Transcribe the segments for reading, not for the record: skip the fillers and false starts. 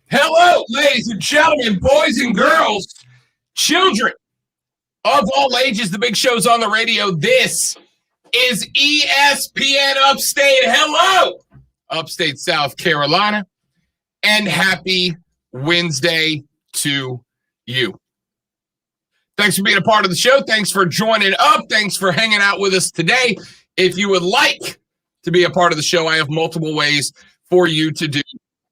Hello, ladies and gentlemen, boys and girls, children of all ages. The big show's on the radio. This is ESPN Upstate. Hello, Upstate South Carolina, and happy Wednesday to you. Thanks for being a part of the show. Thanks for joining up. Thanks for hanging out with us today. If you would like to be a part of the show, I have multiple ways for you to do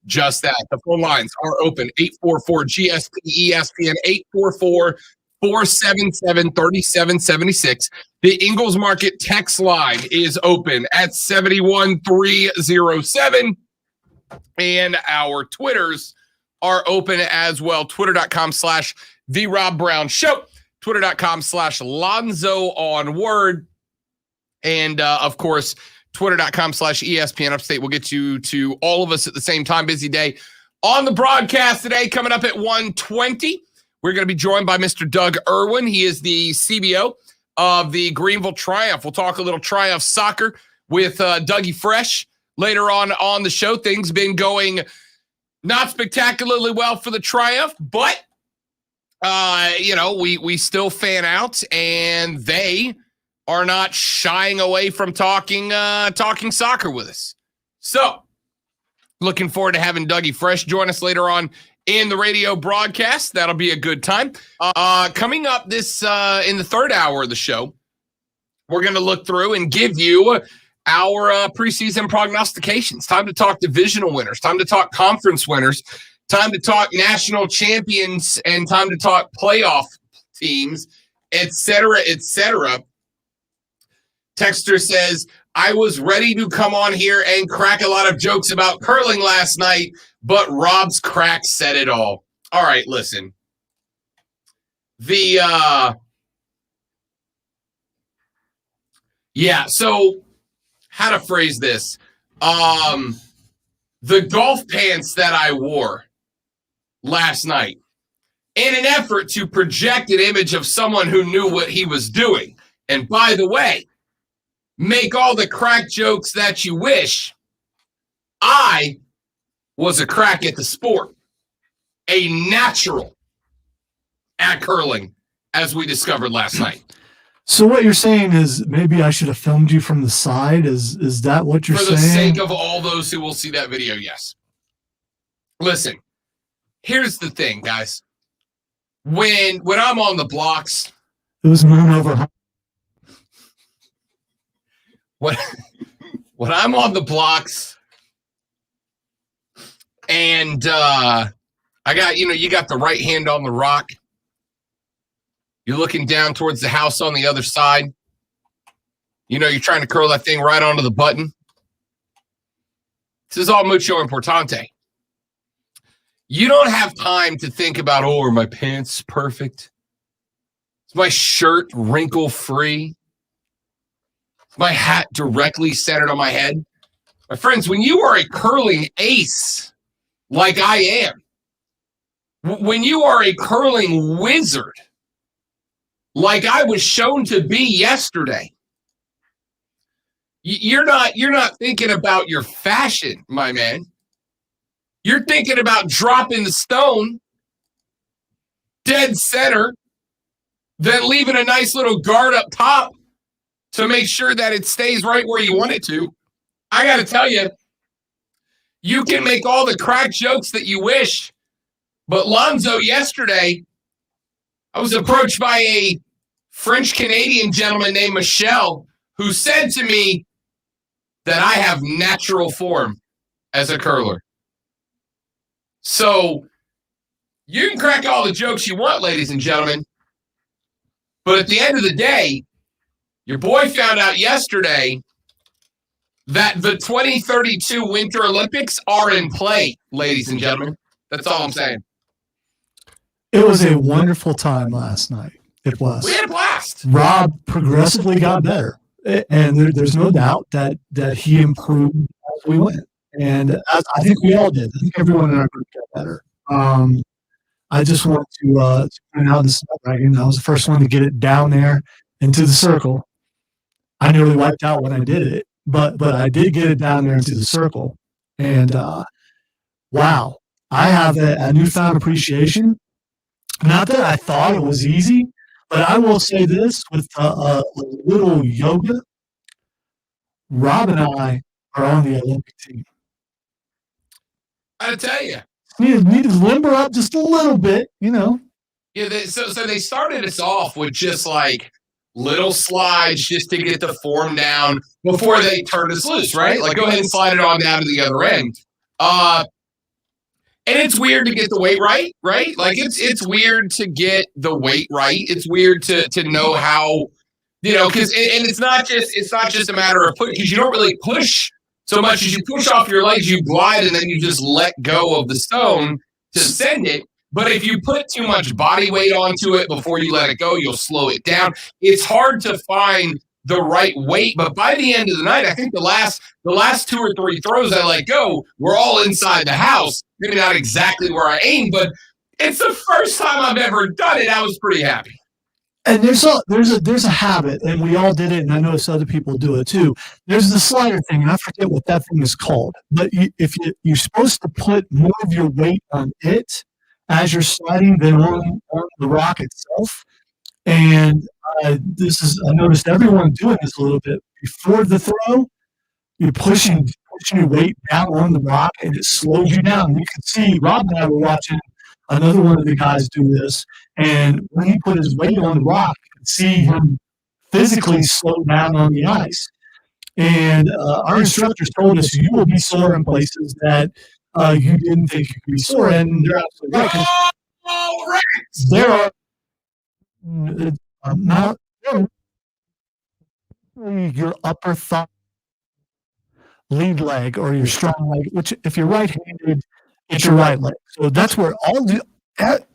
just that. The phone lines are open. 844-GSP-ESPN, 844-477-3776. The Ingalls Market text line is open at 71307. And our Twitters are open as well. Twitter.com/The Rob Brown Show. Twitter.com/Lonzo on Word. And, of course, Twitter.com/ESPN Upstate will get you to all of us at the same time. Busy day on the broadcast today. Coming up at 1:20, we're going to be joined by Mr. Doug Irwin. He is the CBO of the Greenville Triumph. We'll talk a little Triumph soccer with Dougie Fresh later on the show. Things been going not spectacularly well for the Triumph, but we still fan out, and they are not shying away from talking soccer with us. So, looking forward to having Dougie Fresh join us later on in the radio broadcast. That'll be a good time. Coming up this in the third hour of the show, we're going to look through and give you our preseason prognostications. Time to talk divisional winners. Time to talk conference winners. Time to talk national champions, and time to talk playoff teams, et cetera, et cetera. Texter says, I was ready to come on here and crack a lot of jokes about curling last night, but Rob's crack said it all. All right, listen. So how to phrase this? The golf pants that I wore last night in an effort to project an image of someone who knew what he was doing. And by the way, make all the crack jokes that you wish. I was a crack at the sport, a natural at curling, as we discovered last night. So what you're saying is maybe I should have filmed you from the side? Is that what you're saying? For the sake of all those who will see that video, yes. Listen, here's the thing, guys. When I'm on the blocks, it was moon over. When I'm on the blocks and I got, you got the right hand on the rock. You're looking down towards the house on the other side. You're trying to curl that thing right onto the button. This is all mucho importante. You don't have time to think about, are my pants perfect? Is my shirt wrinkle-free? My hat directly centered on my head? My friends, when you are a curling ace like I am, when you are a curling wizard like I was shown to be yesterday, you're not thinking about your fashion, my man. You're thinking about dropping the stone dead center, then leaving a nice little guard up top to make sure that it stays right where you want it to. I got to tell you, you can make all the crack jokes that you wish, but Lonzo, yesterday, I was approached by a French-Canadian gentleman named Michelle who said to me that I have natural form as a curler. So you can crack all the jokes you want, ladies and gentlemen, but at the end of the day, your boy found out yesterday that the 2032 Winter Olympics are in play, ladies and gentlemen. That's all I'm saying. It was a wonderful time last night. It was. We had a blast. Rob progressively got better, and there's no doubt that he improved as we went. And I think we all did. I think everyone in our group got better. I just want to point out this snapdragon. I was the first one to get it down there into the circle. I nearly wiped out when I did it, but I did get it down there into the circle. And wow, I have a newfound appreciation. Not that I thought it was easy, but I will say this with a little yoga, Rob and I are on the Olympic team. I tell you. Need to limber up just a little bit, you know. Yeah, so they started us off with just like little slides just to get the form down before they turned us loose, right? Like, go ahead and slide it on down to the other end. And it's weird to get the weight right, right? Like it's weird to get the weight right. It's weird to know how, because and it's not just a matter of push, because you don't really push so much as you push off your legs, you glide, and then you just let go of the stone to send it. But if you put too much body weight onto it before you let it go, you'll slow it down. It's hard to find the right weight, but by the end of the night, I think the last 2 or 3 throws I let go were all inside the house. Maybe not exactly where I aimed, but it's the first time I've ever done it. I was pretty happy. And there's a habit, and we all did it, and I notice other people do it too. There's the slider thing, and I forget what that thing is called. But if you're supposed to put more of your weight on it as you're sliding than on the rock itself. And I noticed everyone doing this a little bit before the throw. You're pushing your weight down on the rock, and it slows you down. You can see Rob and I were watching another one of the guys do this, and when he put his weight on the rock, you could see him physically slow down on the ice. And our instructors told us you will be sore in places that you didn't think you could be sore in. And they're absolutely right. There are not your upper thigh, lead leg, or your strong leg, which if you're right-handed, it's your right leg. So that's where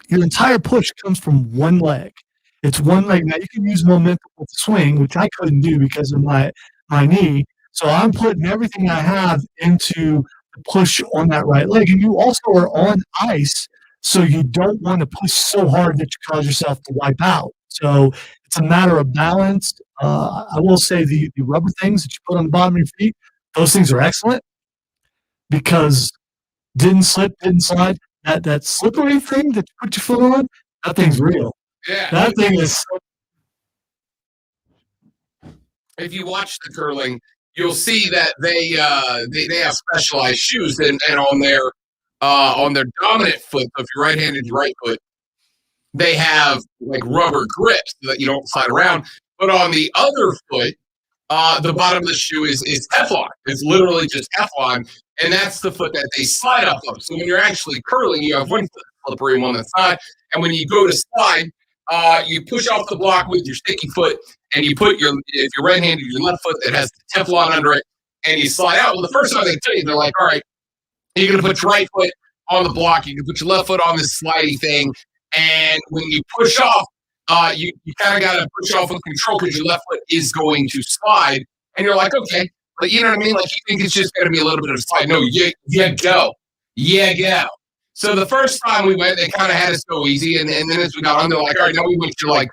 your entire push comes from one leg. It's one leg. Now you can use momentum with the swing, which I couldn't do because of my knee. So I'm putting everything I have into the push on that right leg. And you also are on ice, so you don't want to push so hard that you cause yourself to wipe out. So it's a matter of balance. I will say the rubber things that you put on the bottom of your feet, those things are excellent because didn't slip, didn't slide. That slippery thing that you put your foot on, that thing's real. Yeah. That thing is. If you watch the curling, you'll see that they have specialized shoes, and on their dominant foot, so if you're right-handed, your right foot, they have like rubber grips so that you don't slide around. But on the other foot, the bottom of the shoe is Teflon. It's literally just Teflon, and that's the foot that they slide off of. So when you're actually curling, you have one foot slippery and one that's not. And when you go to slide, you push off the block with your sticky foot, and you put if you're right-handed, your left foot that has the Teflon under it, and you slide out. Well, the first time they tell you, they're like, all right, you're going to put your right foot on the block. You can put your left foot on this slidey thing. And when you push off, you kind of got to push off with control because your left foot is going to slide. And you're like, okay. But you know what I mean? Like, you think it's just going to be a little bit of a slide. No, you go. Yeah, go. So the first time we went, they kind of had us go easy. And then as we got on, they're like, all right, now we want you to, like,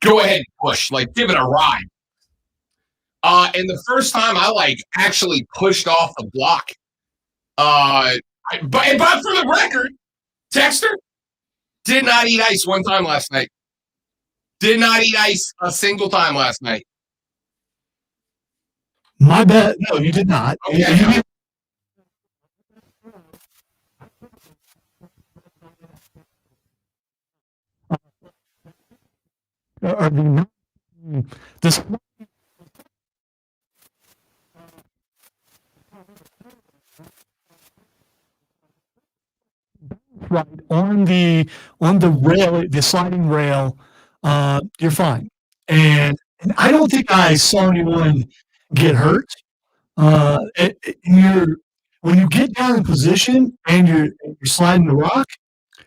go ahead and push. Like, give it a ride. And the first time I, like, actually pushed off the block. But for the record, Texter did not eat ice one time last night. Did not eat ice a single time last night. My bad. No, you did not. Okay. This right on the rail, the sliding rail, you're fine. And I don't think I saw anyone get hurt. When you get down in position and you're sliding the rock,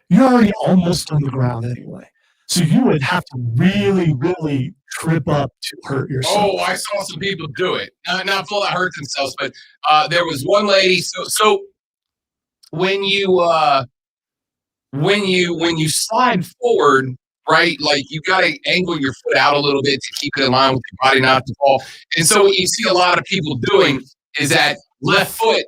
you're already almost on the ground anyway. So you would have to really, really trip up to hurt yourself. Oh, I saw some people do it. Not full that hurt themselves, but there was one lady. So when you slide forward, right, like you got to angle your foot out a little bit to keep it in line with your body not to fall. And so what you see a lot of people doing is that left foot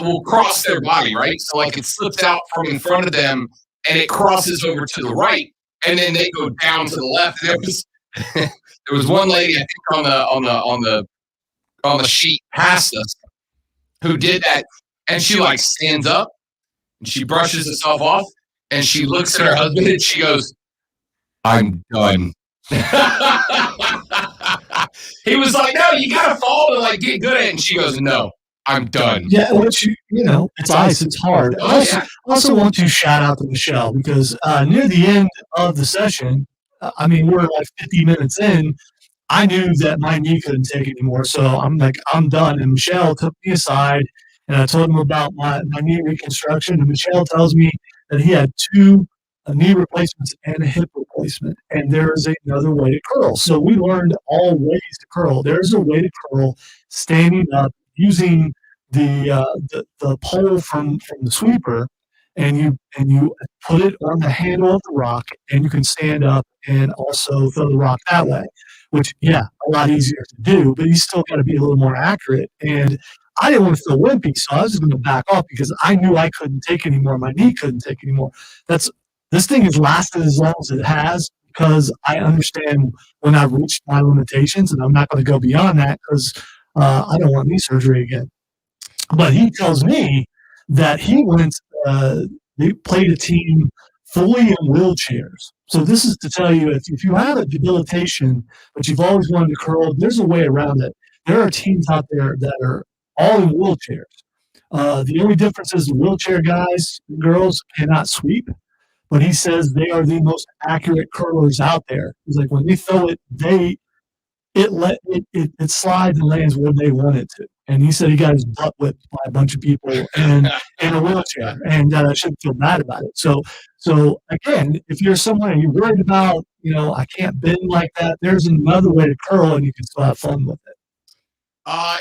will cross their body, right? So like it slips out from in front of them and it crosses over to the right, and then they go down to the left. There was there was one lady I think on the sheet past us who did that, and she like stands up and she brushes herself off and she looks at her husband and she goes, "I'm done." He was like, "No, you gotta fall to like get good at it," and she goes, "No, I'm done." Yeah, which it's ice, it's hard. I also want to shout out to Michelle because near the end of the session, I mean, we're like 50 minutes in. I knew that my knee couldn't take it anymore, so I'm like, I'm done. And Michelle took me aside, and I told him about my knee reconstruction. And Michelle tells me that he had two knee replacements and a hip replacement, and there is another way to curl. So we learned all ways to curl. There's a way to curl standing up using the pole from the sweeper, and you put it on the handle of the rock, and you can stand up and also throw the rock that way. Which, yeah, a lot easier to do, but you still got to be a little more accurate. And I didn't want to feel wimpy, so I was just going to back off because I knew I couldn't take anymore. My knee couldn't take anymore. This thing has lasted as long as it has because I understand when I've reached my limitations, and I'm not going to go beyond that because I don't want knee surgery again. But he tells me that he they played a team fully in wheelchairs. So this is to tell you, if you have a debilitation, but you've always wanted to curl, there's a way around it. There are teams out there that are all in wheelchairs. The only difference is the wheelchair guys and girls cannot sweep, but he says they are the most accurate curlers out there. He's like, when they throw it, it slides and lands where they want it to. And he said he got his butt whipped by a bunch of people in a wheelchair, and shouldn't feel bad about it. So again, if you're someone and you're worried about, I can't bend like that, there's another way to curl, and you can still have fun with it.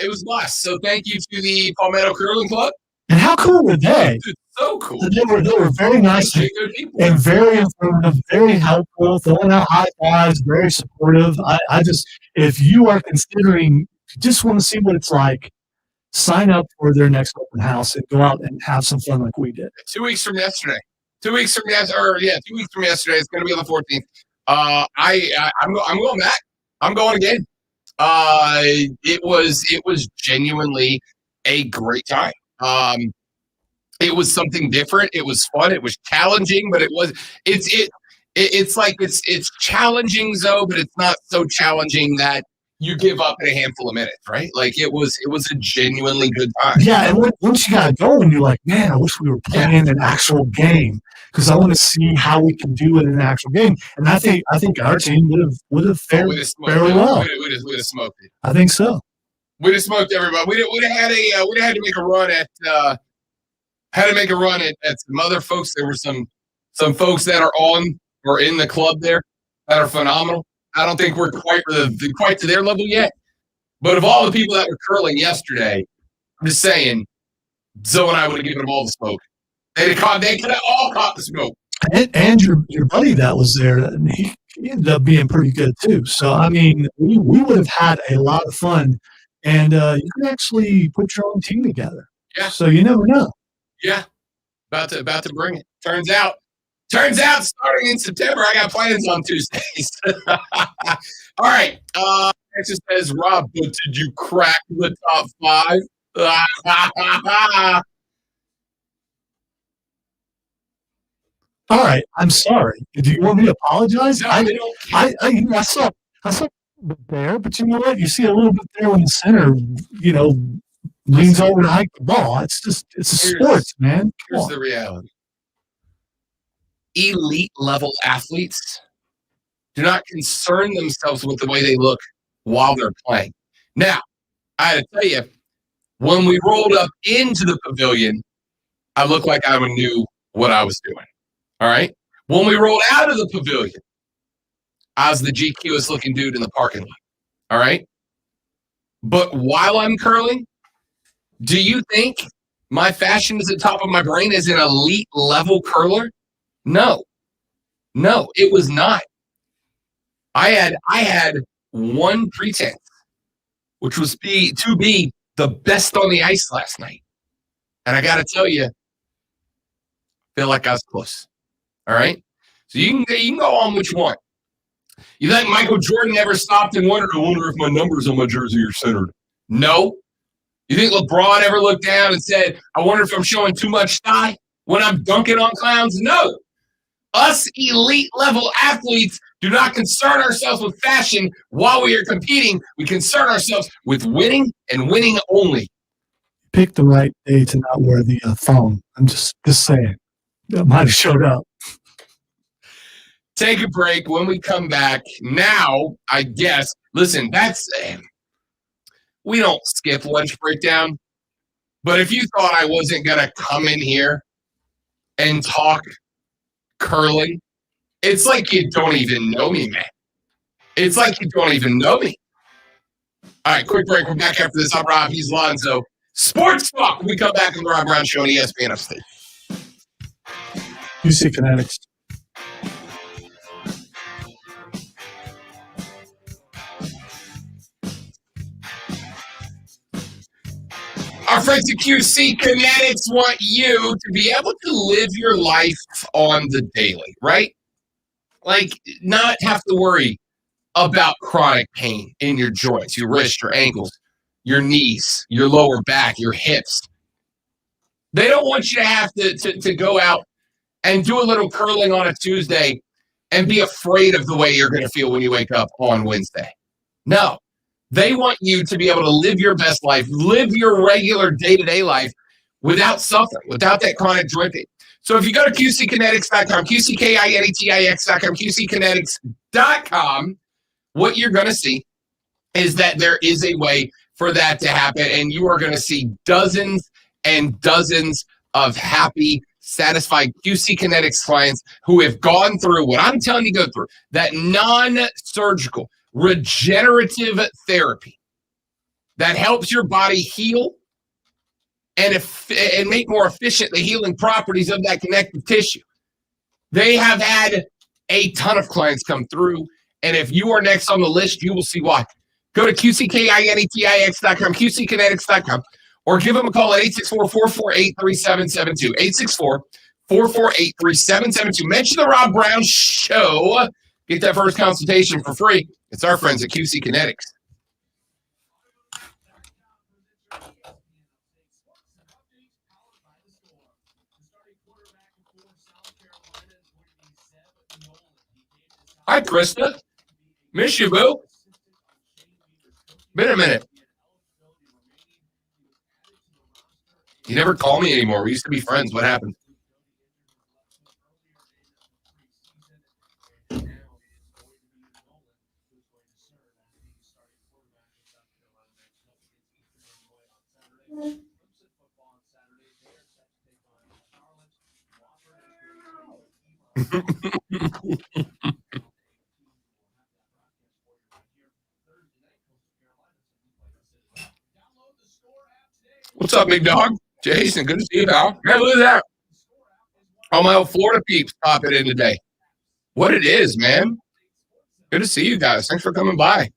It was blessed. So thank you to the Palmetto Curling Club. And how cool were they? Dude, so cool. They were very nice and very informative, very helpful, throwing out high fives, very supportive. I just, if you are considering, just want to see what it's like, sign up for their next open house and go out and have some fun like we did. 2 weeks from yesterday. 2 weeks from yesterday. 2 weeks from yesterday. It's going to be on the 14th. I'm going back. I'm going again. It was genuinely a great time. It was something different. It was fun. It was challenging, but it's challenging, Zoe, but it's not so challenging that you give up in a handful of minutes, right? Like it was a genuinely good time. Yeah, and once you got going, you're like, man, I wish we were playing an actual game because I want to see how we can do it in an actual game. And I think our team would have fared fairly well. We'd have smoked it. I think so. We'd have smoked everybody. We'd have had to make a run at some other folks. There were some folks that are on or in the club there that are phenomenal. I don't think we're quite to their level yet. But of all the people that were curling yesterday, I'm just saying, Zoe and I would have given them all the smoke. They could have all caught the smoke. And your buddy that was there, he ended up being pretty good too. So I mean, we would have had a lot of fun, and you can actually put your own team together. Yeah. So you never know. Yeah. About to bring it. Turns out, starting in September, I got plans on Tuesdays. All right. Texas says, Rob, but did you crack the top 5? All right. I'm sorry. Do you want me to apologize? No, I saw a bit there, but you know what? You see a little bit there when the center, leans over to hike the ball. It's a sport, man. Here's the reality. Elite level athletes do not concern themselves with the way they look while they're playing. Now, I had to tell you, when we rolled up into the pavilion, I looked like I knew what I was doing. All right. When we rolled out of the pavilion, I was the GQest looking dude in the parking lot. All right. But while I'm curling, do you think my fashion is at the top of my brain as an elite level curler? No, it was not. I had one pretense, which was to be the best on the ice last night. And I got to tell you, feel like I was close. All right. So you can go on which one. You think Michael Jordan ever stopped and wondered, I wonder if my numbers on my jersey are centered? No. You think LeBron ever looked down and said, I wonder if I'm showing too much thigh when I'm dunking on clowns? No. Us elite level athletes do not concern ourselves with fashion while we are competing. We concern ourselves with winning and winning only. Pick the right day to not wear the thong. I'm just saying. That might have showed up. Take a break. When we come back, now, I guess, listen, we don't skip lunch breakdown. But if you thought I wasn't going to come in here and talk curling, it's like you don't even know me, man. It's like you don't even know me. All right, quick break. We're back after this. I'm Rob. He's Lonzo. Sports Talk. When we come back on the Rob Brown Show on ESPN Upstate. UC Kinetics. Our friends at QC Kinetics want you to be able to live your life on the daily, right? Like, not have to worry about chronic pain in your joints, your wrists, your ankles, your knees, your lower back, your hips. They don't want you to have to go out and do a little curling on a Tuesday and be afraid of the way you're going to feel when you wake up on Wednesday. No. They want you to be able to live your best life, live your regular day-to-day life without suffering, without that chronic joint pain. So if you go to QCkinetics.com, QCKINETIX.com, QCkinetics.com, what you're going to see is that there is a way for that to happen, and you are going to see dozens and dozens of happy, satisfied QC Kinetics clients who have gone through what I'm telling you to go through, that non-surgical, regenerative therapy that helps your body heal and make more efficient the healing properties of that connective tissue. They have had a ton of clients come through, and if you are next on the list, you will see why. Go to QCKINETIX.com, QCkinetics.com, or give them a call at 864-448-3772, 864-448-3772. Mention the Rob Brown Show. Get that first consultation for free. It's our friends at QC Kinetics. Hi, Krista. Miss you, boo. Been a minute. You never call me anymore. We used to be friends. What happened? What's up, big dog? Jason, good to see you, pal. Hey, look at that. All my old Florida peeps popping in today. What it is, man. Good to see you guys. Thanks for coming by.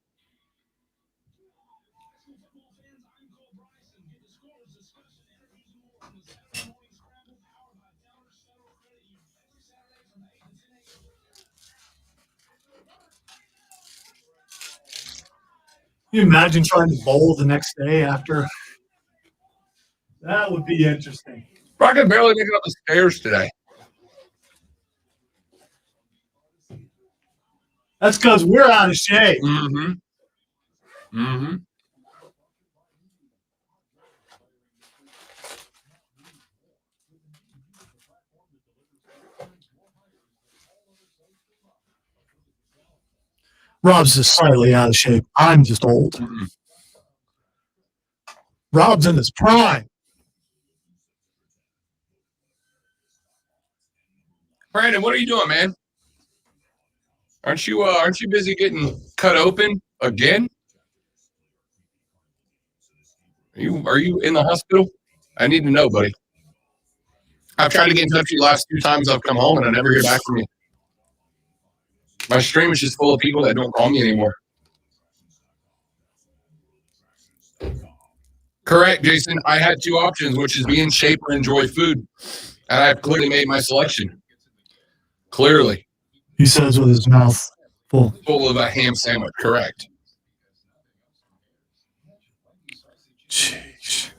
Can you imagine trying to bowl the next day after? That would be interesting. I could barely make it up the stairs today. That's because we're out of shape. Mm-hmm. Mm-hmm. Rob's just slightly out of shape. I'm just old. Mm-hmm. Rob's in his prime. Brandon, what are you doing, man? Aren't you busy getting cut open again? Are you in the hospital? I need to know, buddy. I've tried to get in touch with you the last 2 times I've come home, and I never hear back from you. My stream is just full of people that don't call me anymore. Correct, Jason. I had two options, which is be in shape or enjoy food. And I've clearly made my selection. Clearly. He says with his mouth full. Full of a ham sandwich. Correct. Jeez.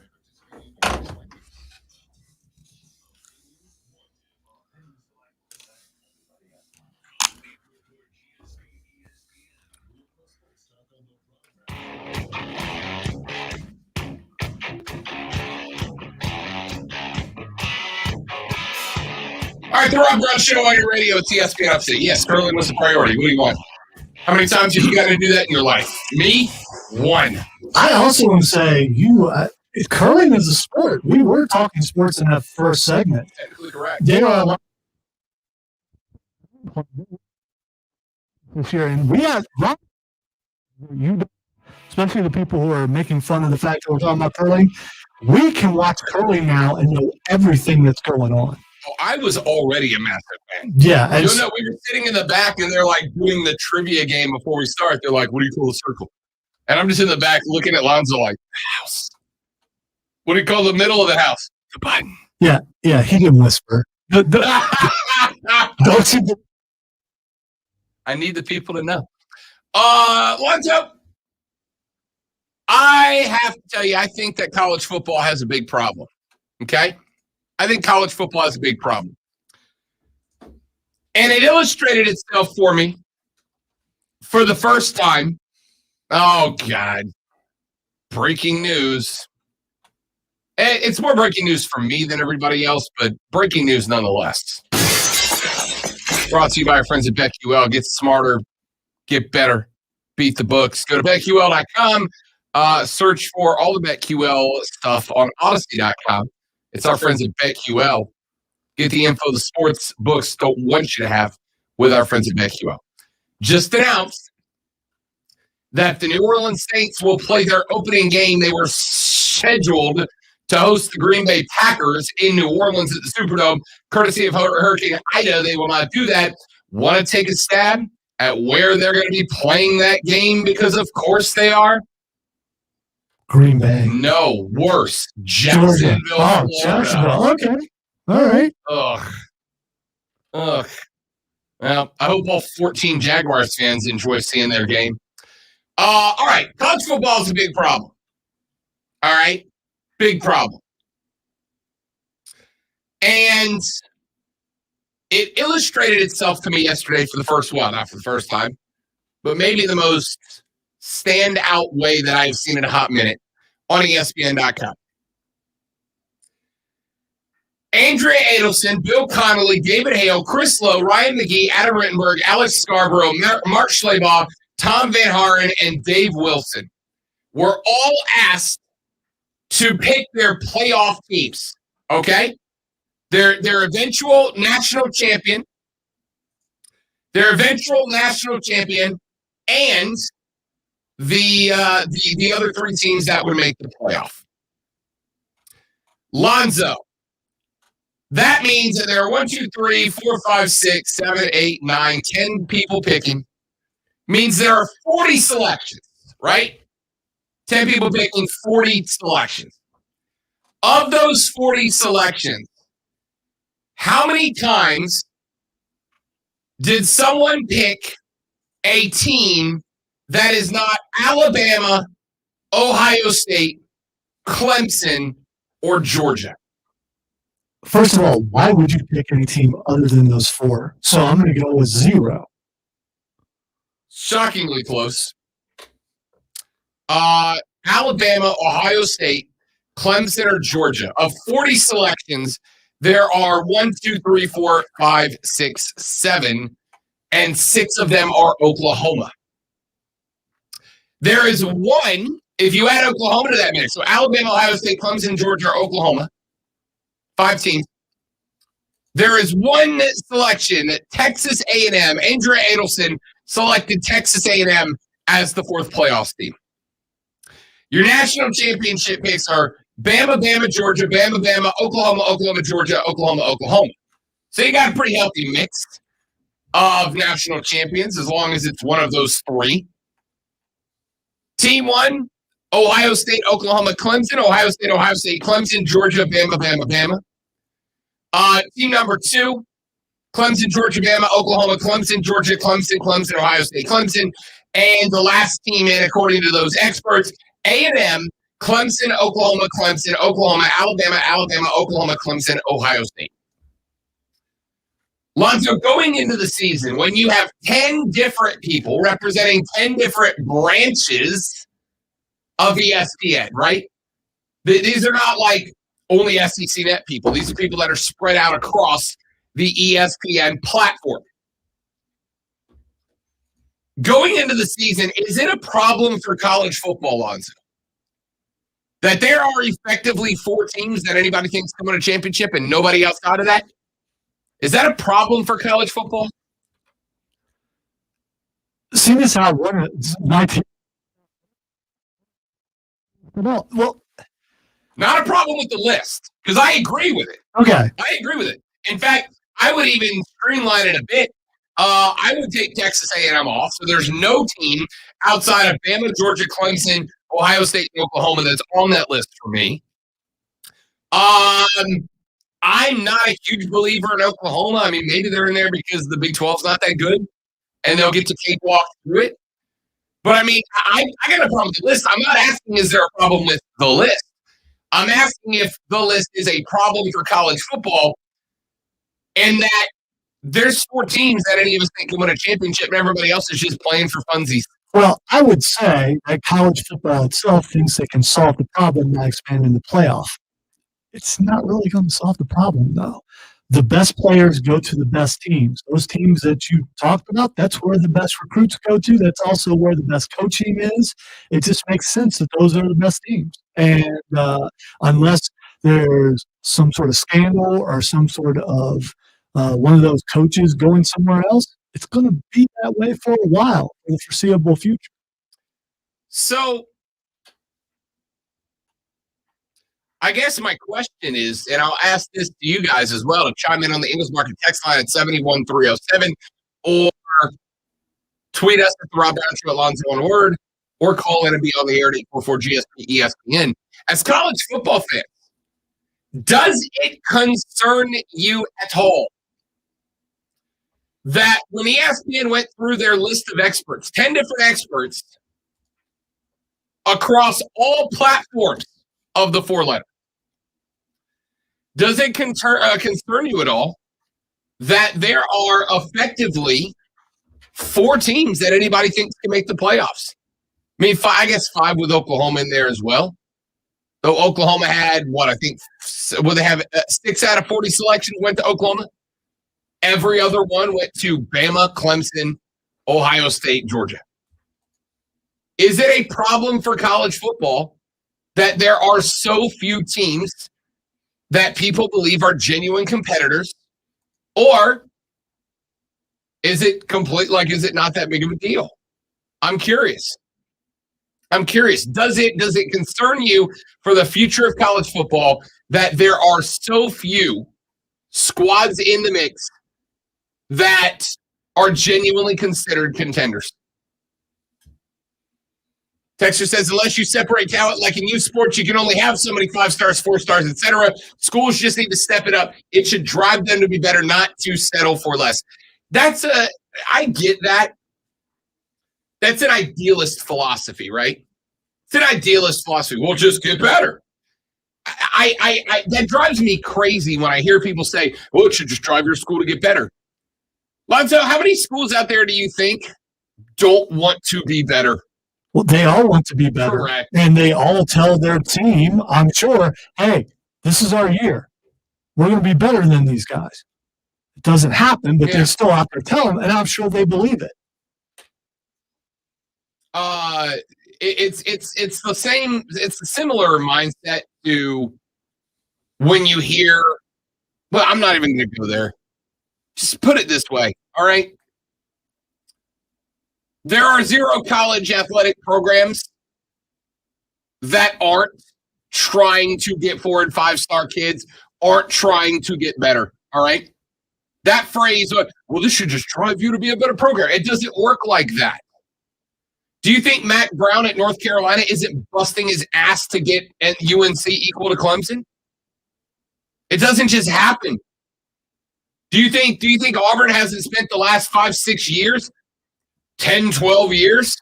All right, the Rob Brown Show on your radio. It's ESPN Upstate. Yes, curling was a priority. What do you want? How many times have you got to do that in your life? Me? One. I also want to say, curling is a sport. We were talking sports in that first segment. Technically correct. There are a lot this year, and we have especially the people who are making fun of the fact that we're talking about curling. We can watch curling now and know everything that's going on. Oh, I was already a massive fan. Yeah, and You know, we were sitting in the back, and they're like doing the trivia game before we start. They're like, "What do you call a circle?" And I'm just in the back looking at Lonzo like, "House." What do you call the middle of the house? The button. yeah, he didn't whisper. Don't you? I need the people to know. Lonzo, I have to tell you, I think that college football has a big problem. Okay? I think college football has a big problem. And it illustrated itself for me for the first time. Oh, God. Breaking news. It's more breaking news for me than everybody else, but breaking news nonetheless. Brought to you by our friends at BetQL. Get smarter, get better, beat the books. Go to BetQL.com. Search for all the BetQL stuff on Odyssey.com. It's our friends at BetQL. Get the info the sports books don't want you to have with our friends at BetQL. Just announced that the New Orleans Saints will play their opening game. They were scheduled to host the Green Bay Packers in New Orleans at the Superdome, courtesy of Hurricane Ida. They will not do that. Want to take a stab at where they're going to be playing that game? Because, of course, they are. Green Bay. No, worse. Jacksonville. Oh, Jacksonville. Okay. All right. Ugh. Well, I hope all 14 Jaguars fans enjoy seeing their game. All right. College football is a big problem. All right. Big problem. And it illustrated itself to me yesterday for the first, well, not for the first time, but maybe the most standout way that I've seen in a hot minute on ESPN.com. Andrea Adelson, Bill Connolly, David Hale, Chris Lowe, Ryan McGee, Adam Rittenberg, Alex Scarborough, Mark Schleybaugh, Tom Van Haren, and Dave Wilson were all asked to pick their playoff teams, okay? Their eventual national champion, and the other three teams that would make the playoff. Lonzo. That means that there are 1, 2, 3, 4, 5, 6, 7, 8, 9, 10 people picking. Means there are 40 selections, right? 10 people picking 40 selections. Of those 40 selections, how many times did someone pick a team that is not Alabama, Ohio State, Clemson, or Georgia? First of all, why would you pick any team other than those four? So I'm going to go with 0. Shockingly close. Alabama, Ohio State, Clemson, or Georgia. Of 40 selections, there are 1, 2, 3, 4, 5, 6, 7, and 6 of them are Oklahoma. There is one, if you add Oklahoma to that mix, so Alabama, Ohio State, Clemson, Georgia, Oklahoma, 5 teams. There is one selection that Texas A&M, Andrea Adelson selected Texas A&M as the 4th playoff team. Your national championship picks are Bama, Bama, Georgia, Bama, Bama, Oklahoma, Oklahoma, Georgia, Oklahoma, Oklahoma. So you got a pretty healthy mix of national champions as long as it's one of those 3. Team 1, Ohio State, Oklahoma, Clemson. Ohio State, Clemson, Georgia, Bama, Bama, Bama. Team number 2, Clemson, Georgia, Bama, Oklahoma, Clemson, Georgia, Clemson, Clemson, Ohio State, Clemson. And the last team in, according to those experts, A&M, Clemson, Oklahoma, Alabama, Oklahoma, Clemson, Ohio State. Lonzo, going into the season, when you have 10 different people representing 10 different branches of ESPN, right? These are not like only SEC Net people. These are people that are spread out across the ESPN platform. Going into the season, is it a problem for college football, Lonzo, that there are effectively 4 teams that anybody thinks can win a championship and nobody outside of that? Is that a problem for college football? Seeing as how one of my team. Well, not a problem with the list, because I agree with it. Okay. I agree with it. In fact, I would even streamline it a bit. I would take Texas A&M off, so there's no team outside of Bama, Georgia, Clemson, Ohio State, and Oklahoma that's on that list for me. I'm not a huge believer in Oklahoma. I mean, maybe they're in there because the Big 12's not that good, and they'll get to cakewalk through it. But, I mean, I got a problem with the list. I'm not asking is there a problem with the list. I'm asking if the list is a problem for college football and that there's 4 teams that any of us think can win a championship and everybody else is just playing for funsies. Well, I would say that college football itself thinks they can solve the problem by expanding the playoff. It's not really going to solve the problem, though. The best players go to the best teams. Those teams that you talked about, that's where the best recruits go to. That's also where the best coaching is. It just makes sense that those are the best teams. And unless there's some sort of scandal or some sort of one of those coaches going somewhere else, it's going to be that way for a while, for the foreseeable future. So I guess my question is, and I'll ask this to you guys as well to chime in on the Ingles Market text line at 71307 or tweet us at the Rob Brown Show at Lonzo on Word or call in and be on the air at 844 GSP ESPN. As college football fans, does it concern you at all that when ESPN went through their list of experts, 10 different experts across all platforms of the 4-letter, does it concern you at all that there are effectively 4 teams that anybody thinks can make the playoffs? I mean, I guess 5 with Oklahoma in there as well. Though Oklahoma had, they have 6 out of 40 selections went to Oklahoma. Every other one went to Bama, Clemson, Ohio State, Georgia. Is it a problem for college football that there are so few teams that people believe are genuine competitors? Or is it is it not that big of a deal? I'm curious. Does it concern you for the future of college football that there are so few squads in the mix that are genuinely considered contenders? Texter says, unless you separate talent like in youth sports, you can only have so many 5 stars, 4 stars, etc. Schools just need to step it up. It should drive them to be better, not to settle for less. I get that. That's an idealist philosophy, right? It's an idealist philosophy. We'll just get better. I that drives me crazy when I hear people say, well, it should just drive your school to get better. Lonzo, how many schools out there do you think don't want to be better? Well, they all want to be better. Correct. And they all tell their team, I'm sure, hey, this is our year. We're going to be better than these guys. It doesn't happen, but they're still out there telling them, and I'm sure they believe it. It's the same. It's a similar mindset to when you hear. Well, I'm not even going to go there. Just put it this way. All right. There are 0 college athletic programs that aren't trying to get 4- and 5-star kids, aren't trying to get better. All right. That phrase, well, this should just drive you to be a better program. It doesn't work like that. Do you think Matt Brown at North Carolina isn't busting his ass to get UNC equal to Clemson? It doesn't just happen. Do you think Auburn hasn't spent the last 5-6 years, 10, 12 years,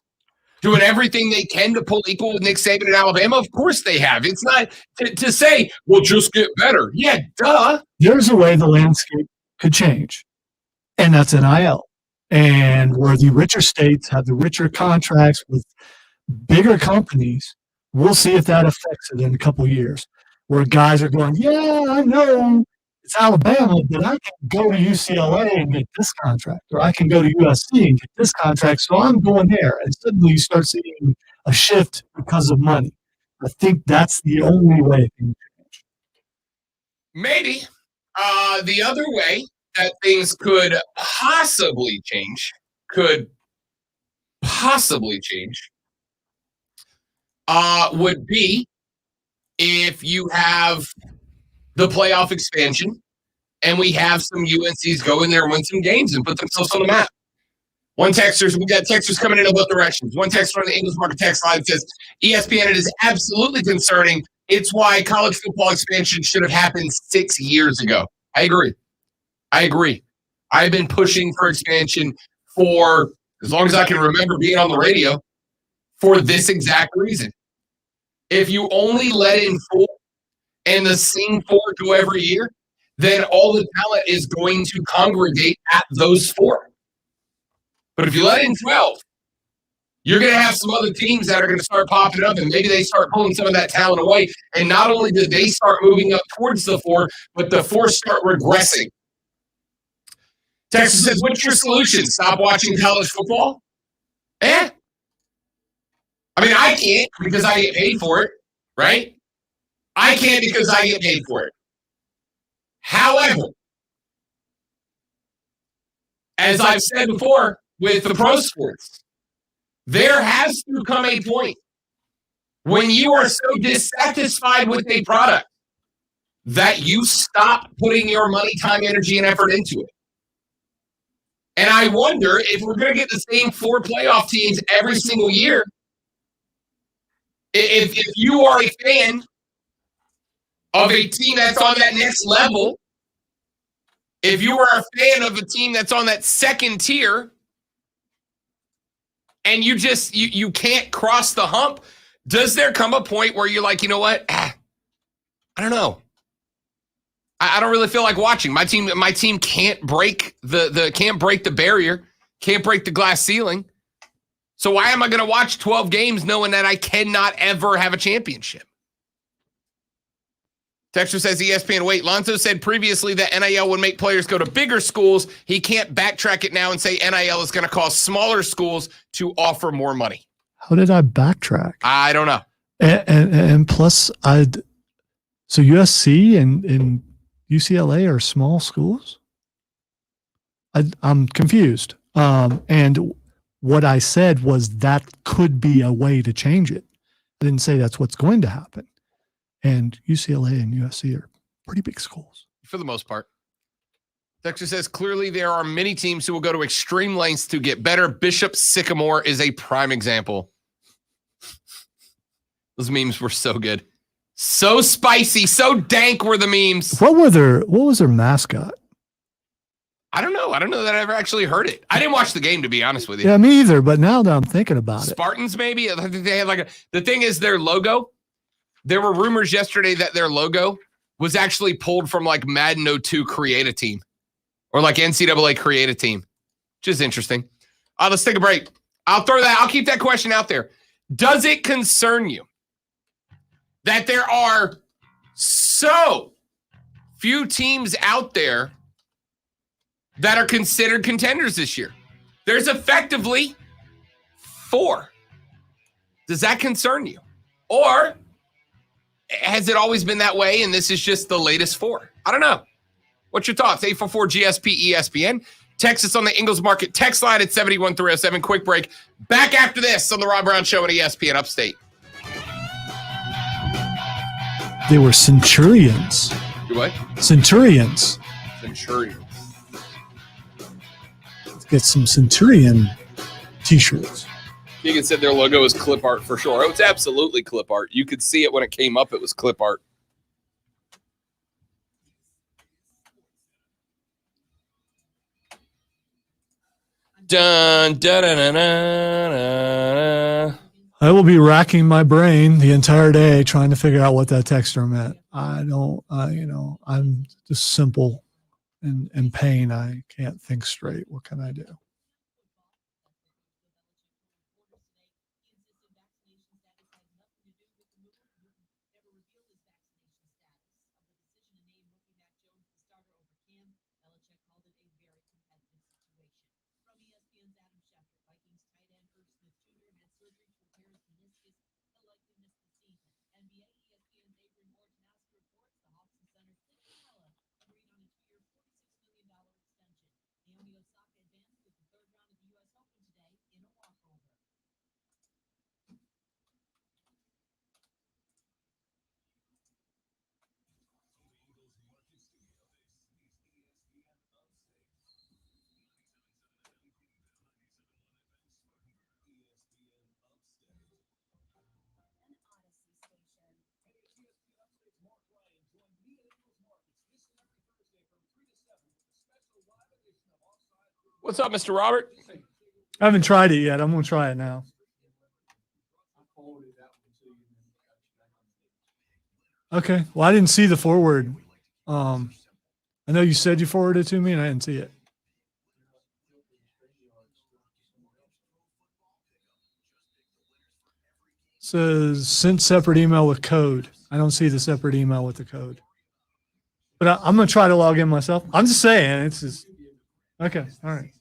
doing everything they can to pull equal with Nick Saban in Alabama? Of course they have. It's not to say, well, just get better. Yeah, duh. There's a way the landscape could change, and that's NIL. And where the richer states have the richer contracts with bigger companies, we'll see if that affects it in a couple of years. Where guys are going, yeah, I know it's Alabama, but I can go to UCLA and get this contract, or I can go to USC and get this contract, so I'm going there. And suddenly you start seeing a shift because of money. I think that's the only way things change. Maybe. The other way that things could possibly change, would be if you have the playoff expansion and we have some UNCs go in there and win some games and put themselves on the map. We got texters coming in both directions. One texter on the Ingles Market text line says, ESPN, it is absolutely concerning. It's why college football expansion should have happened 6 years ago. I agree. I've been pushing for expansion for as long as I can remember being on the radio for this exact reason. If you only let in 4 and the same 4 go every year, then all the talent is going to congregate at those 4. But if you let in 12, you're going to have some other teams that are going to start popping up, and maybe they start pulling some of that talent away. And not only do they start moving up towards the 4, but the 4 start regressing. Texas says, what's your solution? Stop watching college football? I mean, I can't because I get paid for it, right? I can't because I get paid for it. However, as I've said before with the pro sports, there has to come a point when you are so dissatisfied with a product that you stop putting your money, time, energy, and effort into it. And I wonder if we're going to get the same 4 playoff teams every single year. If you are a fan of a team that's on that next level, if you are a fan of a team that's on that second tier, and you can't cross the hump, does there come a point where you're like, you know what? I don't know. I don't really feel like watching. My team can't break the barrier, can't break the glass ceiling. So why am I going to watch 12 games knowing that I cannot ever have a championship? Texter says ESPN, wait, Lonzo said previously that NIL would make players go to bigger schools. He can't backtrack it now and say NIL is going to cause smaller schools to offer more money. How did I backtrack? I don't know. And plus, so USC and UCLA are small schools? I'm confused. And what I said was that could be a way to change it. I didn't say that's what's going to happen. And UCLA and USC are pretty big schools. For the most part. Texas says, clearly there are many teams who will go to extreme lengths to get better. Bishop Sycamore is a prime example. Those memes were so good. So spicy, so dank were the memes. What was their mascot? I don't know. I don't know that I ever actually heard it. I didn't watch the game, to be honest with you. Yeah, me either. But now that I'm thinking about Spartans, maybe? They had the thing is their logo. There were rumors yesterday that their logo was actually pulled from Madden 02 Create a Team or NCAA Create a Team, which is interesting. Let's take a break. I'll keep that question out there. Does it concern you that there are so few teams out there that are considered contenders this year? There's effectively 4. Does that concern you? Or has it always been that way and this is just the latest 4? I don't know. What's your thoughts? 844-GSP-ESPN. Text us on the Ingles Market text line at 71307. Quick break. Back after this on the Rob Brown Show on ESPN Upstate. They were centurions. You what? Centurions. Centurions. Let's get some centurion t-shirts. Deegan said their logo is clip art for sure. Oh, it's absolutely clip art. You could see it when it came up. It was clip art. Dun, dun, dun, dun, dun, dun. I will be racking my brain the entire day trying to figure out what that texter meant. I don't, I'm just simple and in pain. I can't think straight. What can I do? What's up, Mr. Robert? I haven't tried it yet. I'm going to try it now. Okay. Well, I didn't see the forward. I know you said you forwarded it to me and I didn't see it. It says sent separate email with code. I don't see the separate email with the code. But I'm going to try to log in myself. I'm just saying. It's just. Okay. All right.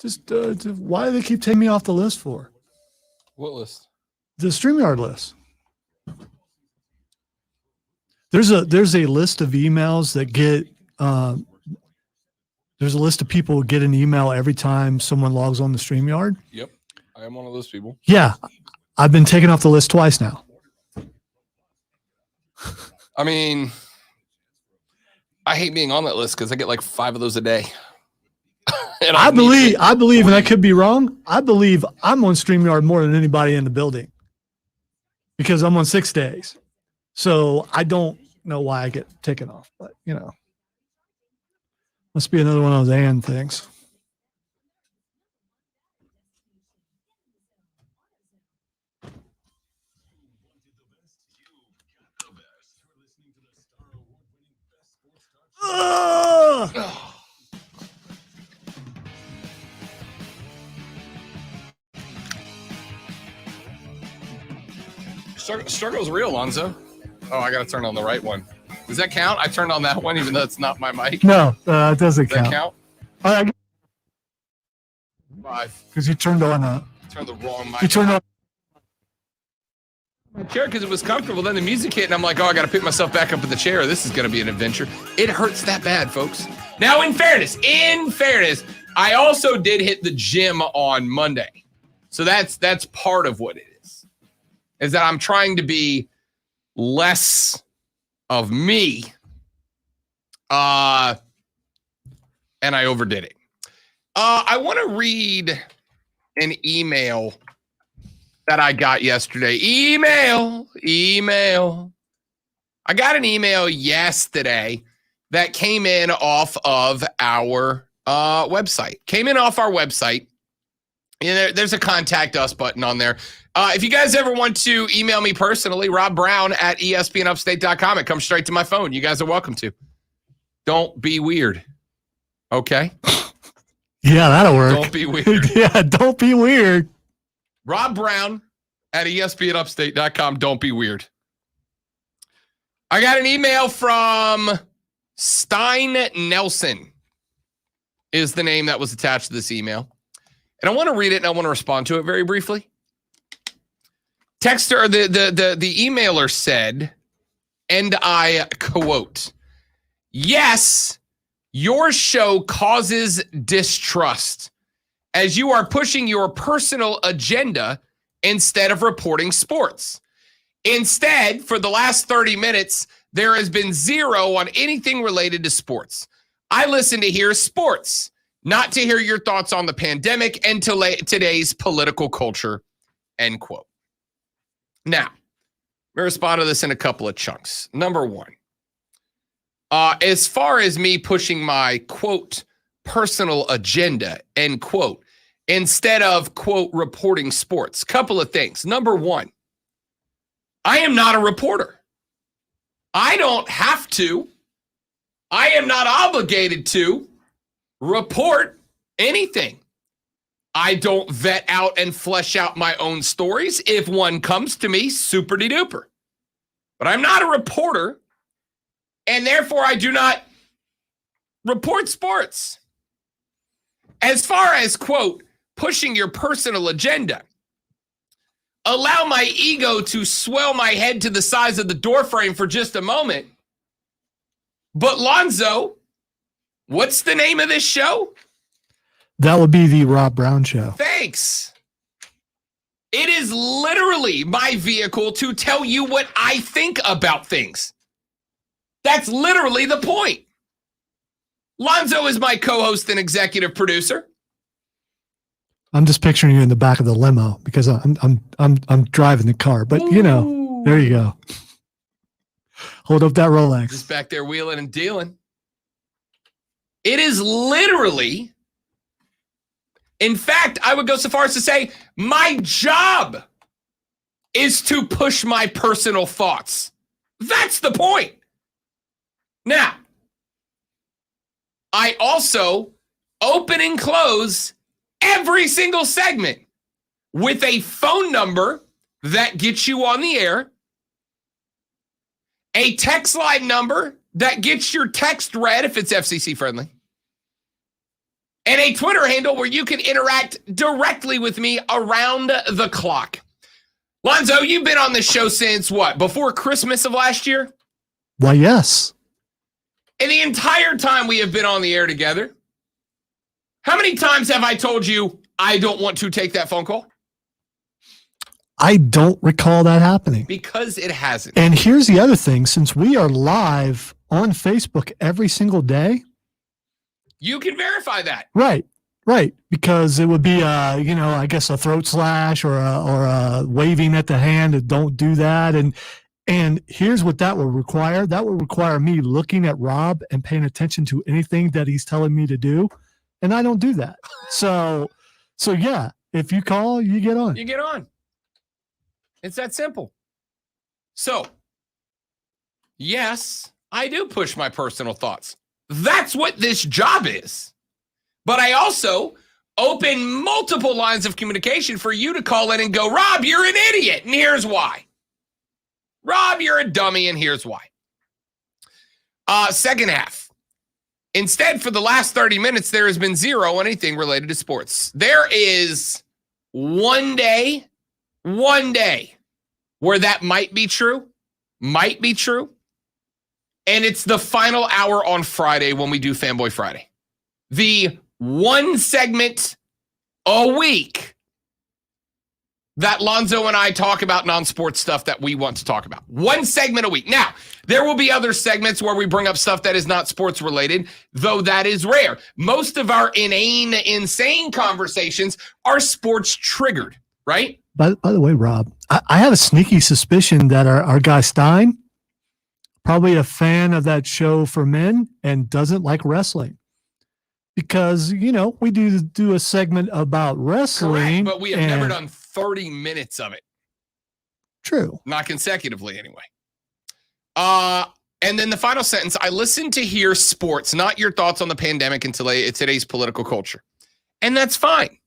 Just why do they keep taking me off the list for? What list? The StreamYard list. There's a list of emails that get there's a list of people who get an email every time someone logs on the StreamYard. Yep. I am one of those people. Yeah. I've been taken off the list twice now. I mean, I hate being on that list because I get like 5 of those a day. And I believe, and I could be wrong, I believe I'm on StreamYard more than anybody in the building because I'm on 6 days. So I don't know why I get taken off, but must be another one of those and things. Struggle's real, Lonzo. Oh, I got to turn on the right one. Does that count? I turned on that one, even though it's not my mic. No, it doesn't Does that count. count? Because you turned on Turned the wrong mic. you turned on. My chair because it was comfortable. Then the music hit, and I'm like, oh, I got to pick myself back up in the chair. This is going to be an adventure. It hurts that bad, folks. Now, in fairness, I also did hit the gym on Monday. So that's part of what it is that I'm trying to be less of me. And I overdid it. I want to read an email that I got yesterday. Email. I got an email yesterday that came in off of our website. Came in off our website. And there's a contact us button on there. If you guys ever want to email me personally, Rob Brown at espnupstate.com. It comes straight to my phone. You guys are welcome to. Don't be weird. Okay? Yeah, that'll work. Don't be weird. Yeah, don't be weird. Rob Brown at espnupstate.com. Don't be weird. I got an email from Stein Nelson is the name that was attached to this email. And I want to read it and I want to respond to it very briefly. Texter, the emailer said, and I quote, "Yes, your show causes distrust as you are pushing your personal agenda instead of reporting sports. Instead, for the last 30 minutes, there has been zero on anything related to sports. I listen to hear sports, not to hear your thoughts on the pandemic and today's political culture," end quote. Now, let me respond to this in a couple of chunks. Number one, as far as me pushing my, quote, personal agenda, end quote, instead of, quote, reporting sports, couple of things. Number one, I am not a reporter. I don't have to. I am not obligated to report anything. I don't vet out and flesh out my own stories. If one comes to me, super-de-duper. But I'm not a reporter, and therefore I do not report sports. As far as, quote, pushing your personal agenda, allow my ego to swell my head to the size of the doorframe for just a moment. But Lonzo, what's the name of this show? That would be the Rob Brown Show. Thanks. It is literally my vehicle to tell you what I think about things. That's literally the point. Lonzo is my co-host and executive producer. I'm just picturing you in the back of the limo because I'm driving the car. But you know, there you go. Hold up that Rolex. Just back there wheeling and dealing. It is literally, in fact, I would go so far as to say my job is to push my personal thoughts. That's the point. Now, I also open and close every single segment with a phone number that gets you on the air, a text line number that gets your text read if it's FCC friendly, and a Twitter handle where you can interact directly with me around the clock. Lonzo, you've been on this show since what? Before Christmas of last year? Why, yes. And the entire time we have been on the air together, how many times have I told you I don't want to take that phone call? I don't recall that happening. Because it hasn't. And here's the other thing. Since we are live on Facebook every single day. You can verify that. Right. Because it would be, I guess a throat slash or a waving at the hand. Don't do that. And here's what that will require. That will require me looking at Rob and paying attention to anything that he's telling me to do. And I don't do that. So yeah, if you call, you get on. You get on. It's that simple. So, yes, I do push my personal thoughts. That's what this job is. But I also open multiple lines of communication for you to call in and go, Rob, you're an idiot, and here's why. Rob, you're a dummy, and here's why. Second half. Instead, for the last 30 minutes, there has been zero on anything related to sports. There is one day where that might be true. And it's the final hour on Friday when we do Fanboy Friday. The one segment a week that Lonzo and I talk about non-sports stuff that we want to talk about. One segment a week. Now, there will be other segments where we bring up stuff that is not sports related, though that is rare. Most of our insane conversations are sports triggered, right? By the way, Rob, I have a sneaky suspicion that our guy Stein, probably a fan of that show for men and doesn't like wrestling. Because, we do a segment about wrestling. Correct, but we have never done 30 minutes of it. True. Not consecutively, anyway. And then the final sentence, I listen to hear sports, not your thoughts on the pandemic and today's political culture. And that's fine.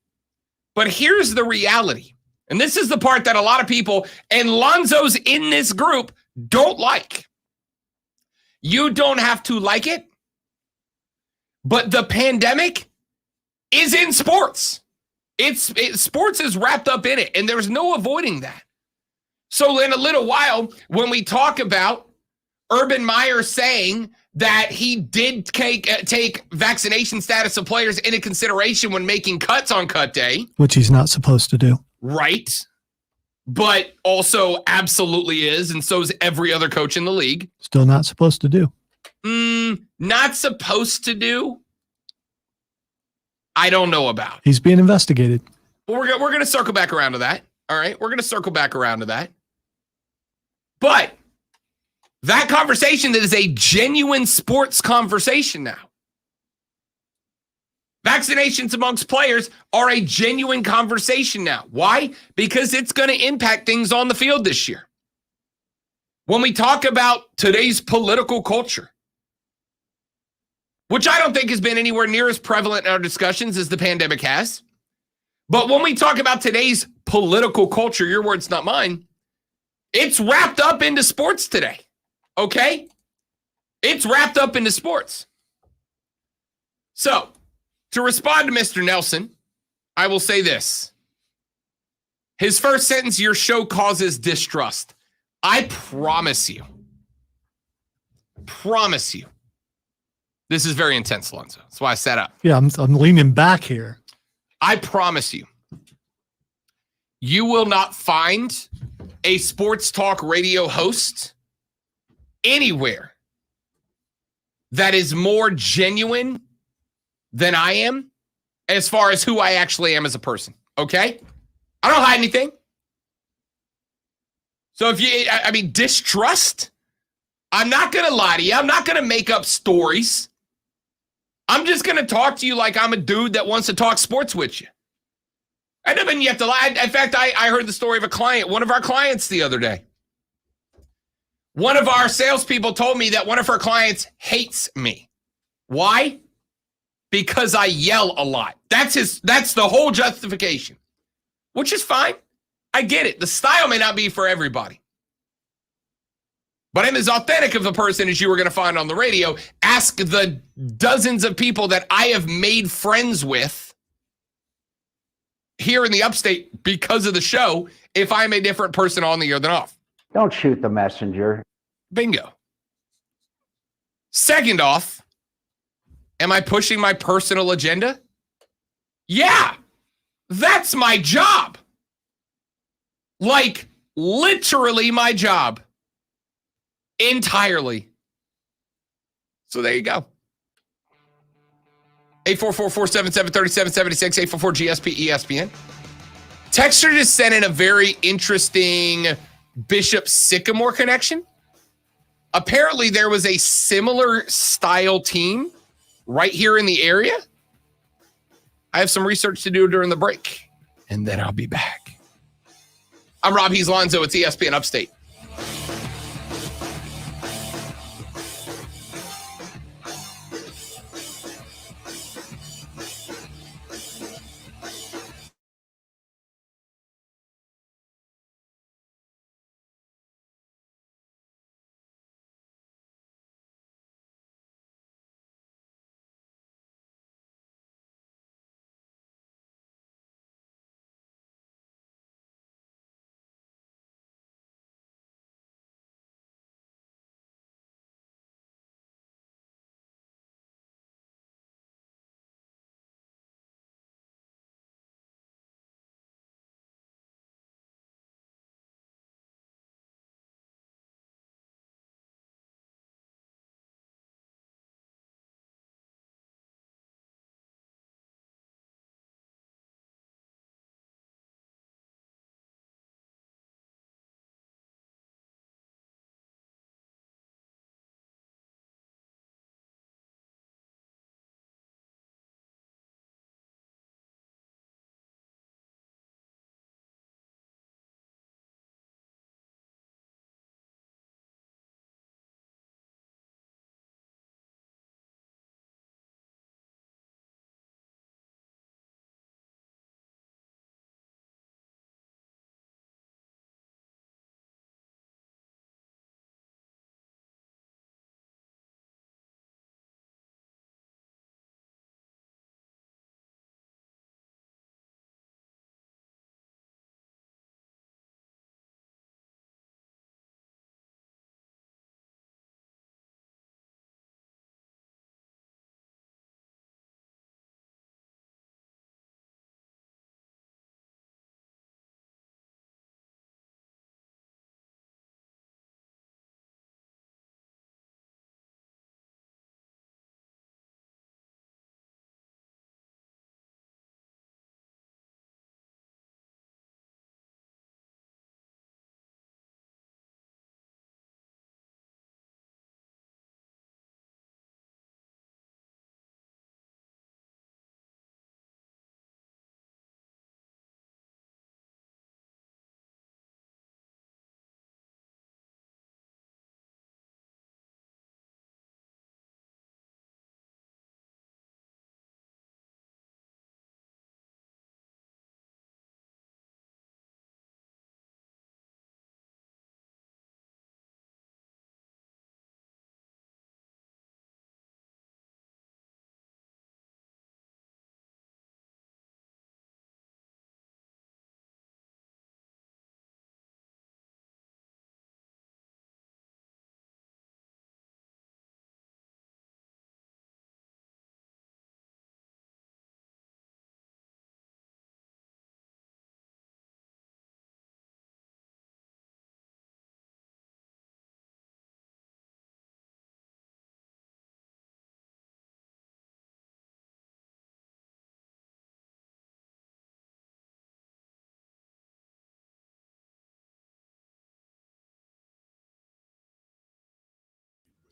But here's the reality. And this is the part that a lot of people, and Lonzo's in this group, don't like. You don't have to like it. But the pandemic is in sports. Sports is wrapped up in it, and there's no avoiding that. So in a little while, when we talk about Urban Meyer saying that he did take vaccination status of players into consideration when making cuts on cut day. Which he's not supposed to do. Right. But also absolutely is, and so is every other coach in the league. Still not supposed to do. Not supposed to do. I don't know about. He's being investigated. Well, we're going to circle back around to that. All right. We're going to circle back around to that. But that conversation that is a genuine sports conversation now. Vaccinations amongst players are a genuine conversation now. Why? Because it's going to impact things on the field this year. When we talk about today's political culture, which I don't think has been anywhere near as prevalent in our discussions as the pandemic has. But when we talk about today's political culture, your words, not mine, it's wrapped up into sports today, okay? It's wrapped up into sports. So, to respond to Mr. Nelson, I will say this. His first sentence, your show causes distrust. I promise you. This is very intense, Lonzo. That's why I sat up. Yeah, I'm leaning back here. I promise you, you will not find a sports talk radio host anywhere that is more genuine than I am as far as who I actually am as a person. Okay? I don't hide anything. So distrust, I'm not going to lie to you. I'm not going to make up stories. I'm just going to talk to you like I'm a dude that wants to talk sports with you. I don't mean you have to lie. In fact, I heard the story of a client, one of our clients the other day. One of our salespeople told me that one of her clients hates me. Why? Because I yell a lot. That's the whole justification, which is fine. I get it. The style may not be for everybody. But I'm as authentic of a person as you were going to find on the radio. Ask the dozens of people that I have made friends with here in the upstate because of the show if I'm a different person on the air than off. Don't shoot the messenger. Bingo. Second off, am I pushing my personal agenda? Yeah, that's my job. Like, literally my job. Entirely. So there you go. 844-477-3776, 844-GSP-ESPN. Texter just sent in a very interesting Bishop Sycamore connection. Apparently there was a similar style team right here in the area. I have some research to do during the break, and then I'll be back. I'm Rob Lonzo. It's ESPN Upstate.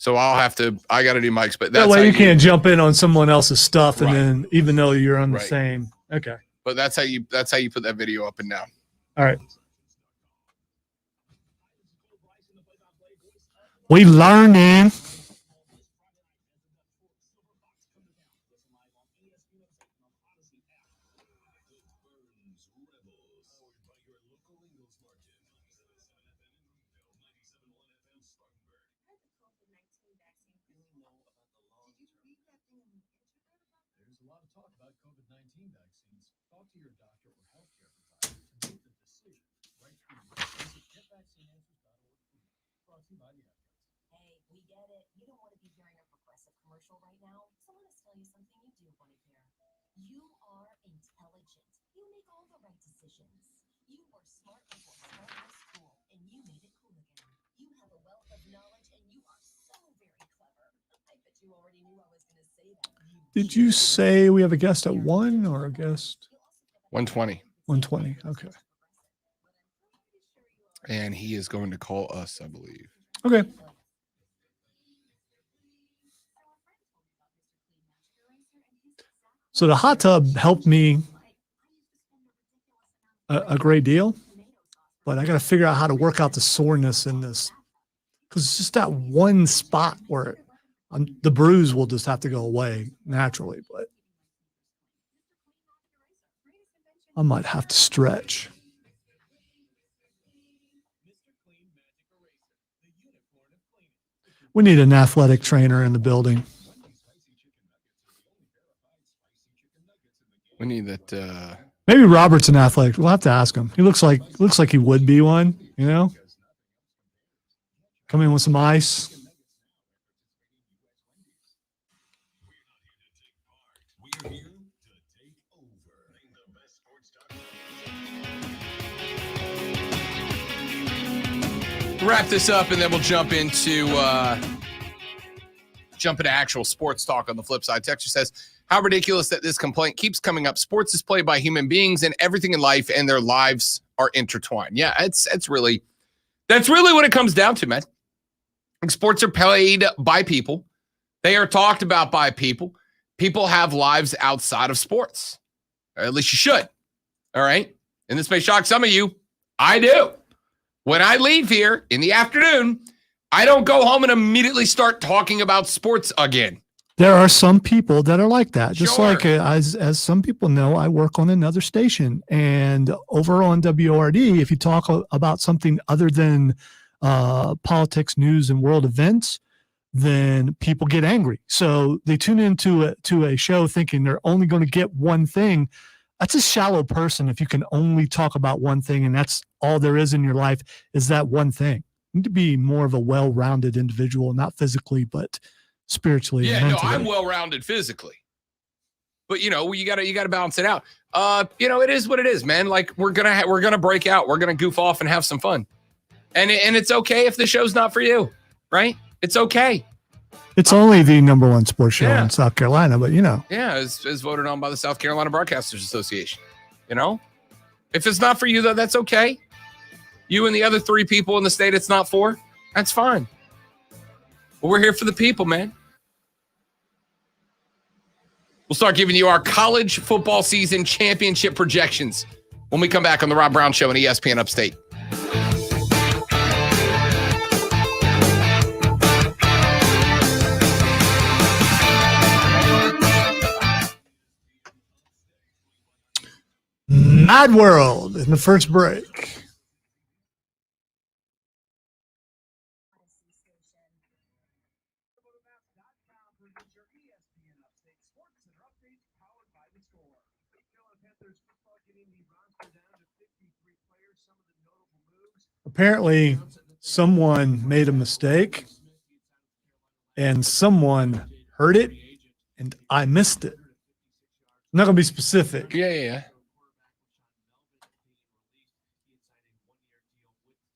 So I got to do Mike's, but That that's way how you can't jump in on someone else's stuff, and Right. then even though you're on the Right. same. Okay. But that's how you put that video up and down. All right. We learning. Hey, we get it. You don't want to be hearing a progressive commercial right now. So let us tell you something you do want to hear. You are intelligent. You make all the right decisions. You were smart before smart was cool, and you made it cool again. You have a wealth of knowledge, and you are so very clever. I bet you already knew I was going to say that. Did you say we have a guest at 1 or a guest 120. 120? Okay. And he is going to call us, I believe. Okay. So the hot tub helped me a great deal, but I got to figure out how to work out the soreness in this, because it's just that one spot where the bruise will just have to go away naturally, but I might have to stretch. We need an athletic trainer in the building. We need that. Maybe Robert's an athletic. We'll have to ask him. He looks like he would be one, you know? Come in with some ice. Wrap this up, and then we'll jump into actual sports talk on the flip side. Texture says, how ridiculous that this complaint keeps coming up. Sports is played by human beings, and everything in life and their lives are intertwined. Yeah, that's really what it comes down to, man. Sports are played by people. They are talked about by people. People have lives outside of sports. Or at least you should. All right? And this may shock some of you. I do. When I leave here in the afternoon, I don't go home and immediately start talking about sports again. There are some people that are like that. Just Sure. like as some people know, I work on another station, and over on WORD, if you talk about something other than politics, news, and world events, then people get angry. So they tune into a show thinking they're only going to get one thing. That's a shallow person if you can only talk about one thing, and that's all there is in your life is that one thing. You need to be more of a well-rounded individual, not physically, but spiritually. Yeah, and no, mentally. I'm well-rounded physically. But you gotta balance it out. It is what it is, man. Like we're gonna break out, we're gonna goof off and have some fun. And it's okay if the show's not for you, right? It's okay. It's only the number one sports show Yeah. in South Carolina, but Yeah, as voted on by the South Carolina Broadcasters Association. If it's not for you, though, that's okay. You and the other 3 people in the state it's not for, that's fine. But we're here for the people, man. We'll start giving you our college football season championship projections when we come back on the Rob Brown Show on ESPN Upstate. Mad World in the first break. Apparently, someone made a mistake and someone heard it and I missed it. I'm not going to be specific. Yeah.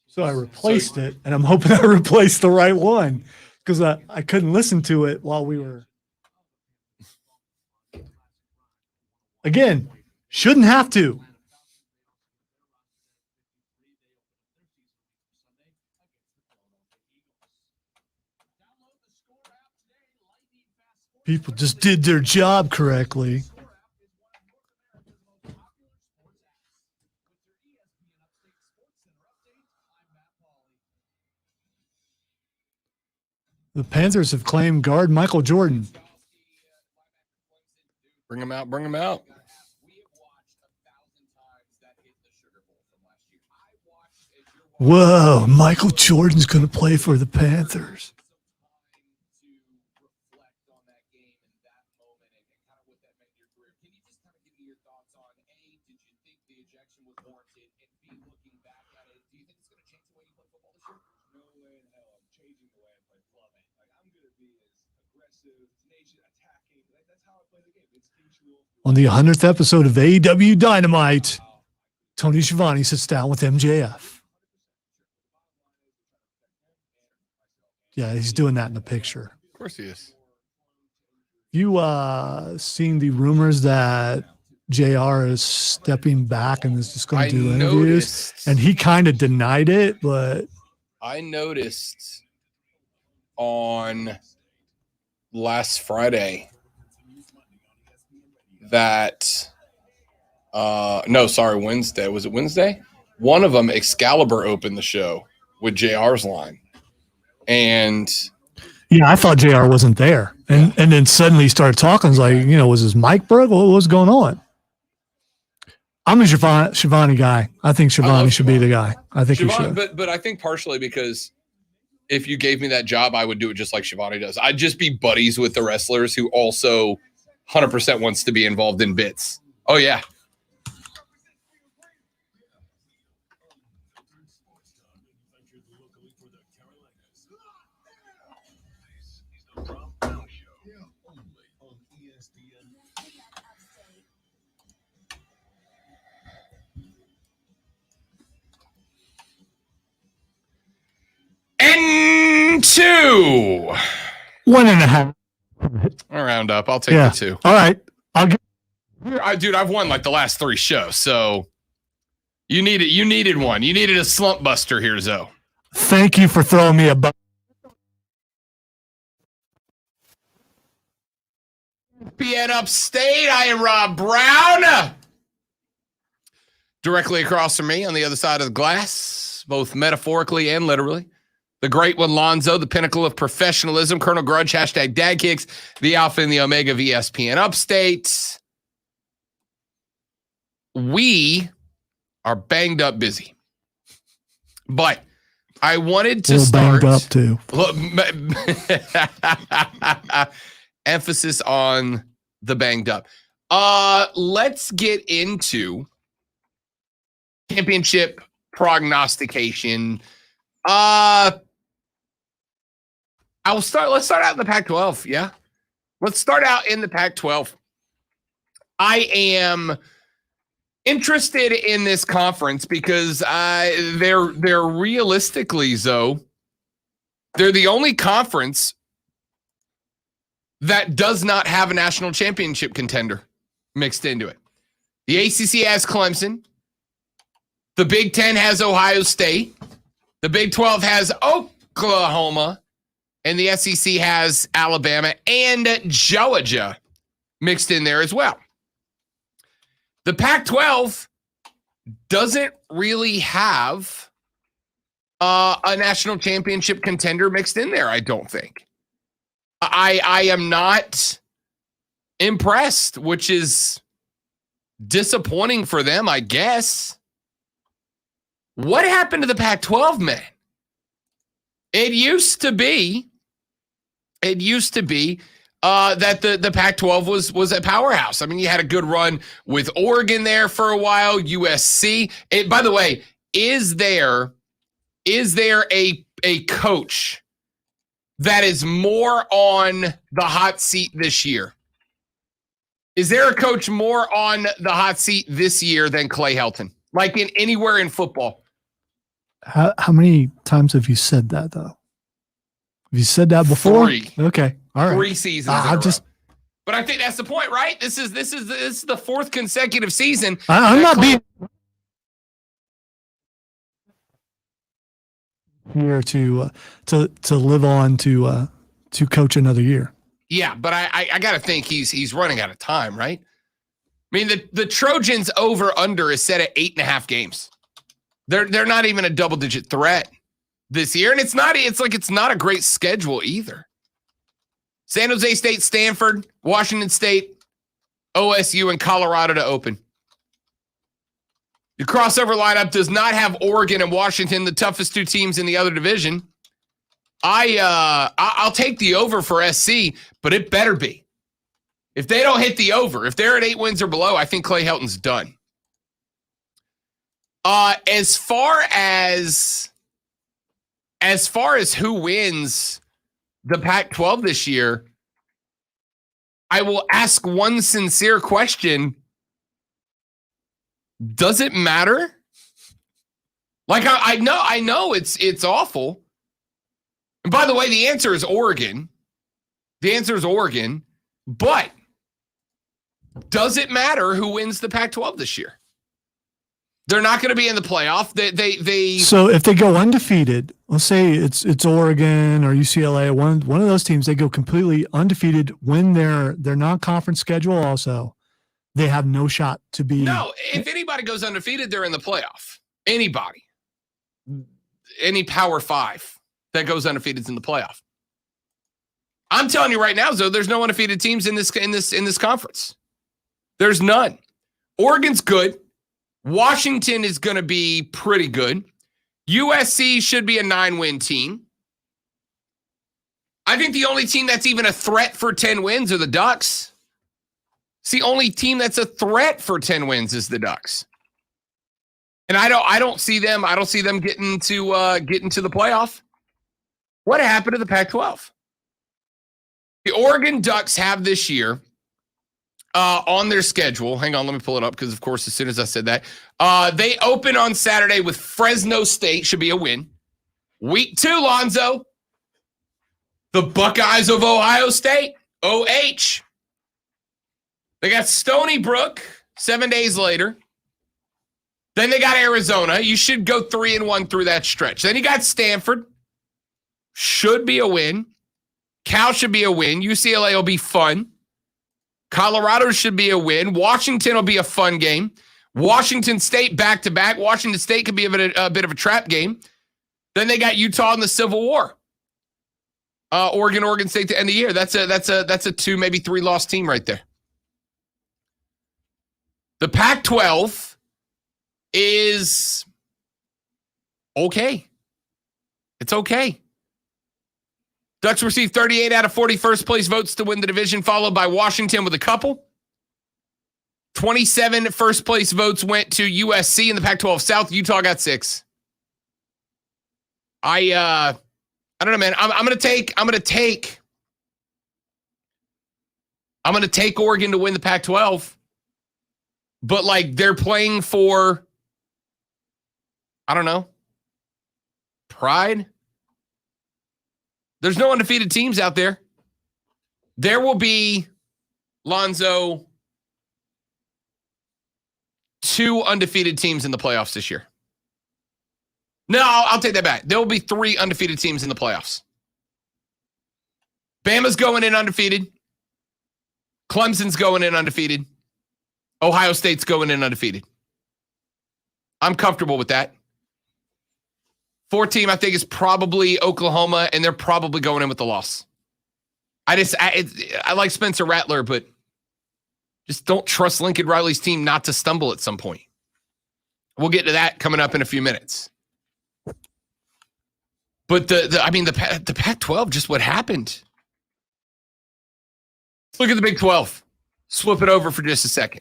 So I replaced it, and I'm hoping I replaced the right one because I couldn't listen to it while we were. Again, shouldn't have to. People just did their job correctly. The Panthers have claimed guard Michael Jordan. Bring him out. Bring him out. Whoa, Michael Jordan's going to play for the Panthers. On the 100th episode of AEW Dynamite, Tony Schiavone sits down with MJF. Yeah, he's doing that in the picture. Of course he is. You seen the rumors that JR is stepping back and is just going to do interviews? Noticed, And he kind of denied it, but I noticed on last Friday that Wednesday. Was it Wednesday? One of them, Excalibur, opened the show with JR's line. And yeah, I thought JR wasn't there. And then suddenly he started talking. It's like, was his mic broke? What was going on? I'm a Schiavone guy. I think Schiavone should be the guy. I think he should. But I think partially because if you gave me that job, I would do it just like Schiavone does. I'd just be buddies with the wrestlers who also 100% wants to be involved in bits. Oh, yeah. And 2. 1.5. I'll round up. I'll take the 2. All right. Dude, I've won like the last 3 shows, so you needed one. You needed a slump buster here, Zoe. Thank you for throwing me a bone. ESPN Upstate, I am Rob Brown. Directly across from me on the other side of the glass, both metaphorically and literally, the great one, Lonzo, the pinnacle of professionalism, Colonel Grudge, hashtag Dad Kicks, the Alpha and the Omega of ESPN Upstate. We are banged up busy. But I wanted to start. Banged up too. Emphasis on the banged up. Let's get into championship prognostication. Let's start out in the Pac-12. Yeah. Let's start out in the Pac-12. I am interested in this conference because they're realistically, Zoe, they're the only conference that does not have a national championship contender mixed into it. The ACC has Clemson. The Big Ten has Ohio State. The Big 12 has Oklahoma. And the SEC has Alabama and Georgia mixed in there as well. The Pac-12 doesn't really have a national championship contender mixed in there, I don't think. I am not impressed, which is disappointing for them, I guess. What happened to the Pac-12, man? It used to be that the Pac-12 was a powerhouse. I mean, you had a good run with Oregon there for a while, USC. By the way, is there a coach that is more on the hot seat this year? Is there a coach more on the hot seat this year than Clay Helton? Like in anywhere in football? How many times have you said that, though? Have you said that before? 3. Okay. All right. 3 seasons. But I think that's the point, right? This is the 4th consecutive season. I'm not being here to live on to coach another year. Yeah, but I got to think he's running out of time, right? I mean, the Trojans over-under is set at 8.5 games. They're not even a double-digit threat this year, and it's not a great schedule either. San Jose State, Stanford, Washington State, OSU, and Colorado to open. The crossover lineup does not have Oregon and Washington, the toughest two teams in the other division. I'll take the over for SC, but it better be. If they don't hit the over, if they're at 8 wins or below, I think Clay Helton's done. As far as who wins the Pac-12 this year, I will ask one sincere question. Does it matter? Like I know it's awful. And by the way, the answer is Oregon. The answer is Oregon, but does it matter who wins the Pac-12 this year? They're not going to be in the playoff. They So if they go undefeated, let's say it's Oregon or UCLA, one of those teams, they go completely undefeated, win their non-conference schedule also, they have no shot to be. No, if anybody goes undefeated, they're in the playoff. Anybody. Any Power 5 that goes undefeated is in the playoff. I'm telling you right now, though, there's no undefeated teams in this conference. There's none. Oregon's good. Washington is going to be pretty good. USC should be a 9-win team. I think the only team that's even a threat for 10 wins are the Ducks. It's the only team that's a threat for 10 wins is the Ducks. And I don't see them getting to the playoff. What happened to the Pac-12? The Oregon Ducks have this year on their schedule. Hang on, let me pull it up because, of course, as soon as I said that, they open on Saturday with Fresno State. Should be a win. Week 2, Lonzo. The Buckeyes of Ohio State. OH. They got Stony Brook 7 days later. Then they got Arizona. You should go 3-1 through that stretch. Then you got Stanford. Should be a win. Cal should be a win. UCLA will be fun. Colorado should be a win. Washington will be a fun game. Washington State back-to-back. Washington State could be a bit of a trap game. Then they got Utah in the Civil War. Oregon State to end the year. That's a 2, maybe 3 loss team right there. The Pac-12 is okay. It's okay. Ducks received 38 out of 40 first-place votes to win the division, followed by Washington with a couple. 27 first-place votes went to USC in the Pac-12 South. Utah got 6. I don't know, man. I'm gonna take Oregon to win the Pac-12, but like they're playing for, I don't know, pride. There's no undefeated teams out there. There will be, Lonzo, 2 undefeated teams in the playoffs this year. No, I'll take that back. There will be 3 undefeated teams in the playoffs. Bama's going in undefeated. Clemson's going in undefeated. Ohio State's going in undefeated. I'm comfortable with that. 4th team, I think, is probably Oklahoma, and they're probably going in with the loss. I like Spencer Rattler, but just don't trust Lincoln Riley's team not to stumble at some point. We'll get to that coming up in a few minutes. But the Pac-12, just what happened. Let's look at the Big 12. Flip it over for just a second.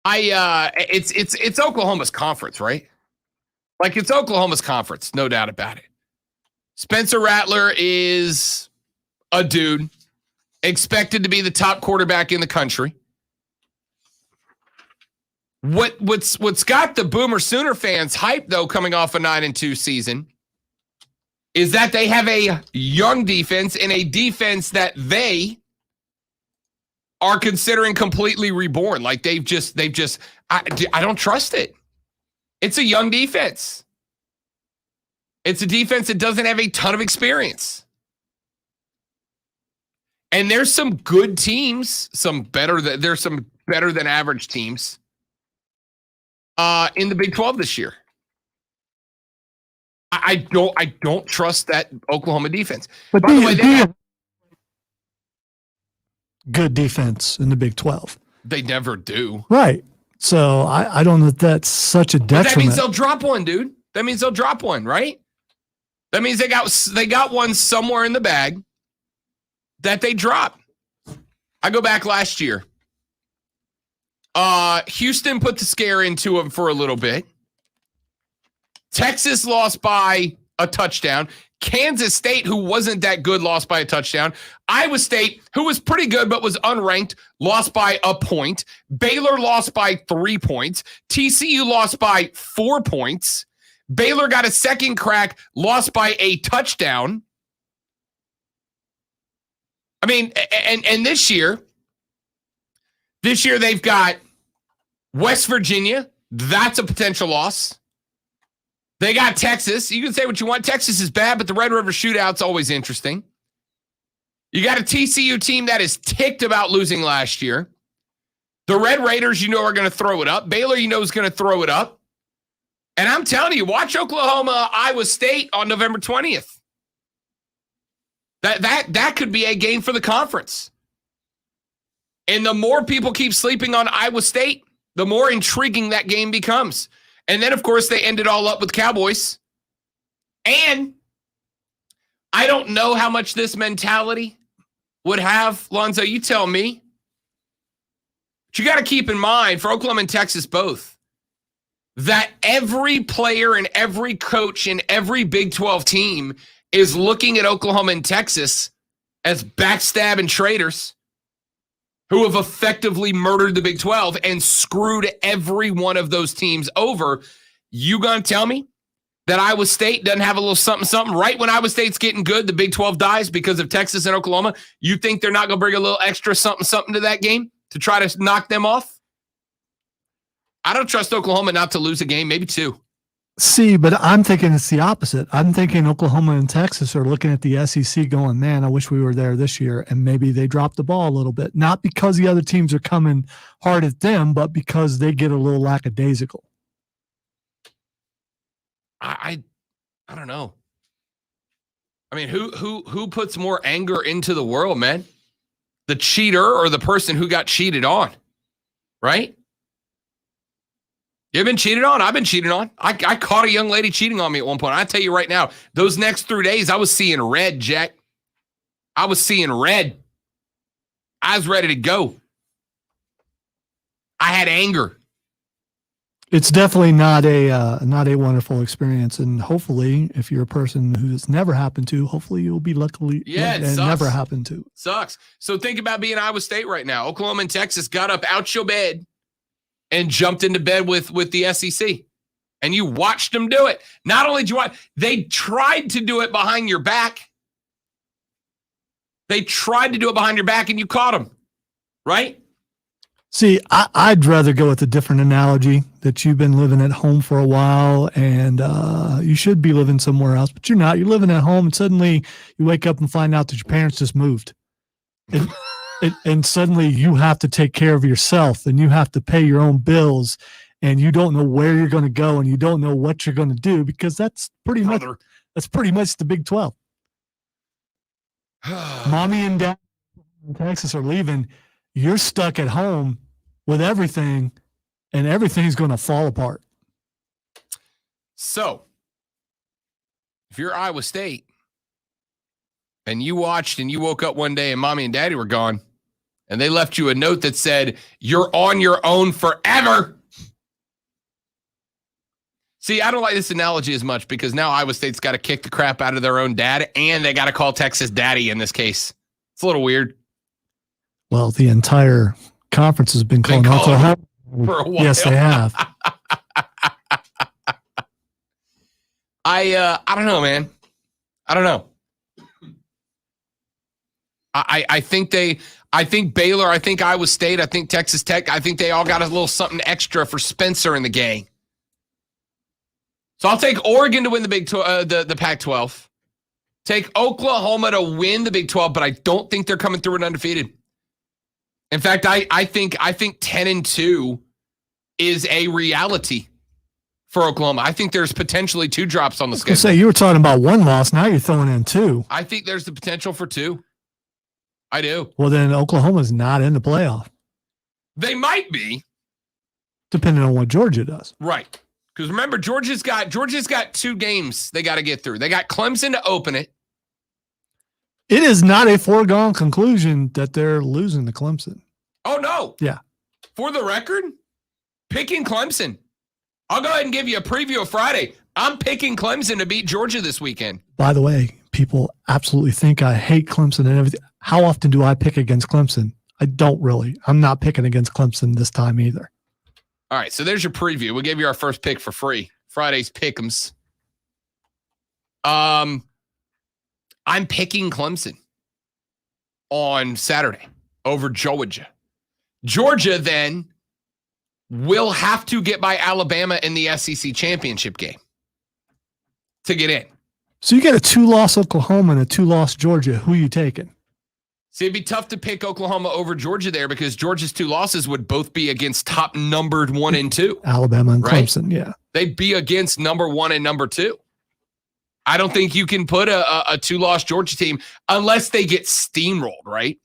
It's Oklahoma's conference, right? Like, it's Oklahoma's conference, no doubt about it. Spencer Rattler is a dude expected to be the top quarterback in the country. What's got the Boomer Sooner fans hyped, though, coming off a 9-2 season, is that they have a young defense and a defense that they are considering completely reborn. Like they've just I don't trust it. It's a young defense. It's a defense that doesn't have a ton of experience. And there's some good teams, there's some better than average teams in the Big 12 this year. I don't trust that Oklahoma defense. But By the way, good defense in the Big 12. they never do. Right. So I don't know if that's such a But that detriment. means they'll drop one, dude. That means they'll drop one, right? That means they got one somewhere in the bag that they drop. I go back last year. Houston put the scare into them for a little bit. Texas lost by a touchdown. Kansas State, who wasn't that good, lost by a touchdown. Iowa State, who was pretty good but was unranked, lost by a point. Baylor lost by 3 points. TCU lost by 4 points. Baylor got a second crack, lost by a touchdown. I mean, and this year they've got West Virginia. That's a potential loss. They got Texas. You can say what you want. Texas is bad, but the Red River Shootout's always interesting. You got a TCU team that is ticked about losing last year. The Red Raiders, are going to throw it up. Baylor, is going to throw it up. And I'm telling you, watch Oklahoma, Iowa State on November 20th. That could be a game for the conference. And the more people keep sleeping on Iowa State, the more intriguing that game becomes. And then, of course, they end it all up with Cowboys. And I don't know how much this mentality would have. Lonzo, you tell me. But you got to keep in mind, for Oklahoma and Texas both, that every player and every coach in every Big 12 team is looking at Oklahoma and Texas as backstabbing traitors who have effectively murdered the Big 12 and screwed every one of those teams over. You gonna tell me that Iowa State doesn't have a little something? Right when Iowa State's getting good, the Big 12 dies because of Texas and Oklahoma. You think they're not gonna bring a little extra something to that game to try to knock them off? I don't trust Oklahoma not to lose a game, maybe 2. See, but I'm thinking it's the opposite. I'm thinking Oklahoma and Texas are looking at the SEC going, man, I wish we were there this year. And maybe they drop the ball a little bit. Not because the other teams are coming hard at them, but because they get a little lackadaisical. I don't know. I mean, who puts more anger into the world, man? The cheater or the person who got cheated on, right? You've been cheated on. I've been cheated on. I caught a young lady cheating on me at one point. I tell you right now, those next 3 days, I was seeing red, Jack. I was seeing red. I was ready to go. I had anger. It's definitely not a wonderful experience. And hopefully, if you're a person who it's never happened to, hopefully you'll be luckily Yeah, it and sucks. never happened to. Sucks. So think about being Iowa State right now. Oklahoma and Texas got up out your bed and jumped into bed with the SEC. And you watched them do it. Not only did you watch, they tried to do it behind your back. They tried to do it behind your back and you caught them. Right? See, I'd rather go with a different analogy that you've been living at home for a while and you should be living somewhere else, but you're not. You're living at home and suddenly you wake up and find out that your parents just moved. And suddenly you have to take care of yourself and you have to pay your own bills and you don't know where you're going to go and you don't know what you're going to do because that's pretty much the Big 12. Mommy and dad in Texas are leaving. You're stuck at home with everything and everything's going to fall apart. So, if you're Iowa State and you watched and you woke up one day and mommy and daddy were gone and they left you a note that said, you're on your own forever. See, I don't like this analogy as much because now Iowa State's got to kick the crap out of their own dad and they got to call Texas daddy in this case. It's a little weird. Well, the entire conference has been calling Oklahoma for a while. Yes, they have. I don't know, man. I don't know. I think Baylor, I think Iowa State, I think Texas Tech, I think they all got a little something extra for Spencer and the gang. So I'll take Oregon to win the Pac-12. Take Oklahoma to win the Big 12, but I don't think they're coming through and undefeated. In fact, I think 10-2 is a reality for Oklahoma. I think there's potentially 2 drops on the schedule. Say you were talking about 1 loss. Now you're throwing in 2. I think there's the potential for 2. I do. Well, then Oklahoma's not in the playoff, They might be. depending on what Georgia does. Right. Because remember, Georgia's got 2 games they got to get through. They got Clemson to open it. It is not a foregone conclusion that they're losing to Clemson. Oh, no. Yeah. For the record, picking Clemson. I'll go ahead and give you a preview of Friday. I'm picking Clemson to beat Georgia this weekend. By the way, people absolutely think I hate Clemson and everything. How often do I pick against Clemson? I don't really. I'm not picking against Clemson this time either. All right, so there's your preview. We gave you our first pick for free. Friday's pick'ems. I'm picking Clemson on Saturday over Georgia. Georgia then will have to get by Alabama in the SEC championship game to get in. So you get a 2-loss Oklahoma and a 2-loss Georgia. Who are you taking? See, it'd be tough to pick Oklahoma over Georgia there because Georgia's 2 losses would both be against top numbered 1 and 2. Alabama and Right. Clemson, yeah. They'd be against number 1 and number 2. I don't think you can put a 2-loss Georgia team unless they get steamrolled, right?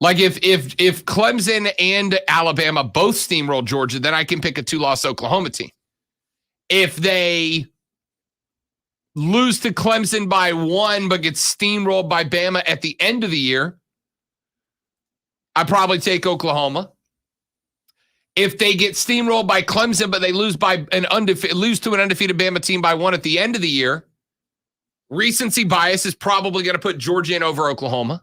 Like if Clemson and Alabama both steamroll Georgia, then I can pick a 2-loss Oklahoma team. If they lose to Clemson by 1 but get steamrolled by Bama at the end of the year, I probably take Oklahoma. If they get steamrolled by Clemson but they lose to an undefeated Bama team by 1 at the end of the year, recency bias is probably going to put Georgia in over Oklahoma.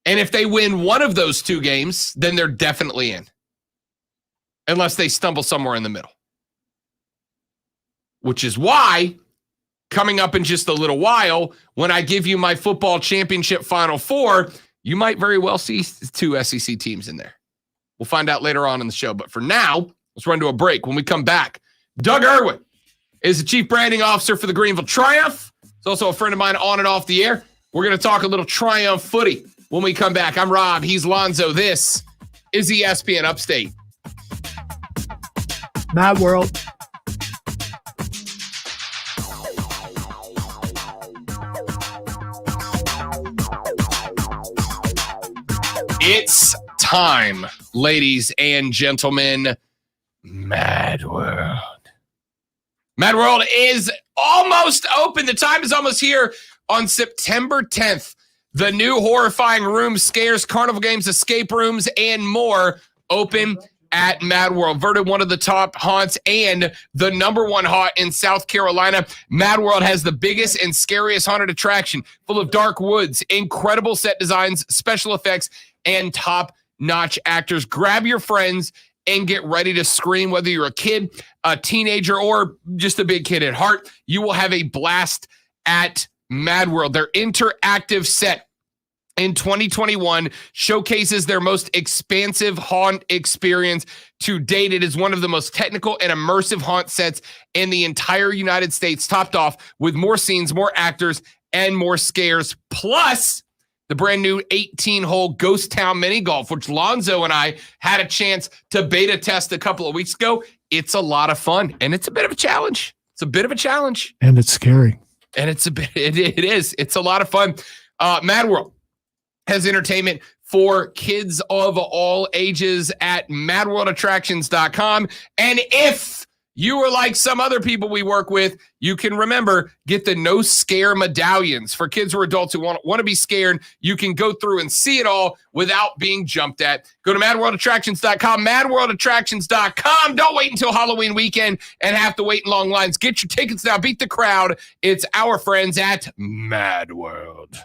And if they win one of those 2 games, then they're definitely in. Unless they stumble somewhere in the middle. Which is why, coming up in just a little while, when I give you my football championship Final Four, you might very well see 2 SEC teams in there. We'll find out later on in the show. But for now, let's run to a break. When we come back, Doug Irwin is the Chief Branding Officer for the Greenville Triumph. He's also a friend of mine on and off the air. We're going to talk a little Triumph footy when we come back. I'm Rob. He's Lonzo. This is ESPN Upstate. Mad World. It's time, ladies and gentlemen. Mad World. Mad World is almost open. The time is almost here on September 10th. The new horrifying rooms, scares, carnival games, escape rooms, and more open at Mad World. Voted one of the top haunts and the number 1 haunt in South Carolina. Mad World has the biggest and scariest haunted attraction, full of dark woods, incredible set designs, special effects, and top-notch actors. Grab your friends and get ready to scream. Whether you're a kid, a teenager, or just a big kid at heart, you will have a blast at Mad World. Their interactive set in 2021 showcases their most expansive haunt experience to date. It is one of the most technical and immersive haunt sets in the entire United States, topped off with more scenes, more actors, and more scares. Plus, the brand new 18-hole Ghost Town Mini Golf, which Lonzo and I had a chance to beta test a couple of weeks ago. It's a lot of fun, and it's a bit of a challenge. And it's scary. And it is. It's a lot of fun. Mad World has entertainment for kids of all ages at madworldattractions.com. And if you are like some other people we work with, you can get the no scare medallions for kids or adults who want to be scared. You can go through and see it all without being jumped at. Go to madworldattractions.com, madworldattractions.com. Don't wait until Halloween weekend and have to wait in long lines. Get your tickets now. Beat the crowd. It's our friends at Mad World.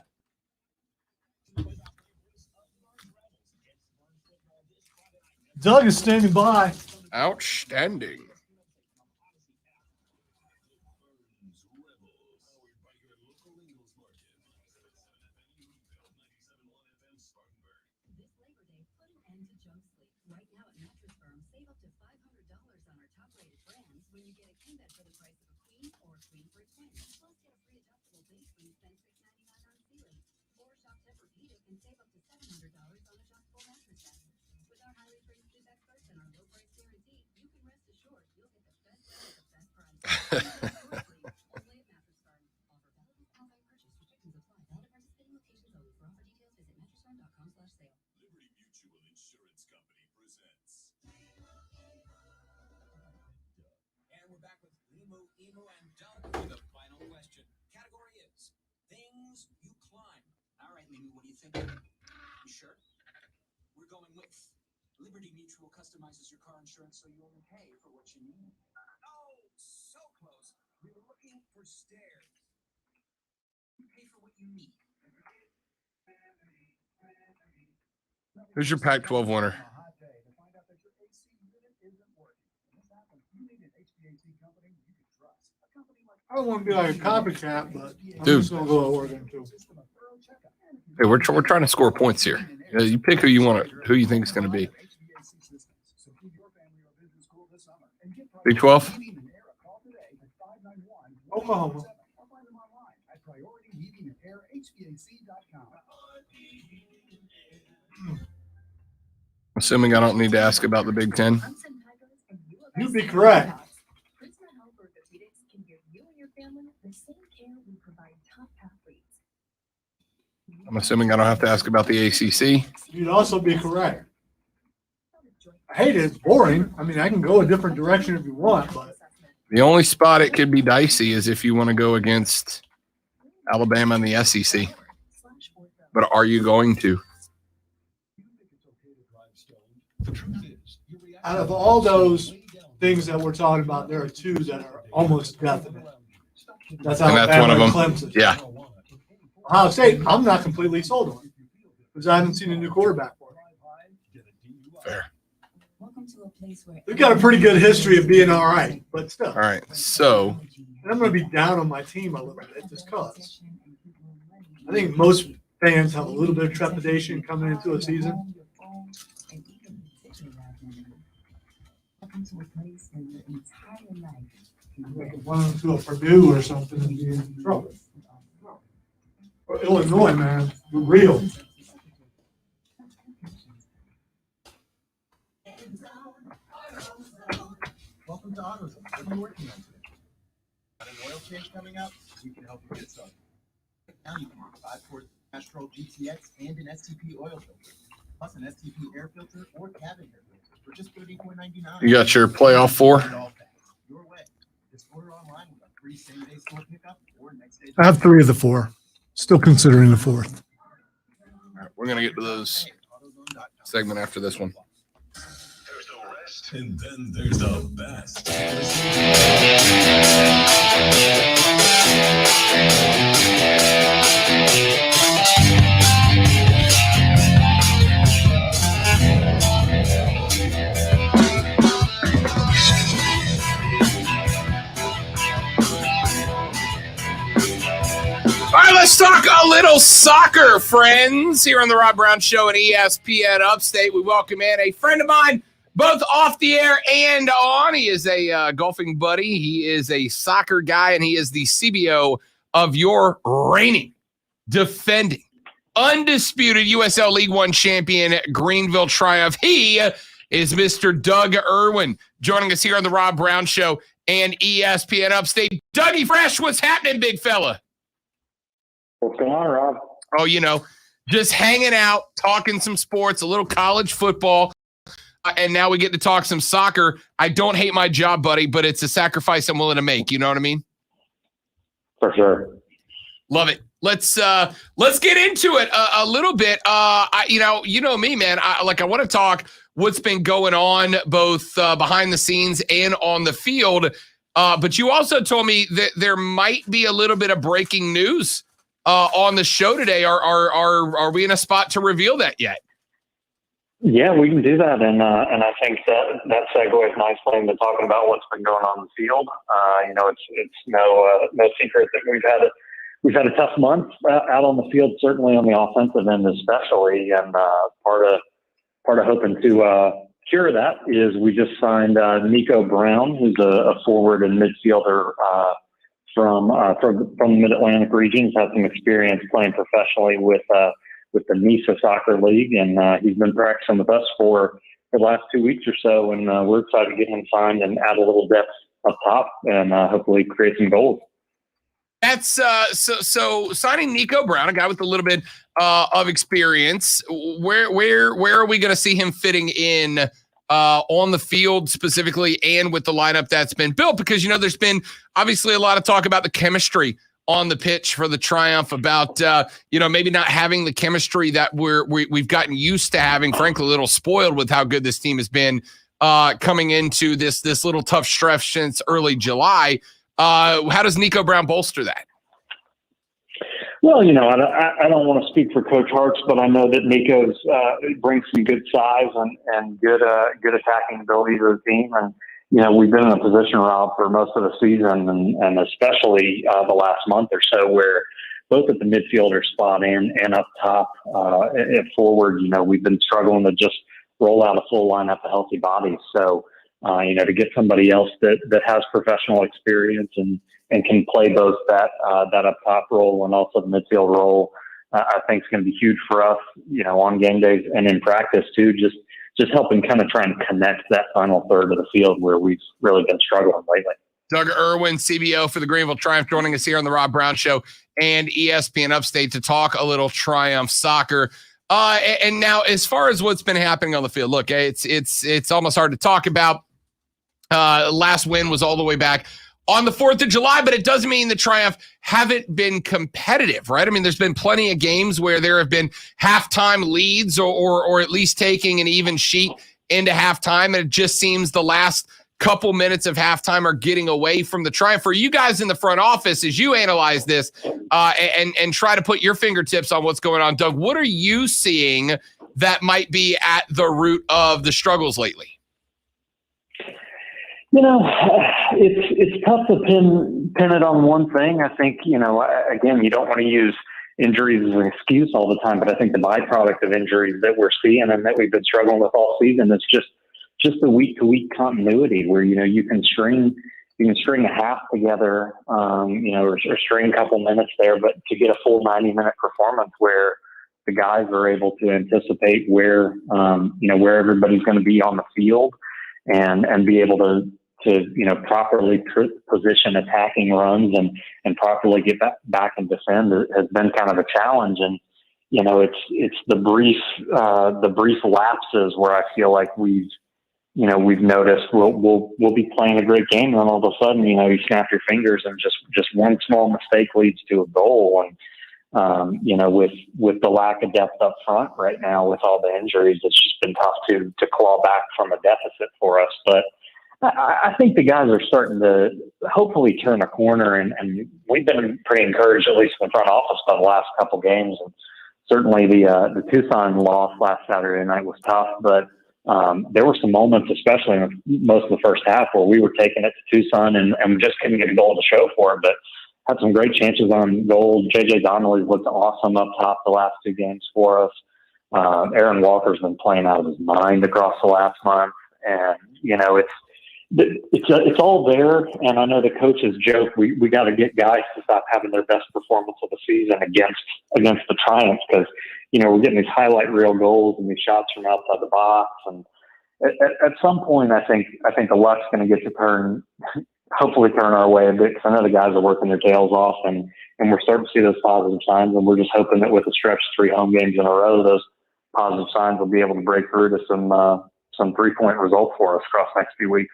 Doug is standing by. Outstanding. This Labor Day, put an end to junk sleep. Right now at Mattress Firm, save up to $500 on our top-rated brands when you get a king bed for the price of a queen or a queen for a twin. Plus, get a free adjustable and save up to $700 on adjustable mattress beds. With our highly trained sleep experts and our low price guarantee, you can rest assured you'll get the best bed at the best price. Only at Mattress Firm. Offer valid with qualifying purchase. Restrictions apply. Valid at participating locations only. For offer details, visit mattressfirm.com/sale. Liberty Mutual Insurance Company presents. And we're back with Limu, Emu, and Doug for the final question. Category is things you climb. All right, Limu, what do you think? You sure? We're going with Liberty Mutual customizes your car insurance so you only pay for what you need. Oh, so close. We were looking for stairs. You pay for what you need. Who's your Pac-12 winner? I don't want to be like a copycat, but I'm Dude. just going to go with Oregon too. Hey, we're trying to score points here. You pick who you want, who you think it's going to be. Big 12. Oklahoma. Assuming I don't need to ask about the Big Ten. You'd be correct. I'm assuming I don't have to ask about the ACC. You'd also be correct. I hate it. It's boring. I mean, I can go a different direction if you want, but The only spot it could be dicey is if you want to go against Alabama and the SEC. But are you going to? out of all those things that we're talking about, there are two that are almost definite. That's And that's Alabama one of and them. Clemson. Yeah. Ohio State, I'm not completely sold on because I haven't seen a new quarterback for it. Fair. They've got a pretty good history of being all right, but still. All right. So And I'm going to be down on my team a little bit just because I think most fans have a little bit of trepidation coming into a season. Like run into a Purdue or something and be in trouble. Or Illinois, man, we're real. Welcome to AutoZone. What are you working on today? Got an oil change coming up? We can help you get started. Now you can get 5-quart Castrol GTX and an STP oil filter, plus an STP air filter or cabin air filter for just $34.99. you got your playoff four. Your way. Just order online with a free same-day store pickup or next day. I have 3 of the 4. Still considering the 4th. All right, we're going to get to those segment after this one. There's the rest, and then there's the best. All right, let's talk a little soccer, friends. Here on the Rob Brown Show and ESPN Upstate, we welcome in a friend of mine, both off the air and on. He is a golfing buddy. He is a soccer guy, and he is the CBO of your reigning, defending, undisputed USL League One champion, Greenville Triumph. He is Mr. Doug Irwin, joining us here on the Rob Brown Show and ESPN Upstate. Dougie Fresh, what's happening, big fella? What's going on, Rob? Oh, just hanging out, talking some sports, a little college football, and now we get to talk some soccer. I don't hate my job, buddy, but it's a sacrifice I'm willing to make. You know what I mean? For sure. Love it. Let's get into it a little bit. You know me, man. I want to talk what's been going on both behind the scenes and on the field. But you also told me that there might be a little bit of breaking news on the show today. Are we in a spot to reveal that yet? Yeah, we can do that, and I think that segues nicely into talking about what's been going on in the field. It's no secret that we've had a tough month out on the field, certainly on the offensive end, especially, and part of hoping to cure that is we just signed Nico Brown, who's a forward and midfielder from the Mid-Atlantic region. He's had some experience playing professionally with the NISA Soccer League, and he's been practicing with us for the last 2 weeks or so, and we're excited to get him signed and add a little depth up top and hopefully create some goals. That's so signing Nico Brown, a guy with a little bit of experience. Where are we going to see him fitting in on the field specifically, and with the lineup that's been built? Because there's been obviously a lot of talk about the chemistry on the pitch for the Triumph, about maybe not having the chemistry that we've gotten used to having. Frankly, a little spoiled with how good this team has been coming into this little tough stretch since early July. How does Nico Brown bolster that? Well, I don't want to speak for Coach Hartz, but I know that Nico's brings some good size and good attacking ability to the team. And, we've been in a position, Rob, for most of the season and especially the last month or so, where both at the midfielder spot and up top at forward, we've been struggling to just roll out a full lineup of healthy bodies. So, to get somebody else that has professional experience and can play both that up top role and also the midfield role, I think is going to be huge for us, on game days and in practice too, just helping kind of try and connect that final third of the field where we've really been struggling lately. Doug Irwin, CBO for the Greenville Triumph, joining us here on the Rob Brown Show and ESPN Upstate to talk a little Triumph soccer. And now, as far as what's been happening on the field, look, it's almost hard to talk about. Last win was all the way back on the 4th of July, but it doesn't mean the Triumph haven't been competitive, right? I mean, there's been plenty of games where there have been halftime leads or at least taking an even sheet into halftime, and it just seems the last couple minutes of halftime are getting away from the Triumph. For you guys in the front office, as you analyze this and try to put your fingertips on what's going on, Doug, what are you seeing that might be at the root of the struggles lately? It's tough to pin it on one thing. I think, again, you don't want to use injuries as an excuse all the time, but I think the byproduct of injuries that we're seeing and that we've been struggling with all season is just the week-to-week continuity where, you can string a half together, or string a couple minutes there, but to get a full 90-minute performance where the guys are able to anticipate where everybody's going to be on the field and be able to properly position attacking runs and properly get back and defend has been kind of a challenge. And, it's the brief lapses where I feel like we've noticed we'll be playing a great game, and then all of a sudden, you snap your fingers and just one small mistake leads to a goal. And, with the lack of depth up front right now, with all the injuries, it's just been tough to claw back from a deficit for us. But I think the guys are starting to hopefully turn a corner, and we've been pretty encouraged, at least in the front office, by the last couple games. And certainly the Tucson loss last Saturday night was tough, but there were some moments, especially in most of the first half, where we were taking it to Tucson and we just couldn't get a goal to show for it, but had some great chances on goal. JJ Donnelly's looked awesome up top the last 2 games for us. Aaron Walker's been playing out of his mind across the last month, and it's all there. And I know the coaches joke we got to get guys to stop having their best performance of the season against the Triumph, because we're getting these highlight reel goals and these shots from outside the box. And at some point, I think the luck's going to get to hopefully turn our way a bit, because I know the guys are working their tails off, and we're starting to see those positive signs. And we're just hoping that with a stretch of 3 home games in a row, those positive signs will be able to break through to some 3-point results for us across the next few weeks.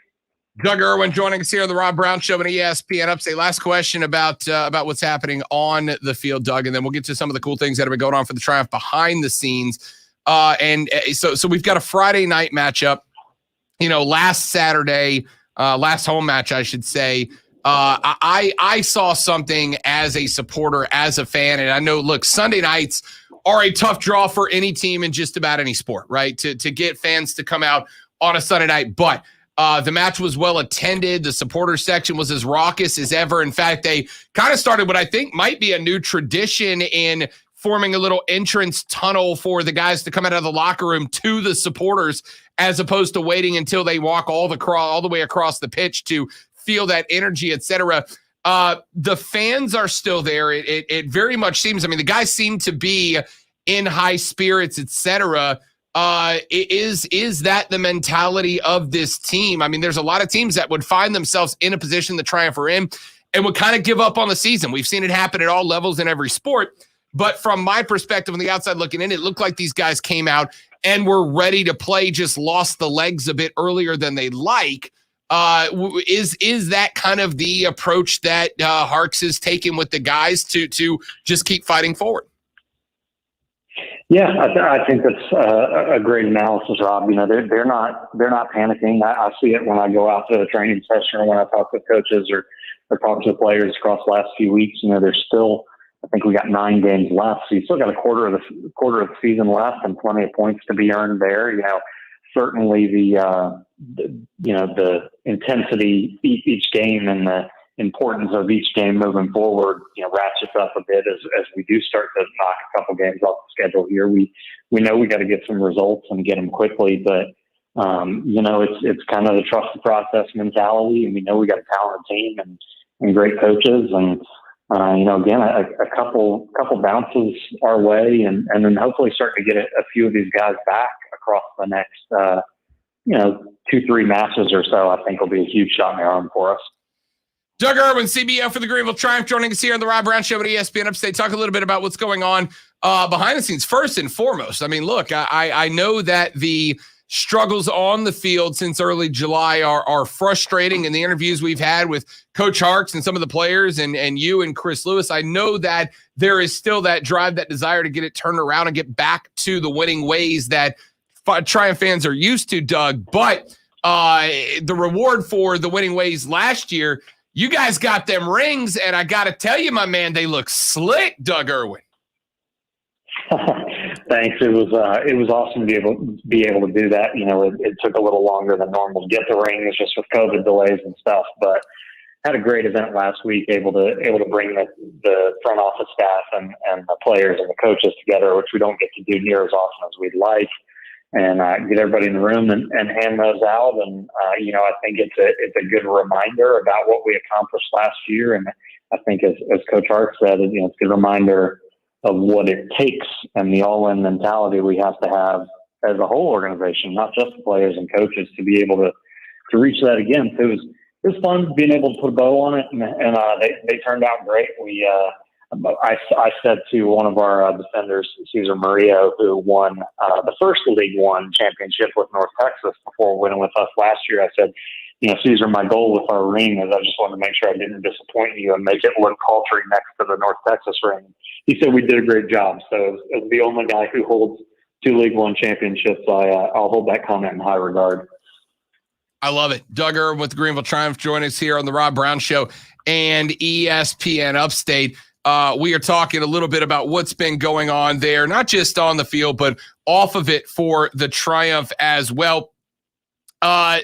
Doug Irwin joining us here on the Rob Brown Show and ESPN Upstate. Last question about what's happening on the field, Doug, and then we'll get to some of the cool things that have been going on for the Triumph behind the scenes. So we've got a Friday night matchup. Last Saturday, last home match, I should say. I saw something as a supporter, as a fan, and I know, look, Sunday nights are a tough draw for any team in just about any sport, right? To get fans to come out on a Sunday night, but the match was well attended. The supporter section was as raucous as ever. In fact, they kind of started what I think might be a new tradition in forming a little entrance tunnel for the guys to come out of the locker room to the supporters, as opposed to waiting until they walk all the way across the pitch to feel that energy, etc. The fans are still there. It very much seems, the guys seem to be in high spirits, etc. Is that the mentality of this team? I mean, there's a lot of teams that would find themselves in a position the Triumph are in and would kind of give up on the season. We've seen it happen at all levels in every sport. But from my perspective on the outside looking in, it looked like these guys came out and were ready to play, just lost the legs a bit earlier than they like. Is that kind of the approach that Harkes is taking with the guys to just keep fighting forward? Yeah, I think that's a great analysis, Rob. You know, they're not panicking. I see it when I go out to a training session or when I talk with coaches or talk to players across the last few weeks. You know, there's still, I think we got 9 games left, so you still got a quarter of the season left and plenty of points to be earned there. You know, certainly the intensity each game and the importance of each game moving forward, you know, ratchets up a bit as we do start to knock a couple games off the schedule here. We know we got to get some results and get them quickly, but you know, it's kind of the trust the process mentality, and we know we got a talented team and great coaches, and you know, again, a couple bounces our way, and then hopefully start to get a few of these guys back across the next you know, 2-3 matches or so. I think will be a huge shot in the arm for us. Doug Irwin, CBO for the Greenville Triumph, joining us here on the Rob Brown Show at ESPN Upstate. Talk a little bit about what's going on behind the scenes. First and foremost, I mean, look, I know that the struggles on the field since early July are frustrating. In the interviews we've had with Coach Harkes and some of the players and you and Chris Lewis, I know that there is still that drive, that desire to get it turned around and get back to the winning ways that Triumph fans are used to, Doug. But the reward for the winning ways last year, you guys got them rings, and I got to tell you, my man, they look slick, Doug Irwin. Thanks. It was awesome to be able to do that. You know, it took a little longer than normal to get the rings just with COVID delays and stuff, but had a great event last week, able to bring the front office staff and the players and the coaches together, which we don't get to do near as often as we'd like. And get everybody in the room and hand those out. And, you know, I think it's a good reminder about what we accomplished last year. And I think as Coach Hart said, you know, it's a good reminder of what it takes and the all-in mentality we have to have as a whole organization, not just the players and coaches, to be able to reach that again. So it was fun being able to put a bow on it, and they turned out great. I said to one of our defenders, Cesar Murillo, who won the first League One championship with North Texas before winning with us last year, I said, you know, Cesar, my goal with our ring is I just wanted to make sure I didn't disappoint you and make it look paltry next to the North Texas ring. He said we did a great job. So as the only guy who holds 2 League One championships, I'll hold that comment in high regard. I love it. Doug Irwin with the Greenville Triumph joining us here on the Rob Brown Show and ESPN Upstate. We are talking a little bit about what's been going on there, not just on the field, but off of it for the Triumph as well. A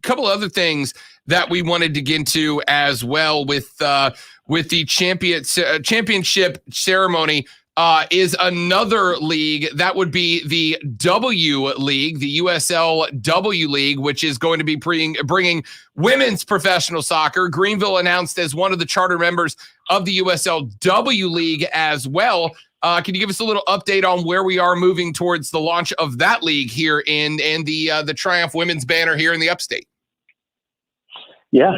couple of other things that we wanted to get into as well with the championship ceremony is another league. That would be the W League, the USL W League, which is going to be bringing women's professional soccer. Greenville announced as one of the charter members of the USL W League as well. Can you give us a little update on where we are moving towards the launch of that league here in the Triumph women's banner here in the Upstate? Yeah,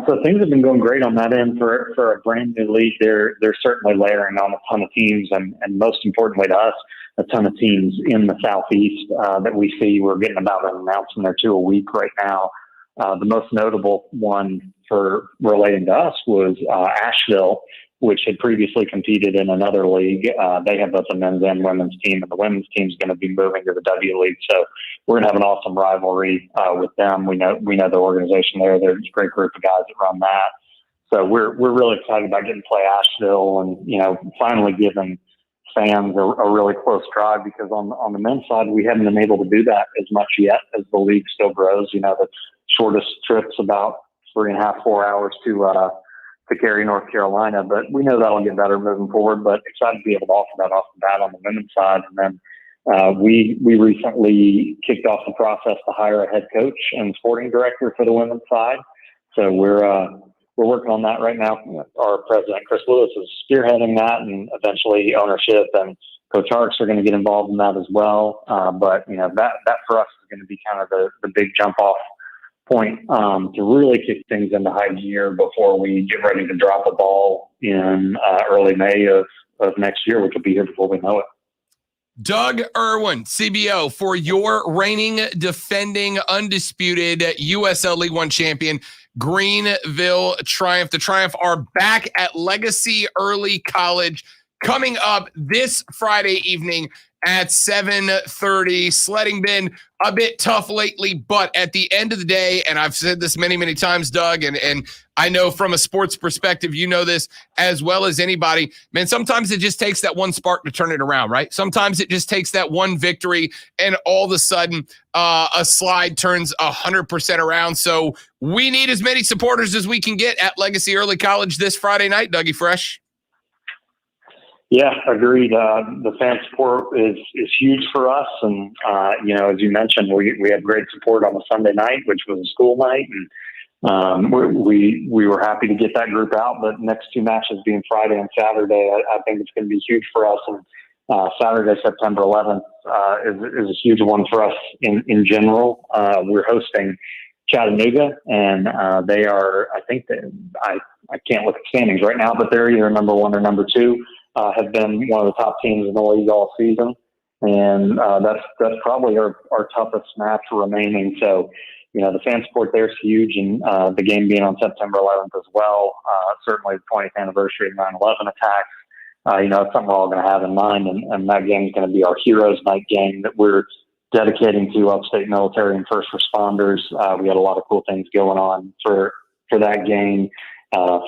so things have been going great on that end for a brand new league. They're certainly layering on a ton of teams, and most importantly to us, a ton of teams in the Southeast that we see. We're getting about an announcement or two a week right now. The most notable one for relating to us was Asheville, which had previously competed in another league. They have both a men's and women's team, and the women's team is going to be moving to the W League. So we're going to have an awesome rivalry with them. We know the organization there. There's a great group of guys that run that. So we're really excited about getting to play Asheville and, you know, finally giving fans a really close drive, because on the men's side, we haven't been able to do that as much yet as the league still grows. You know, the shortest trip's about 3.5, 4 hours to Cary, North Carolina, but we know that'll get better moving forward. But excited to be able to offer that off the bat on the women's side. And then we recently kicked off the process to hire a head coach and sporting director for the women's side. So we're we're working on that right now. Our president, Chris Lewis, is spearheading that, and eventually ownership and Coach Arks are going to get involved in that as well. But that for us is going to be kind of the big jump off point to really kick things into high gear before we get ready to drop a ball in early May of next year, which will be here before we know it. Doug Irwin, CBO, for your reigning, defending, undisputed USL League One champion, Greenville Triumph. The Triumph are back at Legacy Early College coming up this Friday evening at 7:30. Sledding been a bit tough lately, but at the end of the day, and I've said this many, many times, Doug, and I know from a sports perspective, you know this as well as anybody, man, sometimes it just takes that one spark to turn it around, right? Sometimes it just takes that one victory, and all of a sudden a slide turns 100% around. So we need as many supporters as we can get at Legacy Early College this Friday night, Dougie Fresh. Yeah, agreed. The fan support is huge for us, and as you mentioned, we had great support on the Sunday night, which was a school night, and we were happy to get that group out. But next two matches being Friday and Saturday, I think it's going to be huge for us. And Saturday, September 11th, is a huge one for us in general. We're hosting Chattanooga, and they are, I think that I can't look at standings right now, but they're either number one or number two. Have been one of the top teams in the league all season, and that's probably our toughest match remaining. So, the fan support there is huge, and the game being on September 11th as well. Certainly the 20th anniversary of 9/11 attacks. It's something we're all going to have in mind, and that game is going to be our Heroes Night game that we're dedicating to upstate military and first responders. We had a lot of cool things going on for that game.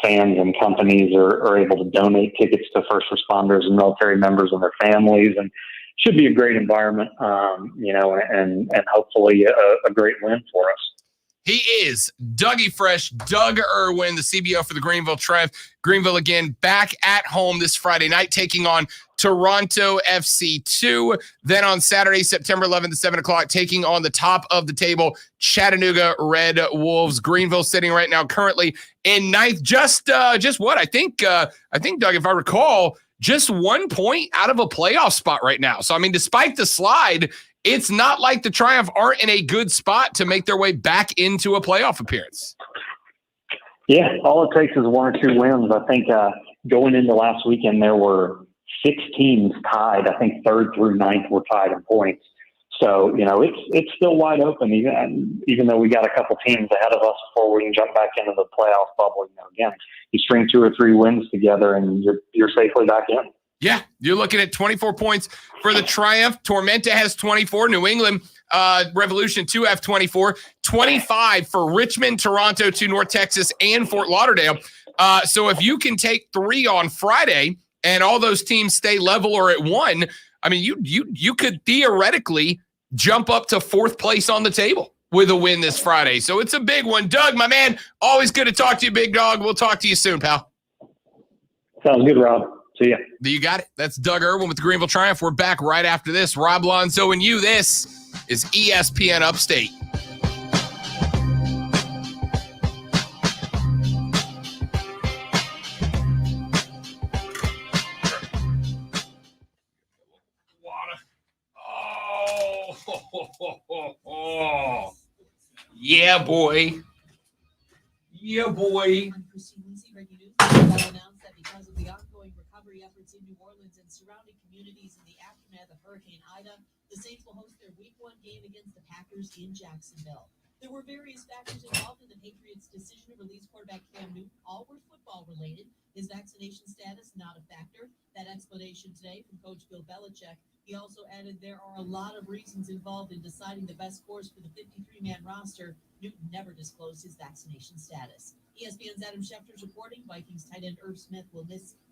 Fans and companies are able to donate tickets to first responders and military members and their families, and should be a great environment, and hopefully a great win for us. He is Dougie Fresh, Doug Irwin, the CBO for the Greenville Triumph. Greenville again back at home this Friday night, taking on Toronto FC2. Then on Saturday, September 11th at 7 o'clock, taking on the top of the table, Chattanooga Red Wolves. Greenville sitting right now currently in ninth. Just what? I think, Doug, if I recall, just 1 point out of a playoff spot right now. So, I mean, despite the slide, it's not like the Triumph aren't in a good spot to make their way back into a playoff appearance. Yeah, all it takes is one or two wins. I think going into last weekend, there were 6 teams tied. I think 3rd through 9th were tied in points. So, it's still wide open, even though we got a couple teams ahead of us before we can jump back into the playoff bubble. Again, you string 2 or 3 wins together and you're safely back in. Yeah, you're looking at 24 points for the Triumph. Tormenta has 24. New England Revolution 2 have 24. 25 for Richmond, Toronto, 2 North Texas, and Fort Lauderdale. So if you can take 3 on Friday and all those teams stay level or at 1, I mean, you could theoretically jump up to 4th place on the table with a win this Friday. So it's a big one. Doug, my man, always good to talk to you, big dog. We'll talk to you soon, pal. Sounds good, Rob. See ya. You got it. That's Doug Irwin with the Greenville Triumph. We're back right after this. Rob Lonzo and you. This is ESPN Upstate. Oh, yeah, boy. Yeah, boy. I'm Christine Lindsay, breaking news. I'll announce that because of the ongoing recovery efforts in New Orleans and surrounding communities in the aftermath of Hurricane Ida, the Saints will host their Week 1 game against the Packers in Jacksonville. There were various factors involved in the Patriots' decision to release quarterback Cam Newton. All were football related. His vaccination status not a factor. That explanation today from Coach Bill Belichick. He also added there are a lot of reasons involved in deciding the best course for the 53-man roster. Newton never disclosed his vaccination status. ESPN's Adam Schefter's reporting Vikings tight end Irv Smith will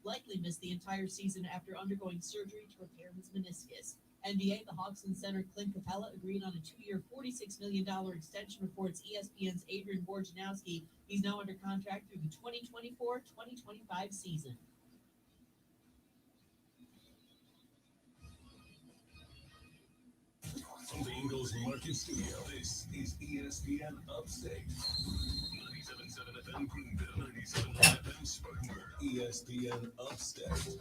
likely miss the entire season after undergoing surgery to repair his meniscus. NBA, the Hawks and center Clint Capella agreed on a 2-year, $46 million extension, reports ESPN's Adrian Wojnarowski. He's now under contract through the 2024-2025 season. From the Ingles Market Studio, this is ESPN Upstate. Ladies ESPN Upstate.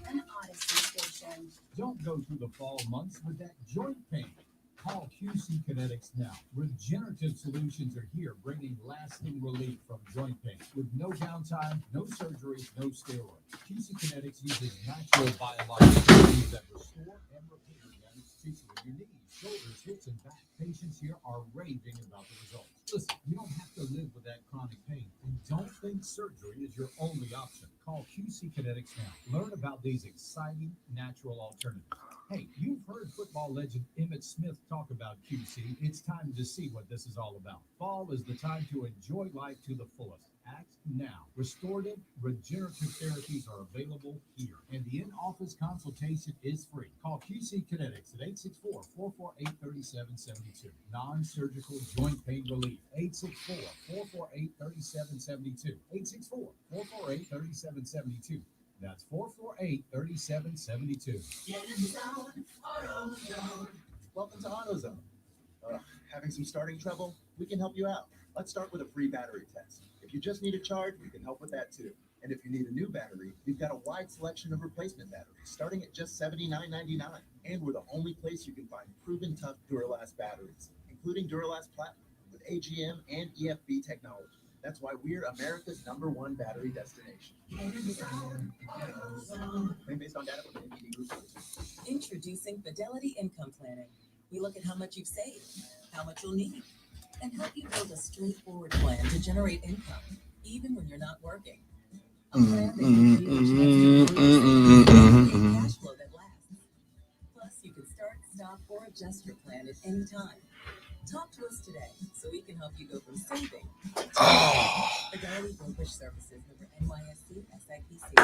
An Odyssey station. Don't go through the fall months with that joint pain. Call QC Kinetics now. Regenerative solutions are here, bringing lasting relief from joint pain with no downtime, no surgery, no steroids. QC Kinetics uses natural biological therapies that restore and repair damaged tissue in your knees, shoulders, hips, and back. Patients here are raving about the results. Listen, you don't have to live with that chronic pain, and don't think surgery is your only option. Call QC Kinetics now. Learn about these exciting natural alternatives. Hey, you've heard football legend Emmitt Smith talk about QC. It's time to see what this is all about. Fall is the time to enjoy life to the fullest. Act now. Restorative, regenerative therapies are available here, and the in-office consultation is free. Call QC Kinetics at 864-448-3772. Non-surgical joint pain relief. 864-448-3772. 864-448-3772. That's 448-3772. Welcome to AutoZone. Having some starting trouble? We can help you out. Let's start with a free battery test. If you just need a charge, we can help with that too. And if you need a new battery, we've got a wide selection of replacement batteries, starting at just $79.99. And we're the only place you can find proven tough Duralast batteries, including Duralast Platinum with AGM and EFB technology. That's why we're America's #1 battery destination. Claim based on data from the NPD Group. Introducing Fidelity Income Planning. We look at how much you've saved, how much you'll need, and help you build a straightforward plan to generate income, even when you're not working. A plan that can give you cash flow that lasts. Plus, you can start, stop, or adjust your plan at any time. Talk to us today so we can help you go from saving to Fidelity Brokerage Services, number NYSE SIPC.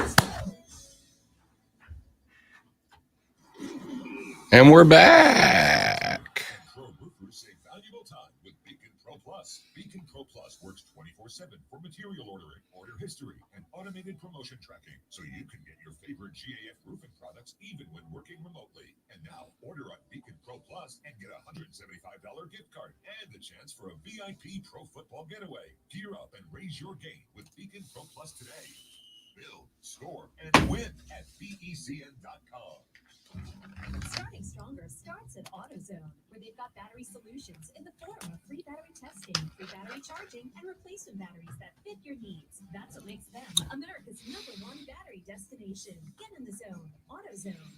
And we're back. Pro roofers save valuable time with Beacon Pro Plus. Beacon Pro Plus works 24/7 for material ordering, order history, and automated promotion tracking, so you can get your favorite GAF roofing products even when working remotely. And now, order on Beacon Pro Plus and get a $175 gift card and the chance for a VIP Pro Football getaway. Gear up and raise your game with Beacon Pro Plus today. Build, score, and win at BECN.com. Starting stronger starts at AutoZone, where they've got battery solutions in the form of free battery testing, free battery charging, and replacement batteries that fit your needs. That's what makes them America's #1 battery destination. Get in the zone. AutoZone.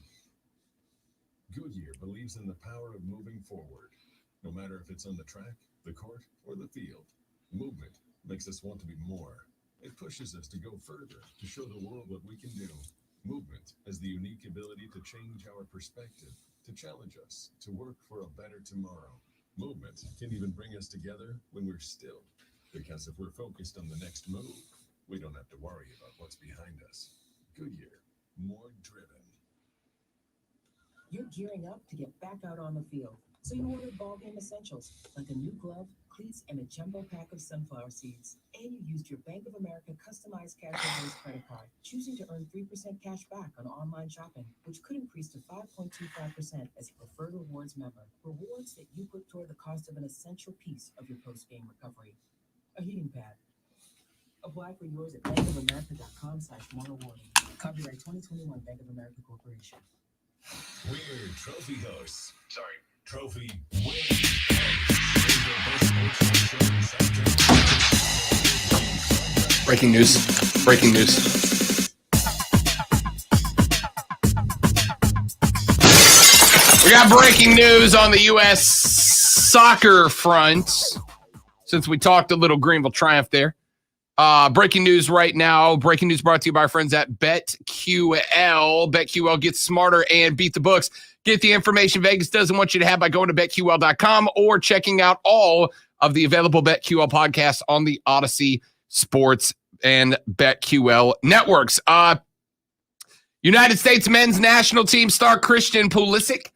Goodyear believes in the power of moving forward. No matter if it's on the track, the court, or the field, movement makes us want to be more. It pushes us to go further, to show the world what we can do. Movement has the unique ability to change our perspective, to challenge us, to work for a better tomorrow. Movement can even bring us together when we're still, because if we're focused on the next move, we don't have to worry about what's behind us. Goodyear, more driven. You're gearing up to get back out on the field, so you ordered ballgame essentials like a new glove, cleats, and a jumbo pack of sunflower seeds. And you used your Bank of America customized cashback credit card, choosing to earn 3% cash back on online shopping, which could increase to 5.25% as a preferred rewards member. Rewards that you put toward the cost of an essential piece of your post-game recovery. A heating pad. Apply for yours at bankofamerica.com/moreawarding. Copyright 2021 Bank of America Corporation. We're trophy hosts. Sorry, trophy Breaking news. Breaking news. We got breaking news on the U.S. soccer front. Since we talked a little Greenville Triumph there. Breaking news right now. Breaking news brought to you by our friends at BetQL. BetQL gets smarter and beat the books. Get the information Vegas doesn't want you to have by going to BetQL.com or checking out all of the available BetQL podcasts on the Odyssey Sports and BetQL networks. United States men's national team star Christian Pulisic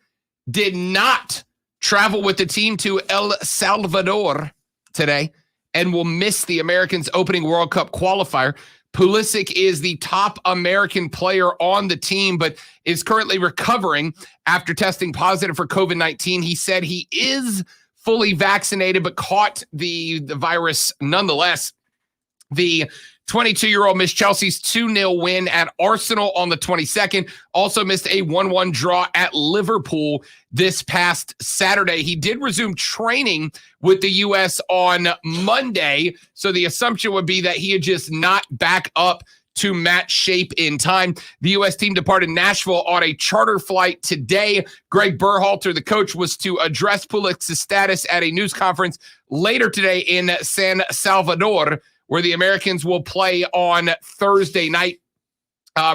did not travel with the team to El Salvador today and will miss the Americans' opening World Cup qualifier. Pulisic is the top American player on the team, but is currently recovering after testing positive for COVID-19. He said he is fully vaccinated, but caught the virus nonetheless. The 22-year-old missed Chelsea's 2-0 win at Arsenal on the 22nd. Also missed a 1-1 draw at Liverpool this past Saturday. He did resume training with the U.S. on Monday, so the assumption would be that he had just not back up to match shape in time. The U.S. team departed Nashville on a charter flight today. Greg Berhalter, the coach, was to address Pulic's status at a news conference later today in San Salvador, where the Americans will play on Thursday night.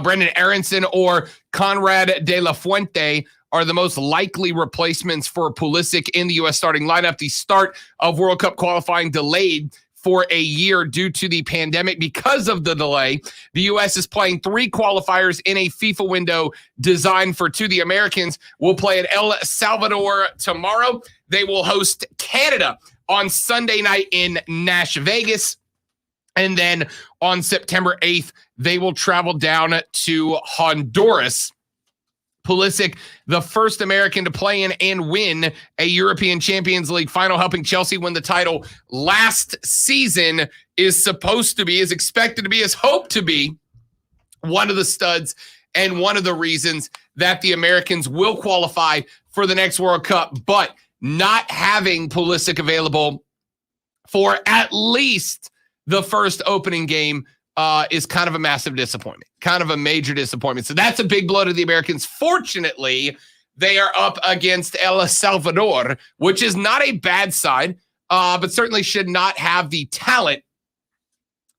Brendan Aronson or Conrad de la Fuente are the most likely replacements for Pulisic in the U.S. starting lineup. The start of World Cup qualifying delayed for a year due to the pandemic. Because of the delay, the U.S. is playing 3 qualifiers in a FIFA window designed for 2. The Americans will play at El Salvador tomorrow. They will host Canada on Sunday night in Nash Vegas. And then on September 8th, they will travel down to Honduras. Pulisic, the first American to play in and win a European Champions League final, helping Chelsea win the title last season, is expected to be, is hoped to be one of the studs and one of the reasons that the Americans will qualify for the next World Cup. But not having Pulisic available for at least the first opening game is kind of a massive disappointment, kind of a major disappointment. So that's a big blow to the Americans. Fortunately, they are up against El Salvador, which is not a bad side, but certainly should not have the talent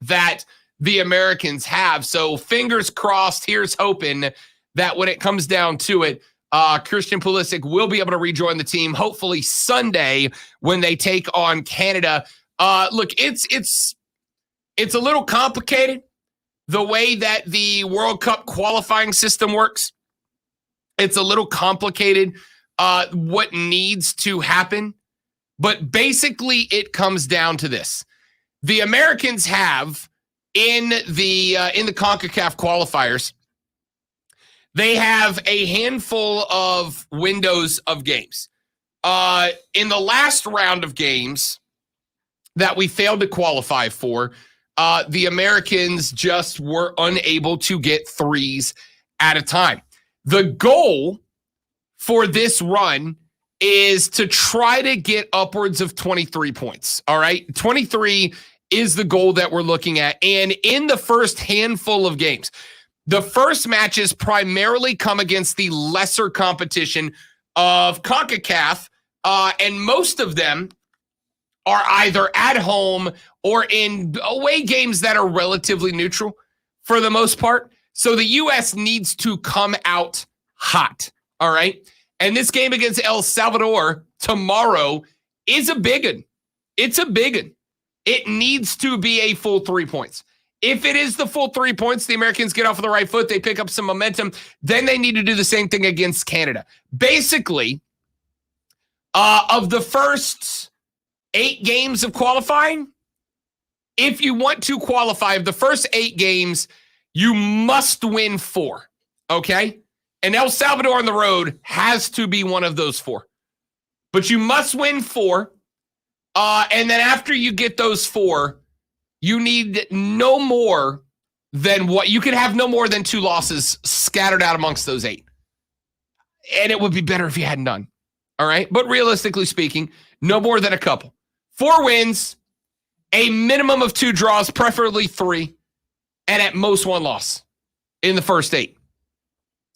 that the Americans have. So fingers crossed, here's hoping that when it comes down to it, Christian Pulisic will be able to rejoin the team, hopefully Sunday when they take on Canada. Look, it's a little complicated, the way that the World Cup qualifying system works. It's a little complicated what needs to happen. But basically, it comes down to this. The Americans have, in the CONCACAF qualifiers, they have a handful of windows of games. In the last round of games that we failed to qualify for, the Americans just were unable to get 3s at a time. The goal for this run is to try to get upwards of 23 points, all right? 23 is the goal that we're looking at. And in the first handful of games, the first matches primarily come against the lesser competition of CONCACAF, and most of them are either at home or in away games that are relatively neutral for the most part. So the U.S. needs to come out hot, all right? And this game against El Salvador tomorrow is a big one. It's a big one. It needs to be a full 3 points. If it is the full 3 points, the Americans get off of the right foot, they pick up some momentum, then they need to do the same thing against Canada. Basically, of the first 8 games of qualifying, if you want to qualify, of the first 8 games, you must win 4, okay? And El Salvador on the road has to be one of those 4. But you must win 4, and then after you get those 4, you need no more than what you can have no more than 2 losses scattered out amongst those 8. And it would be better if you had none. All right. But realistically speaking, no more than a couple. 4 wins, a minimum of 2 draws, preferably 3, and at most 1 loss in the first 8.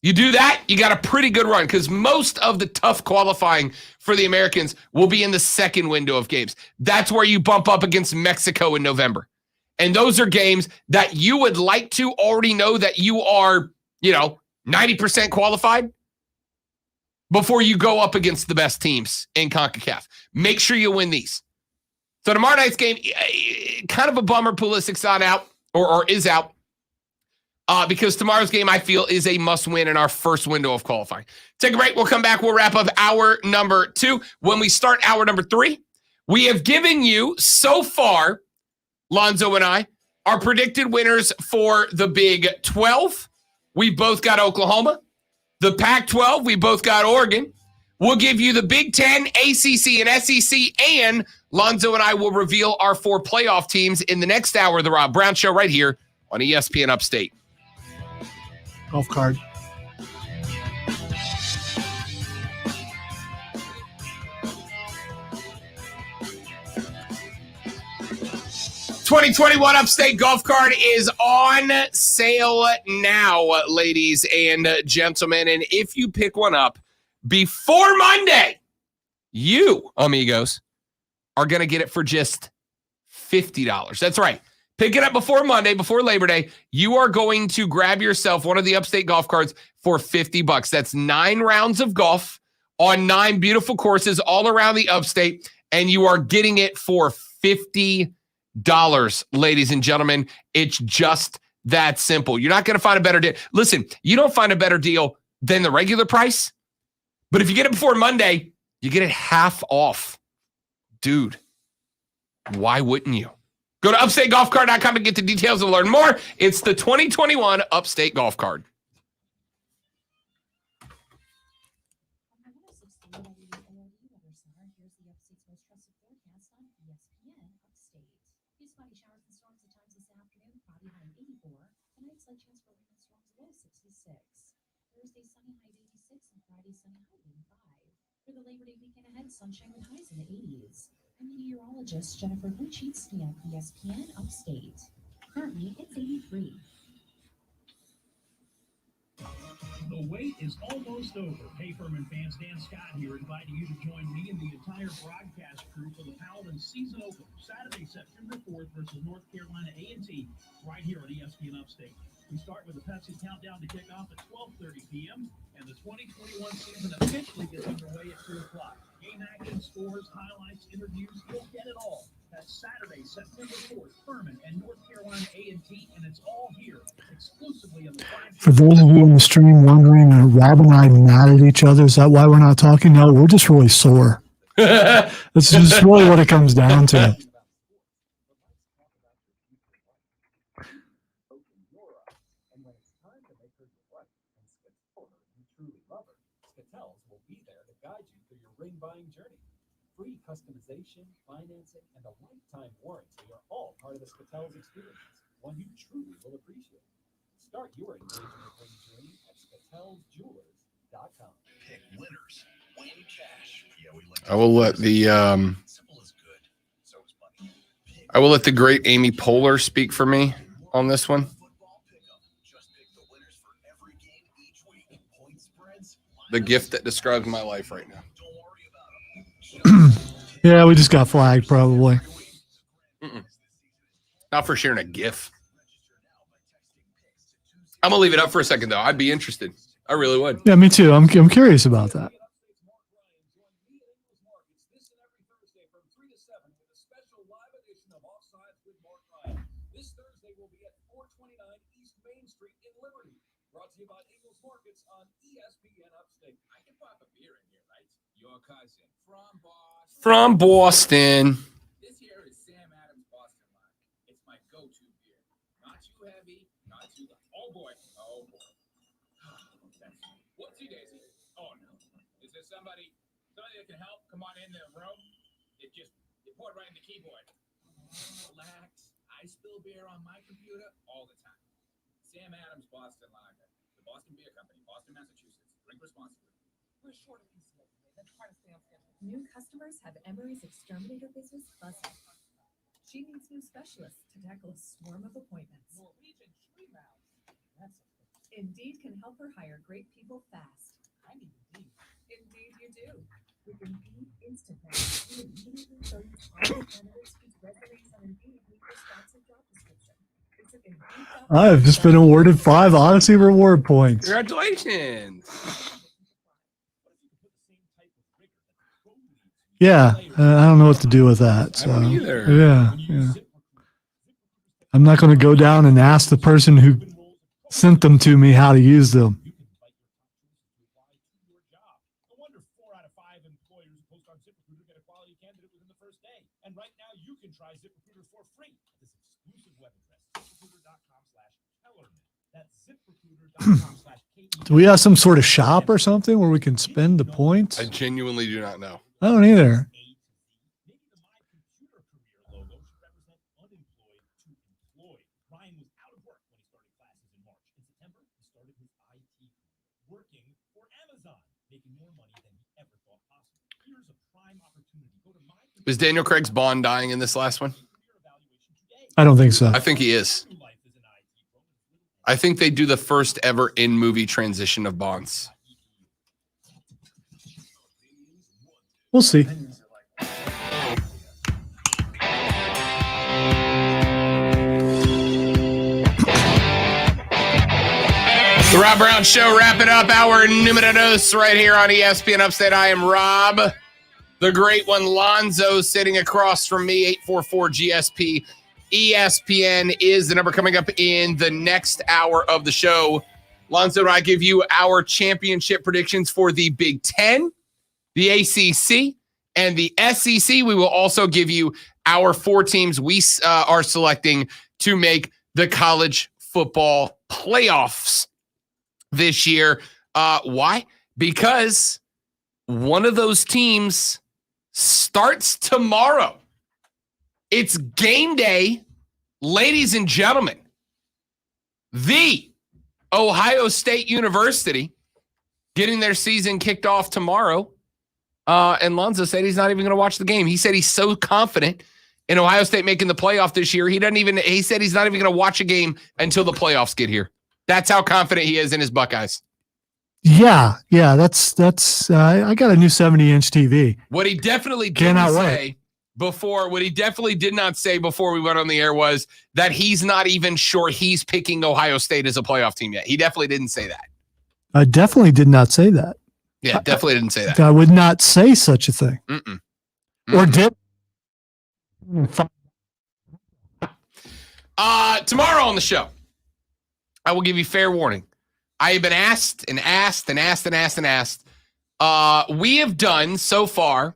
You do that, you got a pretty good run, because most of the tough qualifying for the Americans will be in the second window of games. That's where you bump up against Mexico in November. And those are games that you would like to already know that you are, 90% qualified before you go up against the best teams in CONCACAF. Make sure you win these. So tomorrow night's game, kind of a bummer. Pulisic's not out or is out. Because tomorrow's game, I feel, is a must-win in our first window of qualifying. Take a break. We'll come back. We'll wrap up hour number 2. When we start hour number 3, we have given you, so far, Lonzo and I, our predicted winners for the Big 12. We both got Oklahoma. The Pac-12, we both got Oregon. We'll give you the Big Ten, ACC, and SEC, and Lonzo and I will reveal our 4 playoff teams in the next hour of the Rob Brown Show right here on ESPN Upstate. Golf card. $2021 Upstate Golf Card is on sale now, ladies and gentlemen. And if you pick one up before Monday, you, amigos, are going to get it for just $50. That's right. Pick it up before Monday, before Labor Day. You are going to grab yourself one of the Upstate Golf Cards for $50. That's 9 rounds of golf on 9 beautiful courses all around the Upstate, and you are getting it for $50. Ladies and gentlemen, it's just that simple. You're not going to find a better deal. Listen, you don't find a better deal than the regular price, but if you get it before Monday, you get it half off. Dude, why wouldn't you? Go to upstategolfcard.com and get the details and learn more. It's the 2021 Upstate Golf Card. Thursday, sunny high 86, and Friday, sunny high 85. For the Labor Day weekend ahead, sunshine with highs in the 80s. I'm meteorologist Jennifer Luchitsky at ESPN Upstate. Currently, it's 83. The wait is almost over. Hey, Furman fans, Dan Scott here, inviting you to join me and the entire broadcast crew for the Paladin season opener, Saturday, September 4th versus North Carolina A&T, right here on ESPN Upstate. We start with the Pepsi countdown to kick off at 12:30 p.m., and the 2021 season officially gets underway at 2 o'clock. Game action, scores, highlights, interviews, you'll get it all. That's Saturday, September 4th, Furman and North Carolina A&T, and it's all here, exclusively on the flagship. For those of you in the stream wondering, are Rob and I mad at each other? Is that why we're not talking? No, we're just really sore. That's just really what it comes down to. Ring buying journey. Free customization, financing, and a lifetime warranty are all part of the Scatel's experience, one you truly will appreciate. Start your engagement ring journey at ScatellsJewelers.com. Pick winners. Win cash. Yeah, we like I will let the I will let the great Amy Poehler speak for me on this one. The gift that describes my life right now. Yeah, we just got flagged probably. Not for sharing a GIF. I'm gonna leave it up for a second though. I'd be interested. I really would. Yeah, me too. I'm curious about that. This Thursday will be at 429 East Main Street in Liberty. Brought to you by Eagles Markets on ESPN Upstate. I can pop a beer in here, right? Your cousin from Boston. From Boston. This here is Sam Adams Boston Lager. It's my go-to beer. Not too heavy, not too light. Oh boy. Oh boy. Whoopsie daisy. Oh no. Is there somebody that can help? Come on in the room. You pour it right in the keyboard. Relax. I spill beer on my computer all the time. Sam Adams Boston Lager. The Boston Beer Company, Boston, Massachusetts. Drink responsibly. We're short of pieces of it. That's part of Sam's family. New customers have Emery's exterminator business buzzing. She needs new specialists to tackle a swarm of appointments. Norwegian tree mouse. That's Indeed can help her hire great people fast. I need Indeed. Indeed you do. With Indeed Instant Match, you immediately show you all candidates whose resumes on Indeed meet your sponsored job description. Visit Indeed.com. I've just been awarded 5 Odyssey reward points. Congratulations. Yeah, I don't know what to do with that. So, I don't either. yeah. I'm not going to go down and ask the person who sent them to me how to use them. No wonder 4 out of 5 employers who post on ZipRecruiter get a quality candidate within the first day. And right now you can try ZipRecruiter for free at this exclusive web address, ZipRecruiter.com/Kellerman. Do we have some sort of shop or something where we can spend the points? I genuinely do not know. I don't either. Is Daniel Craig's Bond dying in this last one? I don't think so. I think he is. I think they do the first ever in-movie transition of Bonds. We'll see. The Rob Brown Show, wrapping up our numero dos right here on ESPN Upstate. I am Rob, the great one, Lonzo, sitting across from me, 844 GSP. ESPN is the number coming up in the next hour of the show. Lonzo and I give you our championship predictions for the Big Ten, the ACC, and the SEC. We will also give you our 4 teams we are selecting to make the college football playoffs this year. Why? Because one of those teams starts tomorrow. It's game day, ladies and gentlemen. The Ohio State University getting their season kicked off tomorrow. And Lonzo said he's not even going to watch the game. He said he's so confident in Ohio State making the playoff this year. He said he's not even going to watch a game until the playoffs get here. That's how confident he is in his Buckeyes. Yeah. That's. I got a new 70-inch TV. What he definitely did not say before we went on the air was that he's not even sure he's picking Ohio State as a playoff team yet. He definitely didn't say that. I definitely did not say that. Yeah, definitely didn't say that. I would not say such a thing. Or did. Tomorrow on the show, I will give you fair warning. I have been asked. We have done so far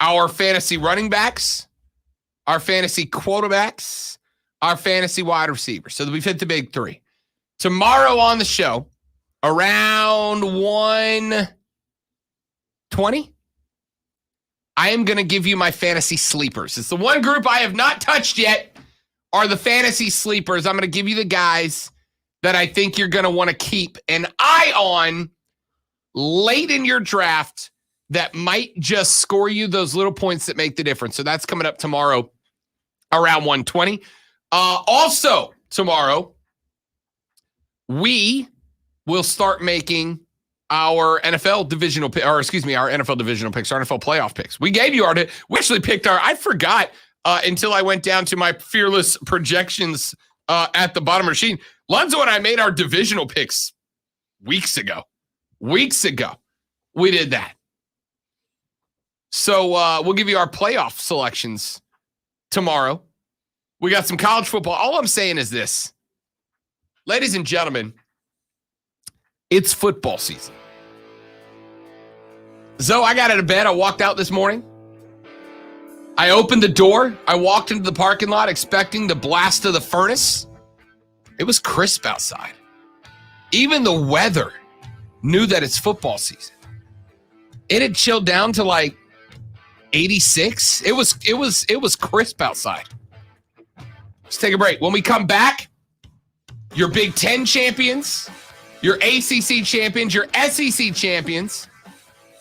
our fantasy running backs, our fantasy quarterbacks, our fantasy wide receivers. So we've hit the big 3. Tomorrow on the show, around 1:20, I am going to give you my fantasy sleepers. It's the one group I have not touched yet are the fantasy sleepers. I'm going to give you the guys that I think you're going to want to keep an eye on late in your draft that might just score you those little points that make the difference. So that's coming up tomorrow around 1:20. Also tomorrow, we will start making our NFL divisional pick, our NFL divisional picks, our NFL playoff picks. We actually picked I forgot until I went down to my fearless projections at the bottom of the machine. Lonzo and I made our divisional picks weeks ago. We did that. So we'll give you our playoff selections tomorrow. We got some college football. All I'm saying is this. Ladies and gentlemen, it's football season. So I got out of bed. I walked out this morning. I opened the door. I walked into the parking lot expecting the blast of the furnace. It was crisp outside. Even the weather knew that it's football season. It had chilled down to like 86. It was crisp outside. Let's take a break. When we come back, your Big Ten champions, your ACC champions, your SEC champions,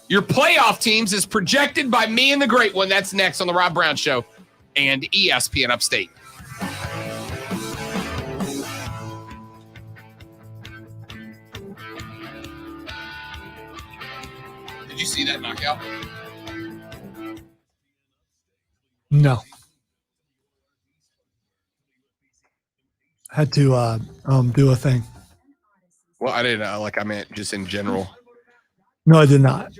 your playoff teams is projected by me and the great one. That's next on the Rob Brown Show and ESPN Upstate. Did you see that knockout? No. Had to do a thing. Well, I didn't I meant just in general. No, I did not. At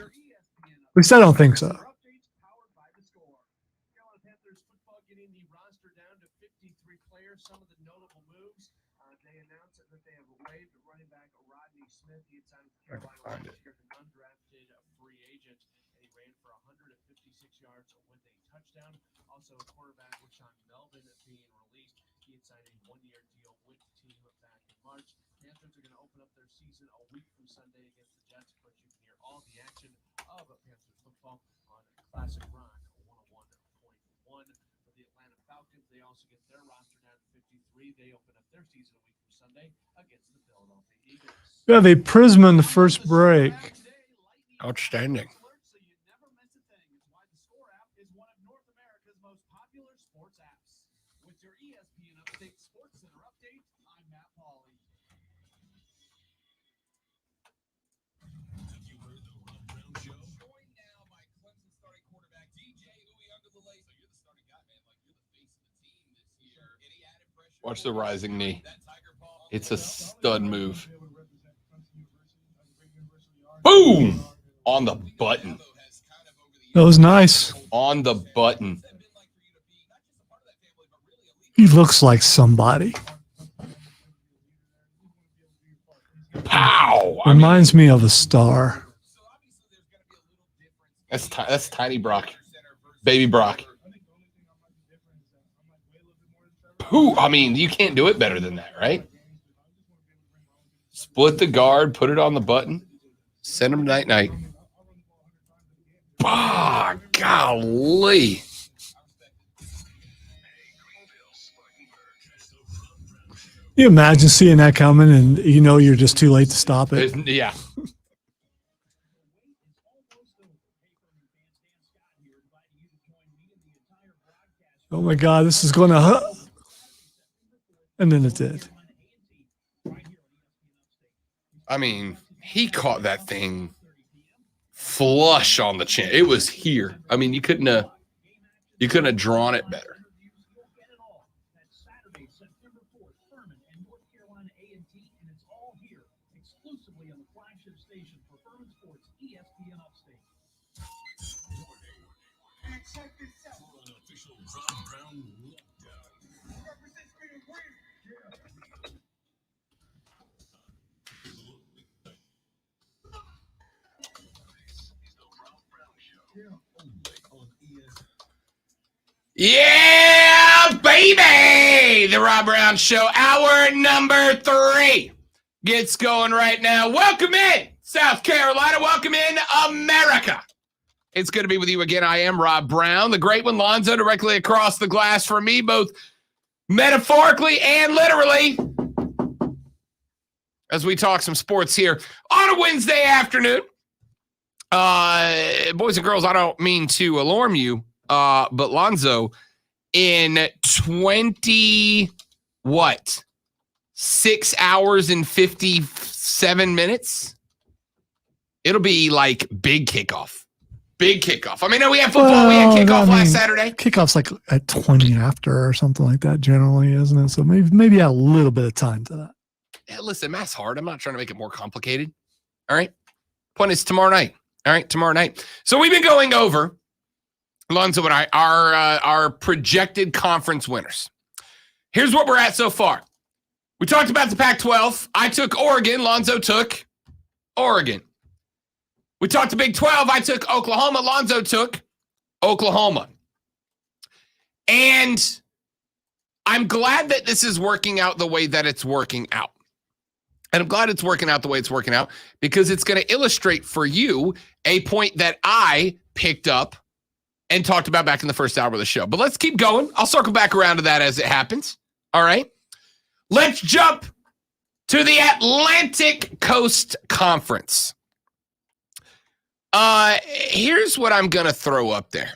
least I don't think so. Find it. yards with a touchdown. Also, quarterback Rashawn Melvin being released. He had signed a one-year deal with the team back in March. Panthers are going to open up their season a week from Sunday against the Jets. Of course, you can hear all the action of Panthers football on Classic Rock 101.1. For the Atlanta Falcons, they also get their roster down to 53. They open up their season a week from Sunday against the Philadelphia Eagles. We have a Prisma in the first break. Outstanding. So you never miss a thing. It's why the Score app is one of North America's most popular sports apps. With your ESPN Upstate Sports Center update, I'm Matt Pauley. Have you heard the Rob Brown Show? Joined now by Clemson starting quarterback DJ Uiagalelei. So you're the starting guy, man. Like you're the face of the team this year. Any added pressure? Watch the rising knee. That Tiger ball. It's a stud move. Boom! On the button. That was nice. On the button. He looks like somebody. Pow! Reminds me of a star. That's tiny Brock. Baby Brock. Who? I mean, you can't do it better than that, right? Split the guard, put it on the button, send him night-night. Ah, golly. You imagine seeing that coming and you know you're just too late to stop it. Yeah. Oh my God, this is going to... And then it did. I mean, he caught that thing flush on the chin. It was here. I mean, you couldn't have drawn it better. Saturday, September 4th, Furman and North Carolina A&T, and it's all here exclusively on the flagship station for Furman Sports, ESPN Upstate. And check this out. For an official Rob Brown lockdown. Represents being win. Yeah, baby! The Rob Brown Show, hour number 3 gets going right now. Welcome in, South Carolina. Welcome in, America. It's good to be with you again. I am Rob Brown, the great one, Lonzo, directly across the glass from me, both metaphorically and literally, as we talk some sports here on a Wednesday afternoon. Boys and girls, I don't mean to alarm you, but Lonzo, in 6 hours and 57 minutes, it'll be like big kickoff. Big kickoff. I mean, we had football. We had kickoff last Saturday. Kickoff's like at 20 after or something like that generally, isn't it? So maybe add a little bit of time to that. Yeah, listen, math's hard. I'm not trying to make it more complicated. All right. Point is tomorrow night. All right, tomorrow night. So we've been going over, Lonzo and I, our projected conference winners. Here's what we're at so far. We talked about the Pac-12. I took Oregon. Lonzo took Oregon. We talked to Big 12. I took Oklahoma. Lonzo took Oklahoma. And I'm glad that this is working out the way that it's working out. And I'm glad it's working out the way it's working out because it's going to illustrate for you a point that I picked up and talked about back in the first hour of the show. But let's keep going. I'll circle back around to that as it happens. All right. Let's jump to the Atlantic Coast Conference. Here's what I'm going to throw up there.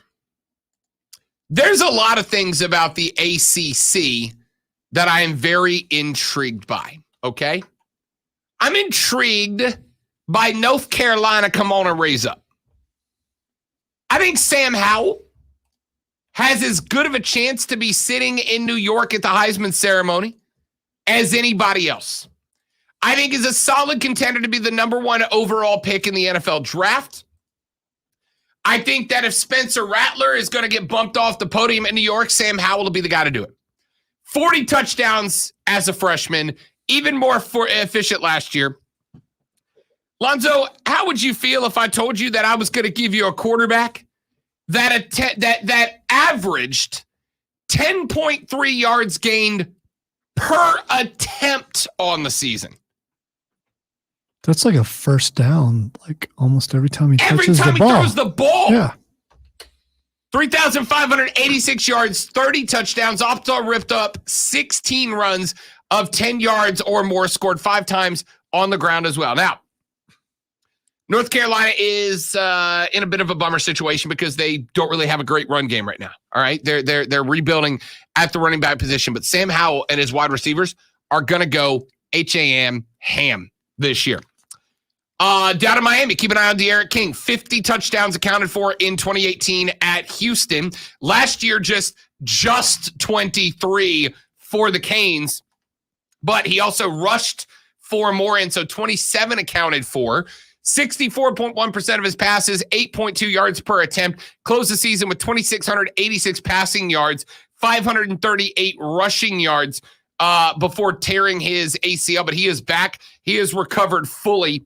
There's a lot of things about the ACC that I am very intrigued by, okay? I'm intrigued by North Carolina come on and raise up. I think Sam Howell has as good of a chance to be sitting in New York at the Heisman ceremony as anybody else. I think is a solid contender to be the number 1 overall pick in the NFL draft. I think that if Spencer Rattler is going to get bumped off the podium in New York, Sam Howell will be the guy to do it. 40 touchdowns as a freshman, even more efficient last year. Lonzo, how would you feel if I told you that I was going to give you a quarterback that averaged 10.3 yards gained per attempt on the season. That's like a first down, like almost every time he Every touches time the he ball. throws the ball. Yeah. 3,586 yards, 30 touchdowns. Opta ripped up 16 runs of 10 yards or more, scored 5 times on the ground as well. Now, North Carolina is in a bit of a bummer situation because they don't really have a great run game right now. All right, they're rebuilding at the running back position, but Sam Howell and his wide receivers are going to go ham this year. Down in Miami, keep an eye on De'Aaron King. 50 touchdowns accounted for in 2018 at Houston. Last year, just 23 for the Canes, but he also rushed 4 more, and so 27 accounted for. 64.1% of his passes, 8.2 yards per attempt. Closed the season with 2,686 passing yards, 538 rushing yards before tearing his ACL. But he is back. He has recovered fully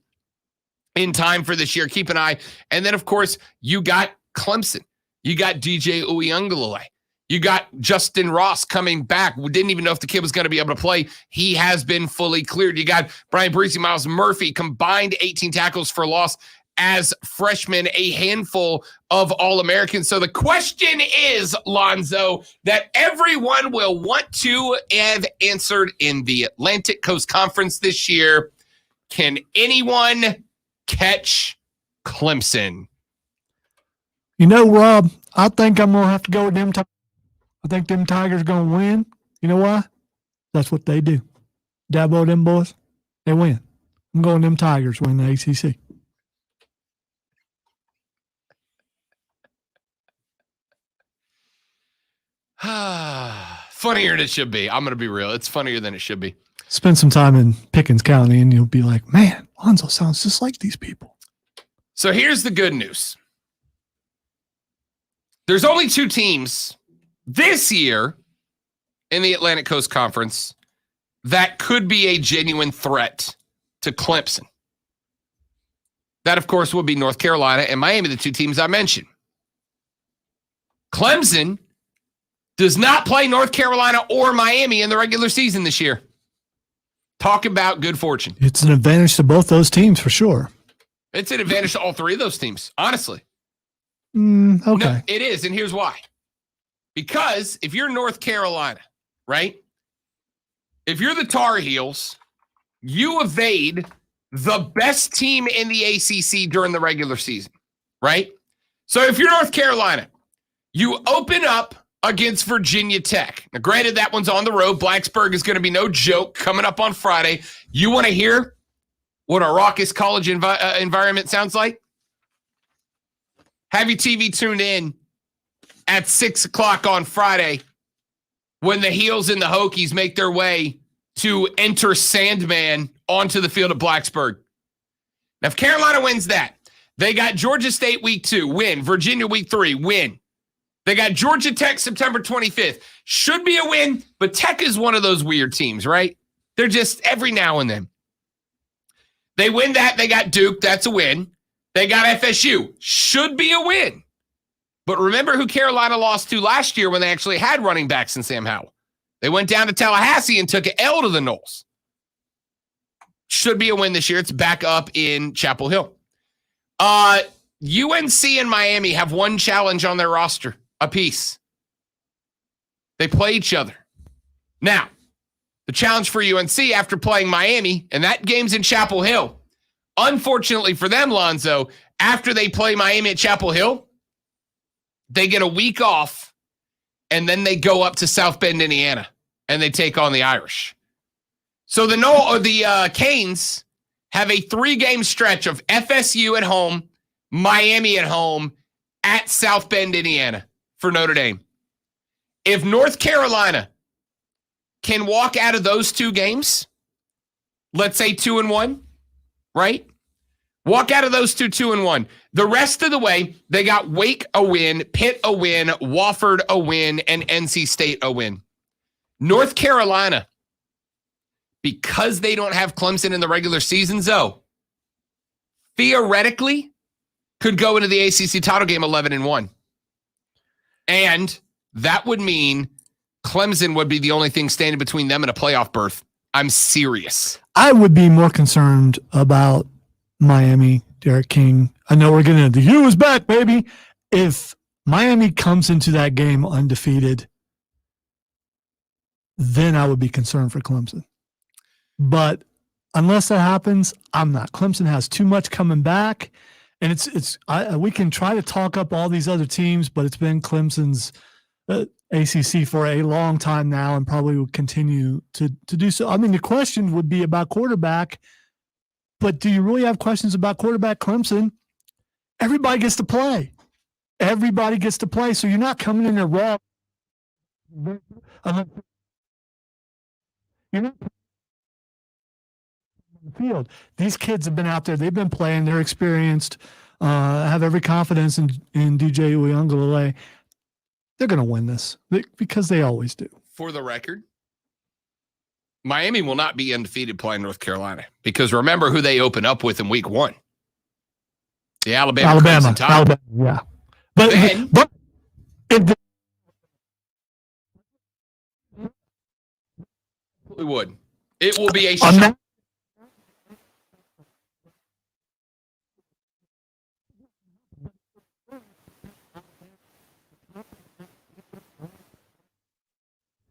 in time for this year. Keep an eye. And then, of course, you got Clemson. You got DJ Uiagalelei. You got Justin Ross coming back. We didn't even know if the kid was going to be able to play. He has been fully cleared. You got Brian Breesy, Miles Murphy, combined 18 tackles for loss as freshmen, a handful of All-Americans. So the question is, Lonzo, that everyone will want to have answered in the Atlantic Coast Conference this year. Can anyone catch Clemson? You know, Rob, I think I'm going to have to go with them. I think them Tigers going to win. You know why? That's what they do. Dabo, them boys, they win. I'm going them Tigers win the ACC. Funnier than it should be. I'm going to be real. It's funnier than it should be. Spend some time in Pickens County and you'll be like, man, Lonzo sounds just like these people. So here's the good news. There's only 2 teams this year in the Atlantic Coast Conference that could be a genuine threat to Clemson. That, of course, would be North Carolina and Miami, the 2 teams I mentioned. Clemson does not play North Carolina or Miami in the regular season this year. Talk about good fortune. It's an advantage to both those teams for sure. It's an advantage to all 3 of those teams, honestly. Okay. No, it is, and here's why. Because if you're North Carolina, right? If you're the Tar Heels, you evade the best team in the ACC during the regular season, right? So if you're North Carolina, you open up against Virginia Tech. Now, granted, that one's on the road. Blacksburg is going to be no joke coming up on Friday. You want to hear what a raucous college environment sounds like? Have your TV tuned in at 6 o'clock on Friday when the Heels and the Hokies make their way to enter Sandman onto the field at Blacksburg. Now, if Carolina wins that, they got Georgia State week 2, win. Virginia week 3, win. They got Georgia Tech September 25th. Should be a win, but Tech is one of those weird teams, right? They're just every now and then. They win that. They got Duke. That's a win. They got FSU. Should be a win. But remember who Carolina lost to last year when they actually had running backs in Sam Howell. They went down to Tallahassee and took an L to the Noles. Should be a win this year. It's back up in Chapel Hill. UNC and Miami have one challenge on their roster apiece. They play each other. Now, the challenge for UNC after playing Miami, and that game's in Chapel Hill. Unfortunately for them, Lonzo, after they play Miami at Chapel Hill, they get a week off, and then they go up to South Bend, Indiana, and they take on the Irish. So the Canes have a 3-game stretch of FSU at home, Miami at home, at South Bend, Indiana for Notre Dame. If North Carolina can walk out of those 2 games, let's say 2-1, right? Walk out of those 2-1. The rest of the way, they got Wake a win, Pitt a win, Wofford a win, and NC State a win. North Carolina, because they don't have Clemson in the regular season, though, theoretically could go into the ACC title game 11-1. And that would mean Clemson would be the only thing standing between them and a playoff berth. I'm serious. I would be more concerned about Miami, Derek King. I know we're getting into the U is back, baby. If Miami comes into that game undefeated, then I would be concerned for Clemson. But unless that happens, I'm not. Clemson has too much coming back, and we can try to talk up all these other teams, but it's been Clemson's ACC for a long time now, and probably will continue to do so. I mean, the question would be about quarterback, but do you really have questions about quarterback? Clemson, everybody gets to play. Everybody gets to play, so you're not coming in there raw. You're not on the field. These kids have been out there. They've been playing. They're experienced. I have every confidence in DJ Uiagalelei. They're going to win this because they always do. For the record, Miami will not be undefeated playing North Carolina because remember who they open up with in week 1. The Alabama. Yeah. But if we would. It will be a shock.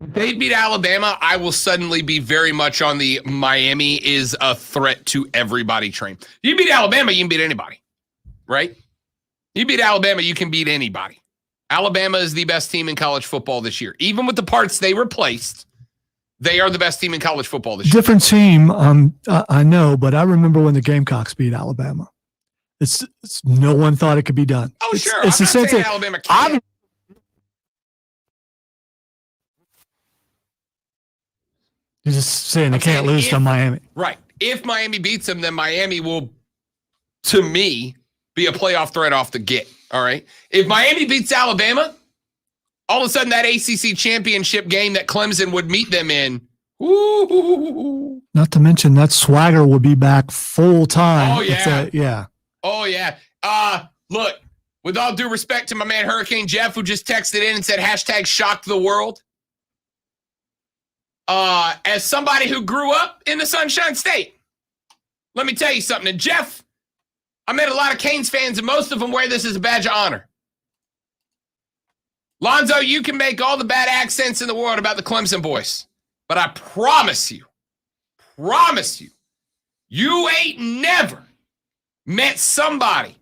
If they beat Alabama, I will suddenly be very much on the Miami is a threat to everybody train. You beat Alabama, you can beat anybody, right? You beat Alabama, you can beat anybody. Alabama is the best team in college football this year. Even with the parts they replaced, they are the best team in college football this year. Different team, I know, but I remember when the Gamecocks beat Alabama. It's no one thought it could be done. Oh, sure. It's I'm the not same saying thing. Alabama can't. You're just saying they can't lose to Miami. Right. If Miami beats them, then Miami will, to me, be a playoff threat off the get. All right. If Miami beats Alabama, all of a sudden that ACC championship game that Clemson would meet them in, ooh. Not to mention that swagger would be back full time. Oh, yeah. Yeah. Oh, yeah. Look, with all due respect to my man Hurricane Jeff, who just texted in and said hashtag shocked the world. As somebody who grew up in the Sunshine State, let me tell you something. And Jeff, I met a lot of Canes fans, and most of them wear this as a badge of honor. Lonzo, you can make all the bad accents in the world about the Clemson boys, but I promise you, you ain't never met somebody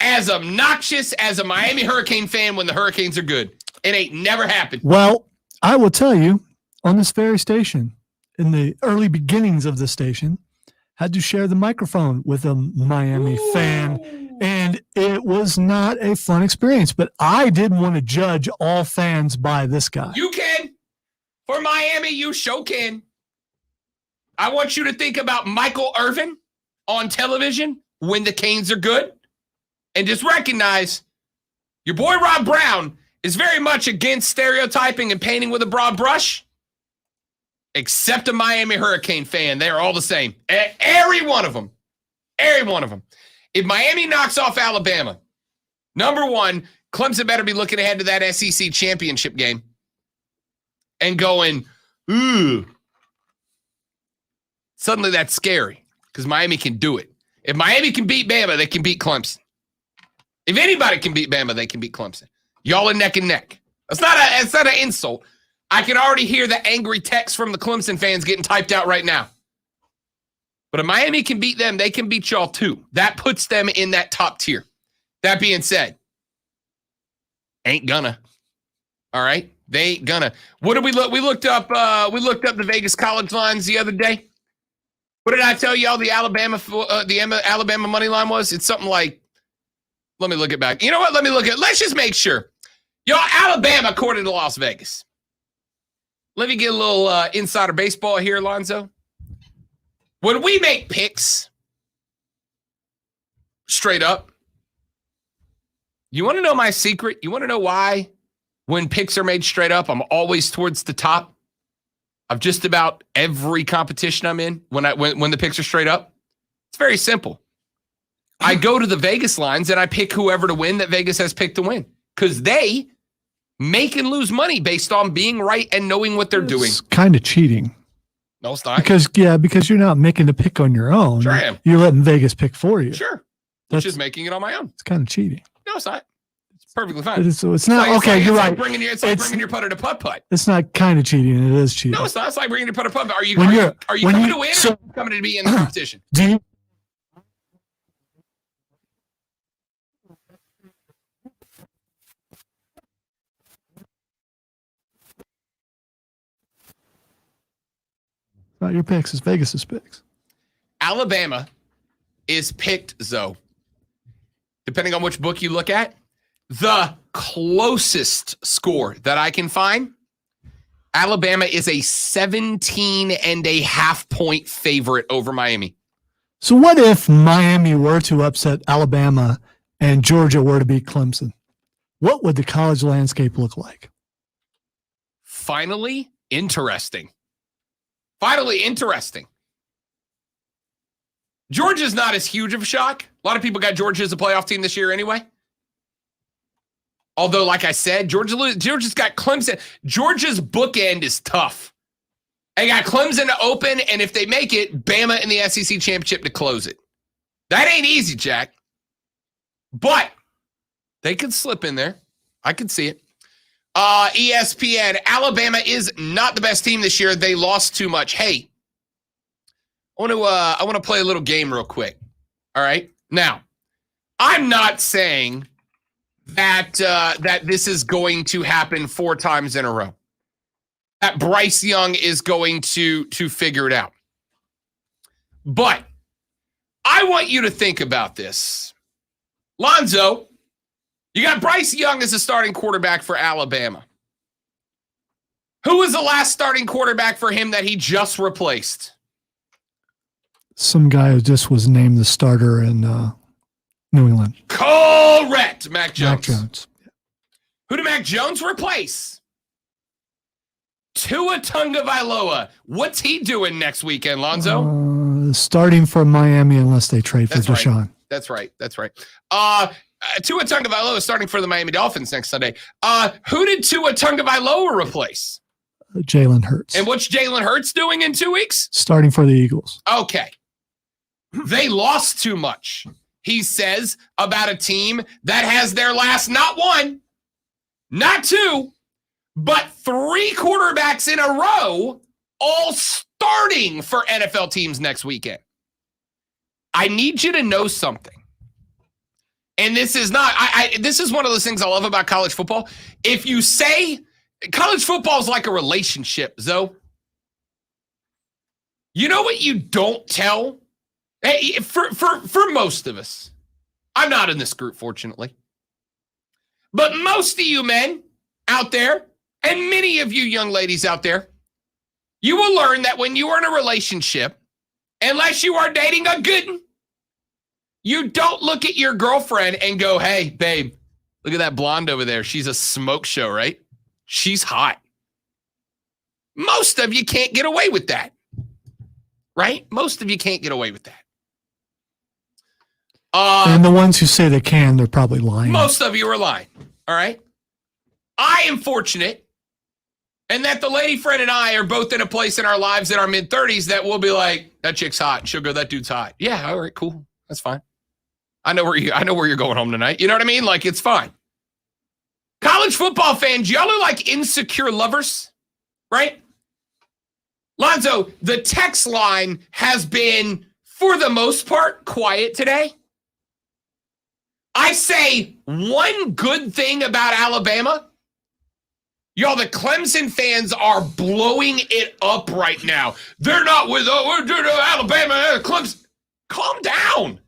as obnoxious as a Miami Hurricane fan when the Hurricanes are good. It ain't never happened. Well, I will tell you, on this very station, in the early beginnings of the station, had to share the microphone with a Miami fan, and it was not a fun experience. But I didn't want to judge all fans by this guy. You can. For Miami, you sure can. I want you to think about Michael Irvin on television when the Canes are good, and just recognize your boy Rob Brown is very much against stereotyping and painting with a broad brush. Except a Miami Hurricane fan. They are all the same. Every one of them. Every one of them. If Miami knocks off Alabama, number one, Clemson better be looking ahead to that SEC championship game and going, ooh. Suddenly that's scary because Miami can do it. If Miami can beat Bama, they can beat Clemson. If anybody can beat Bama, they can beat Clemson. Y'all are neck and neck. That's not an insult. I can already hear the angry text from the Clemson fans getting typed out right now. But if Miami can beat them, they can beat y'all too. That puts them in that top tier. That being said, ain't gonna. All right? They ain't gonna. What did we look? We looked up the Vegas college lines the other day. What did I tell y'all the Alabama money line was? It's something like, let me look it back. You know what? Let's just make sure. Y'all, Alabama, according to Las Vegas. Let me get a little insider baseball here, Alonzo. When we make picks, straight up, you want to know my secret? You want to know why when picks are made straight up, I'm always towards the top of just about every competition I'm in when the picks are straight up? It's very simple. I go to the Vegas lines and I pick whoever to win that Vegas has picked to win because they make and lose money based on being right and knowing what they're doing. It's kind of cheating. No, it's not. Because you're not making the pick on your own. Sure I am. You're letting Vegas pick for you. Sure. That's Just making it on my own. it's kind of cheating. No, it's not. It's perfectly fine. It is, so it's not like- okay. like- You're it's right. Like bringing your, it's like bringing your putter to putt-putt. It's not kind of cheating. It is cheating. No, it's not. It's like bringing your putter to putt-putt. Are you When coming you're- to win or so- are you coming to be in the competition? Do you? Not your picks. It's Vegas's picks. Alabama is picked, Zoe, depending on which book you look at, the closest score that I can find. Alabama is a 17.5 point favorite over Miami. So what if Miami were to upset Alabama and Georgia were to beat Clemson? What would the college landscape look like? Finally, interesting. Finally, interesting. Georgia's not as huge of a shock. A lot of people got Georgia as a playoff team this year anyway. Although, like I said, Georgia's got Clemson. Georgia's bookend is tough. They got Clemson to open, and if they make it, Bama in the SEC championship to close it. That ain't easy, Jack. But they could slip in there. I could see it. ESPN, Alabama is not the best team this year. They lost too much. Hey, I want to play a little game real quick. All right. Now, I'm not saying that this is going to happen 4 times in a row. That Bryce Young is going to figure it out. But I want you to think about this. Lonzo, you got Bryce Young as a starting quarterback for Alabama. Who was the last starting quarterback for him that he just replaced? Some guy who just was named the starter in New England. Correct, Mac Jones. Mac Jones. Who did Mac Jones replace? Tua Tagovailoa. What's he doing next weekend, Lonzo? Starting for Miami unless they trade for That's right. Deshaun. That's right. Tua Tagovailoa is starting for the Miami Dolphins next Sunday. Who did Tua Tagovailoa replace? Jalen Hurts. And what's Jalen Hurts doing in 2 weeks? Starting for the Eagles. Okay. They lost too much, he says, about a team that has their last not 1, not 2, but 3 quarterbacks in a row all starting for NFL teams next weekend. I need you to know something. And this is not, this is one of those things I love about college football. If you say college football is like a relationship, Zoe, you know what you don't tell? Hey, for most of us, I'm not in this group, fortunately, but most of you men out there, and many of you young ladies out there, you will learn that when you are in a relationship, unless you are dating a good one, you don't look at your girlfriend and go, hey, babe, look at that blonde over there. She's a smoke show, right? She's hot. Most of you can't get away with that, right? Most of you can't get away with that. And the ones who say they can, they're probably lying. Most of you are lying, all right? I am fortunate, and that the lady friend and I are both in a place in our lives in our mid-30s that we'll be like, that chick's hot. And she'll go, that dude's hot. Yeah, all right, cool. That's fine. I know where you're going home tonight. You know what I mean? Like, it's fine. College football fans, y'all are like insecure lovers, right? Lonzo, the text line has been, for the most part, quiet today. I say one good thing about Alabama. Y'all, the Clemson fans are blowing it up right now. They're not with Alabama, Clemson. Calm down.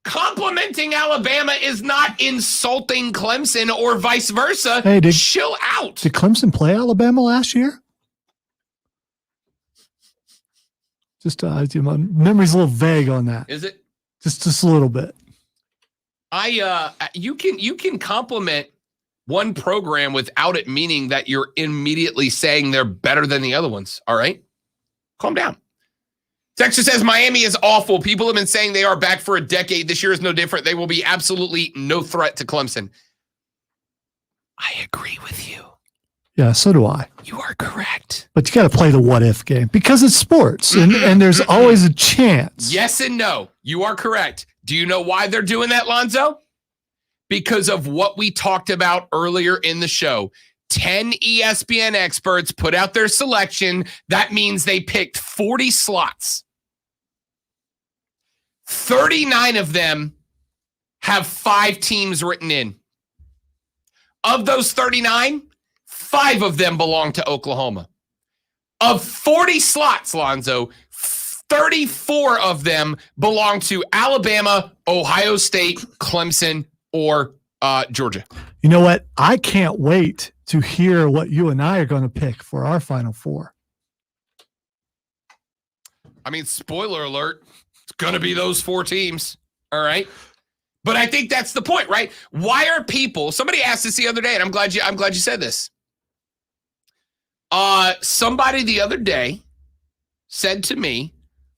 Complimenting Alabama is not insulting Clemson or vice versa. Hey, chill out. Did Clemson play Alabama last year? Just my memory's a little vague on that. Is it? Just a little bit. You can compliment one program without it meaning that you're immediately saying they're better than the other ones. All right? Calm down. Texas says Miami is awful. People have been saying they are back for a decade. This year is no different. They will be absolutely no threat to Clemson. I agree with you. Yeah, so do I. You are correct. But you got to play the what if game because it's sports and there's always a chance. Yes and no. You are correct. Do you know why they're doing that, Lonzo? Because of what we talked about earlier in the show. 10 ESPN experts put out their selection. That means they picked 40 slots. 39 of them have 5 teams written in. Of those 39, 5 of them belong to Oklahoma. Of 40 slots, Lonzo, 34 of them belong to Alabama, Ohio State, Clemson, or Georgia. You know what? I can't wait to hear what you and I are going to pick for our Final Four. I mean, spoiler alert, it's going to be those 4 teams. All right. But I think that's the point, right? Why are people, somebody asked this the other day, and I'm glad you said this. Somebody the other day said to me,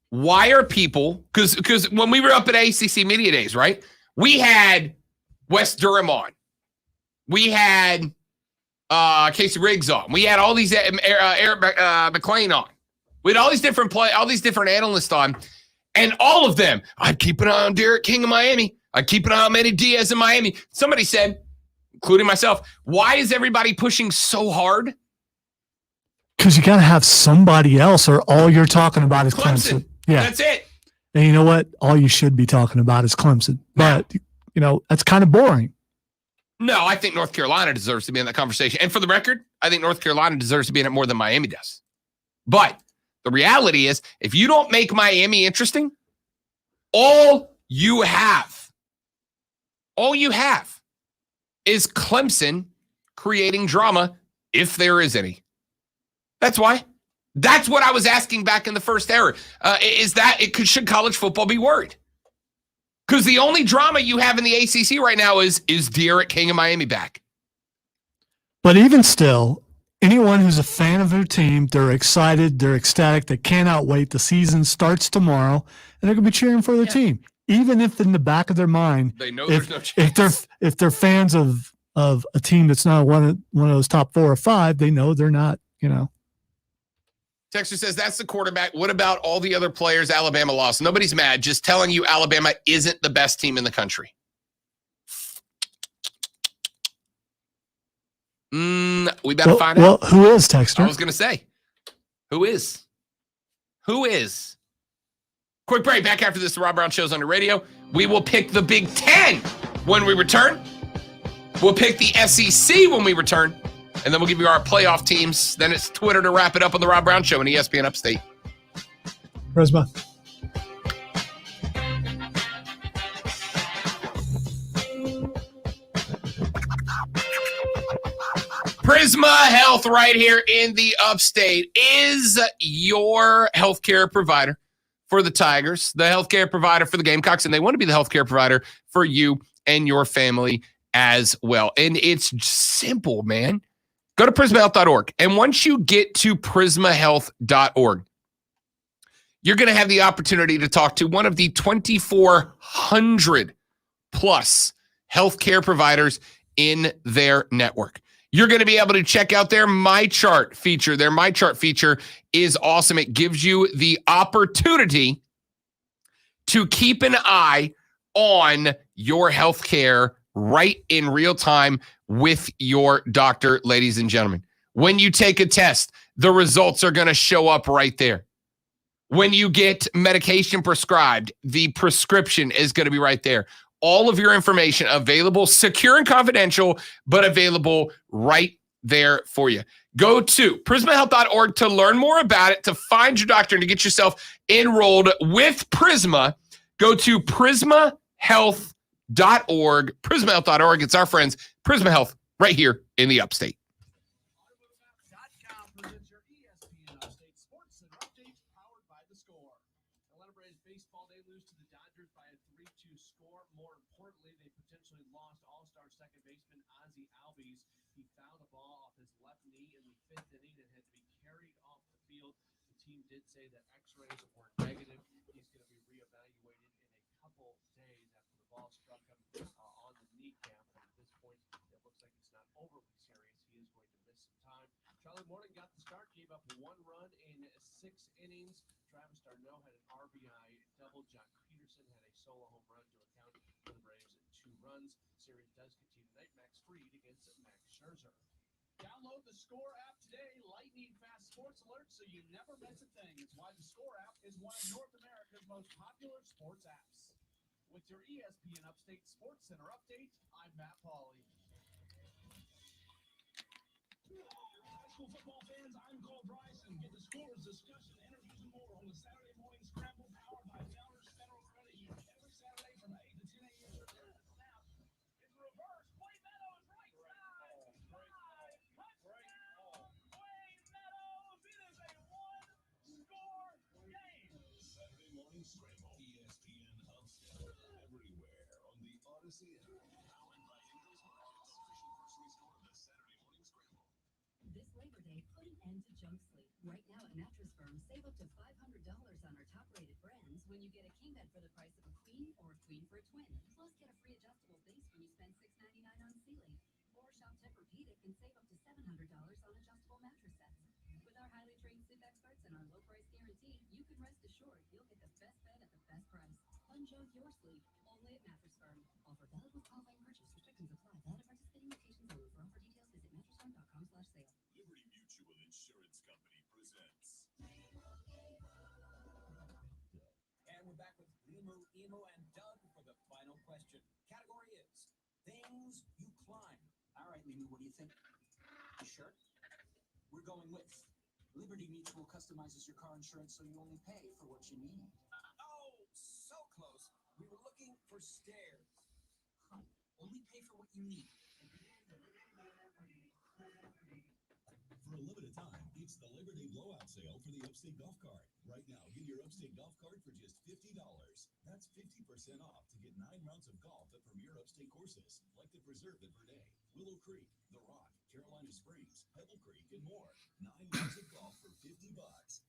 why are people, because when we were up at ACC Media Days, right? We had Wes Durham on. We had Casey Riggs on. We had all these Eric McLean on. We had all these different analysts on, and all of them. I'd keep an eye on Derek King in Miami. I'd keep an eye on Manny Diaz in Miami. Somebody said, including myself, why is everybody pushing so hard? Because you got to have somebody else, or all you're talking about is Clemson. Yeah, that's it. And you know what? All you should be talking about is Clemson. But that's kind of boring. No, I think North Carolina deserves to be in that conversation. And for the record, I think North Carolina deserves to be in it more than Miami does. But the reality is, if you don't make Miami interesting, all you have is Clemson creating drama, if there is any. That's why. That's what I was asking back in the first hour. Should college football be worried? Because the only drama you have in the ACC right now is Derek King of Miami back? But even still, anyone who's a fan of their team, they're excited, they're ecstatic, they cannot wait. The season starts tomorrow, and they're going to be cheering for their team. Even if in the back of their mind, they know there's no chance. If they're fans of a team that's not one of those top 4 or 5, they know they're not, Texter says, that's the quarterback. What about all the other players Alabama lost? Nobody's mad. Just telling you Alabama isn't the best team in the country. We better find out. Well, who is, Texter? I was going to say. Who is? Quick break. Back after this, the Rob Brown Show's on the radio. We will pick the Big Ten when we return. We'll pick the SEC when we return. And then we'll give you our playoff teams. Then it's Twitter to wrap it up on the Rob Brown Show and ESPN Upstate. Prisma. Prisma Health right here in the Upstate is your healthcare provider for the Tigers, the healthcare provider for the Gamecocks, and they want to be the healthcare provider for you and your family as well. And it's simple, man. Go to prismahealth.org. And once you get to prismahealth.org, you're going to have the opportunity to talk to one of the 2,400 plus healthcare providers in their network. You're going to be able to check out their MyChart feature. Their MyChart feature is awesome. It gives you the opportunity to keep an eye on your healthcare right in real time with your doctor, ladies and gentlemen. When you take a test, the results are going to show up right there. When you get medication prescribed, the prescription is going to be right there. All of your information available, secure and confidential, but available right there for you. Go to prismahealth.org to learn more about it, to find your doctor, and to get yourself enrolled with Prisma. Go to prismahealth.org. Prismahealth.org. It's our friends, Prisma Health, right here in the Upstate. AutomotiveOut.com presents your ESPN Upstate Sports Center updates powered by The Score. Atlanta Braves baseball, they lose to the Dodgers by a 3-2 score. More importantly, they potentially lost all-star second baseman Ozzie Albies. He fouled the ball off his left knee in the 5th inning and had to be carried off the field. The team did say that x-rays were negative. He's going to be reevaluated in a couple days after the ball struck him on the kneecap. At this point, it looks like it's not overly serious. He is going to miss some time. Charlie Morton got the start, gave up 1 run in 6 innings. Travis d'Arnaud had an RBI double. John Peterson had a solo home run to account for the Braves at 2 runs. Series does continue tonight. Max Fried against Max Scherzer. Download the Score app today. Lightning fast sports alerts so you never miss a thing. It's why the Score app is one of North America's most popular sports apps. With your ESPN Upstate Sports Center update, I'm Matt Pauley. High school football fans, I'm Cole Bryson. Get the scores, discussion, interviews, and more on the Saturday Morning Scramble powered by Founders Federal Credit Union. Every Saturday from 8 to 10 a.m. Now, in reverse, Wayne Meadows, right side, drive, touchdown, Wayne Meadows. It is a one-score game. Saturday Morning Scramble. ESPN Upstate. Everywhere on the Odyssey app. Powered by Ingles Markets. Official grocery store of the Saturday Morning Scramble. This Labor Day, put an end to junk sleep. Right now at Mattress Firm, save up to $500 on our top-rated brands when you get a king bed for the price of a queen or a queen for a twin. Plus, get a free adjustable base when you spend $6.99 on Sealy. Or shop Tempur-Pedic and save up to $700 on adjustable mattress sets. With our highly trained sleep experts and our low price guarantee, you can rest assured you'll get the best bed at the best price. Unjunk your sleep, only at Mattress Firm. Offer valid with qualifying purchase. Restrictions apply. Valid at participating locations only. For offer details, visit mattressfirm.com/sale. Liberty Mutual Insurance Company presents. And we're back with Limu, Emo, and Doug for the final question. Category is things you climb. All right, Limu, what do you think? You sure? We're going with Liberty Mutual customizes your car insurance so you only pay for what you need. Oh, so close. We were looking for stairs. Huh. Only pay for what you need. For a limited time, it's the Labor Day blowout sale for the Upstate Golf Cart. Right now, get your Upstate Golf Cart for just $50. That's 50% off to get 9 rounds of golf at premier Upstate courses, like the Preserve at Verde, Willow Creek, The Rock, Carolina Springs, Pebble Creek, and more. 9 rounds of golf for $50.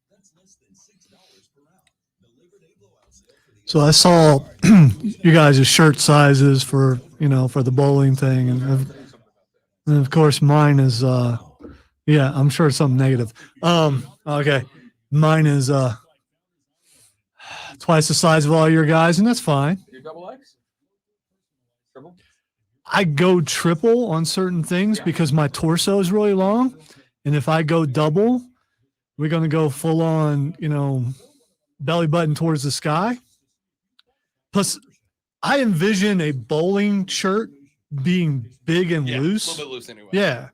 That's less than $6 per round. The Labor Day blowout sale for the So I saw you guys' shirt sizes for, for the bowling thing. And of course mine is, yeah, I'm sure it's something negative. Okay. Mine is, twice the size of all your guys, and that's fine. Your double X? Triple? I go triple on certain things because my torso is really long. And if I go double, we're going to go full on, belly button towards the sky. Plus, I envision a bowling shirt being big and loose. A little bit loose anyway. Yeah.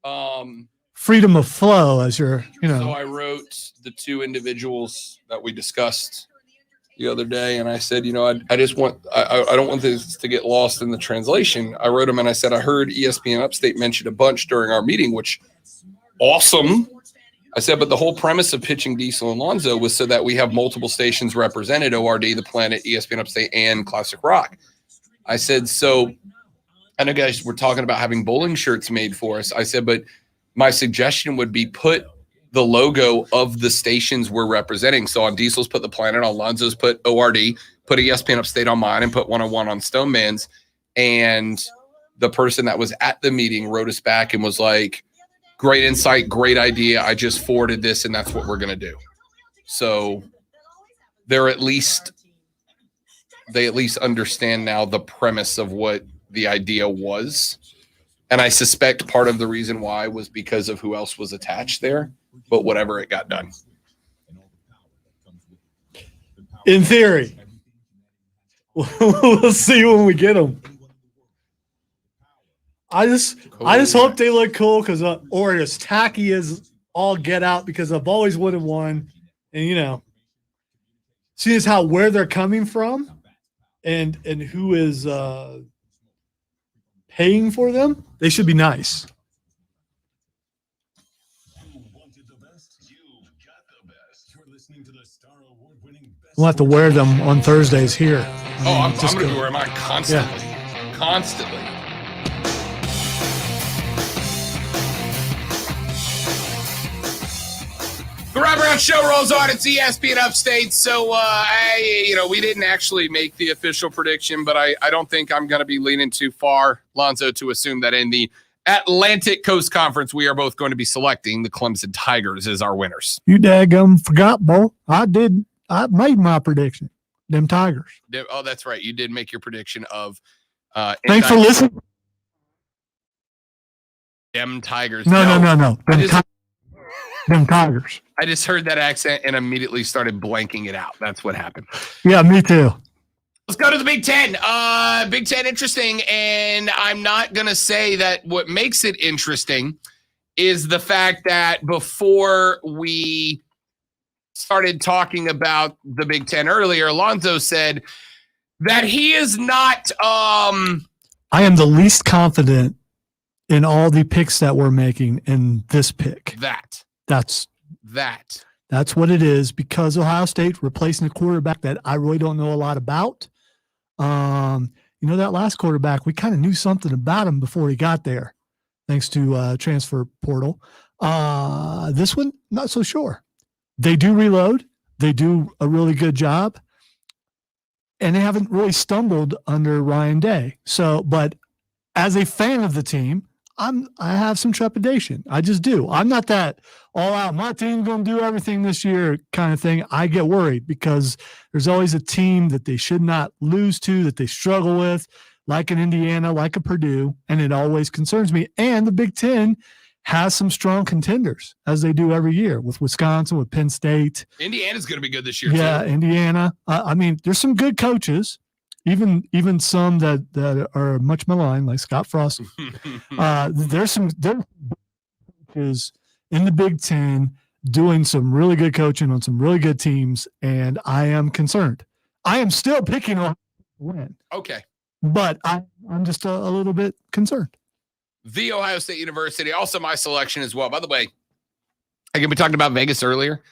Um, Freedom of flow as you're, So I wrote the 2 individuals that we discussed the other day, and I said, I just want, I don't want this to get lost in the translation. I wrote them and I said, I heard ESPN Upstate mention a bunch during our meeting, which awesome. I said, but the whole premise of pitching Diesel and Lonzo was so that we have multiple stations represented, ORD, The Planet, ESPN Upstate, and Classic Rock. I said, so I know guys were talking about having bowling shirts made for us. I said, but my suggestion would be put the logo of the stations we're representing. So on Diesel's, put The Planet, on Lonzo's, put ORD, put ESPN Upstate on mine, and put 101 on Stoneman's. And the person that was at the meeting wrote us back and was like, great insight, great idea. I just forwarded this, and that's what we're going to do. So they at least understand now the premise of what the idea was. And I suspect part of the reason why was because of who else was attached there, but whatever, it got done. in theory. We'll see when we get them. I just hope they look cool because or as tacky as all get out because I've always wanted one, and seeing as how where they're coming from, and who is paying for them, they should be nice. We'll have to wear them on Thursdays here. I'm going to be wearing mine constantly. Yeah. Constantly. The Wraparound Show rolls on. It's ESPN Upstate. So, we didn't actually make the official prediction, but I don't think I'm going to be leaning too far, Lonzo, to assume that in the Atlantic Coast Conference, we are both going to be selecting the Clemson Tigers as our winners. You daggum forgot, Bo. I did. I made my prediction. Them Tigers. Oh, that's right. You did make your prediction of Thanks for listening. Them Tigers. No. Them Tigers. I just heard that accent and immediately started blanking it out. That's what happened. Yeah, me too. Let's go to the Big Ten. Big Ten, interesting. And I'm not going to say that what makes it interesting is the fact that before we started talking about the Big Ten earlier, Alonzo said that he is not. I am the least confident in all the picks that we're making in this pick. That's what it is, because Ohio State replacing a quarterback that I really don't know a lot about. That last quarterback, we kind of knew something about him before he got there, thanks to transfer portal. This one, not so sure. They do reload. They do a really good job. And they haven't really stumbled under Ryan Day. So, but as a fan of the team, I have some trepidation. I just do. I'm not that all out, my team's going to do everything this year kind of thing. I get worried because there's always a team that they should not lose to, that they struggle with, like an Indiana, like a Purdue, and it always concerns me. And the Big Ten has some strong contenders, as they do every year, with Wisconsin, with Penn State. Indiana's going to be good this year, Yeah, too. Indiana. There's some good coaches, even some that are much maligned, like Scott Frost. There's some coaches in the Big Ten doing some really good coaching on some really good teams, and I am concerned. I am still picking on win. Okay. But I'm just a little bit concerned. The Ohio State University, also my selection as well. By the way, again, we talked about Vegas earlier.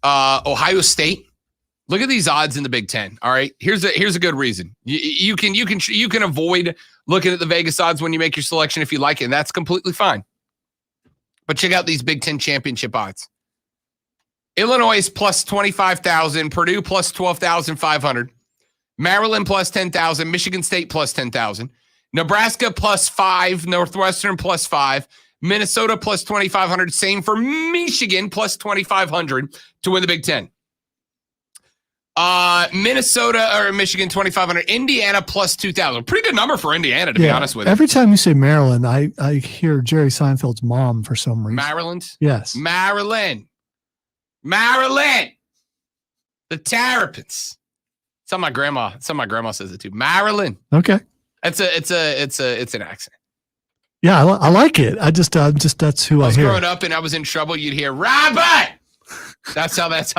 Ohio State. Look at these odds in the Big Ten. All right, here's a good reason. You can avoid looking at the Vegas odds when you make your selection if you like it, and that's completely fine. But check out these Big Ten championship odds. Illinois is plus 25,000, Purdue plus 12,500, Maryland plus 10,000, Michigan State plus 10,000, Nebraska plus 5, Northwestern plus 5, Minnesota plus 2,500. Same for Michigan plus 2,500 to win the Big Ten. Minnesota or Michigan 2,500. Indiana plus 2,000. Pretty good number for Indiana, to be honest with you. Every time you say Maryland, I hear Jerry Seinfeld's mom for some reason. Maryland? Yes. Maryland. The Terrapins. Some my grandma says it too. Maryland. Okay. It's an accent. Yeah, I like it. I just that's who I was hear. Growing up and I was in trouble, you'd hear Robert. That's how that's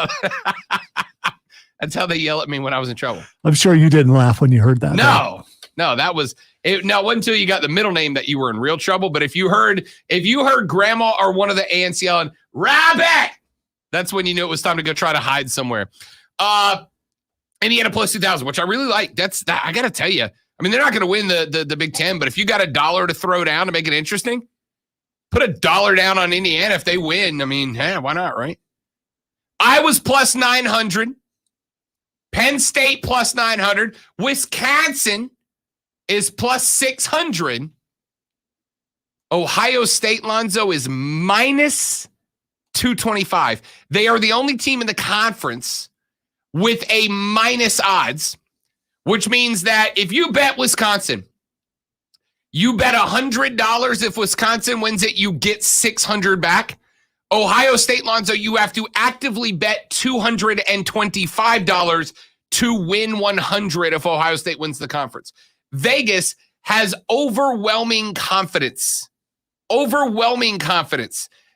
how they yell at me when I was in trouble. I'm sure you didn't laugh when you heard that. No, that was it. No, it wasn't until you got the middle name that you were in real trouble. But if you heard grandma or one of the aunts yelling, Robert, that's when you knew it was time to go try to hide somewhere. Indiana plus 2,000, which I really like. I got to tell you, I mean, they're not going to win the Big Ten, but if you got $1 to throw down to make it interesting, put $1 down on Indiana if they win. I mean, why not, right? Iowa's plus 900. Penn State plus 900. Wisconsin is plus 600. Ohio State, Lonzo, is minus 225. They are the only team in the conference with a minus odds, which means that if you bet Wisconsin, you bet $100 if Wisconsin wins it, you get $600 back. Ohio State, Lonzo, you have to actively bet $225 to win $100 if Ohio State wins the conference. Vegas has overwhelming confidence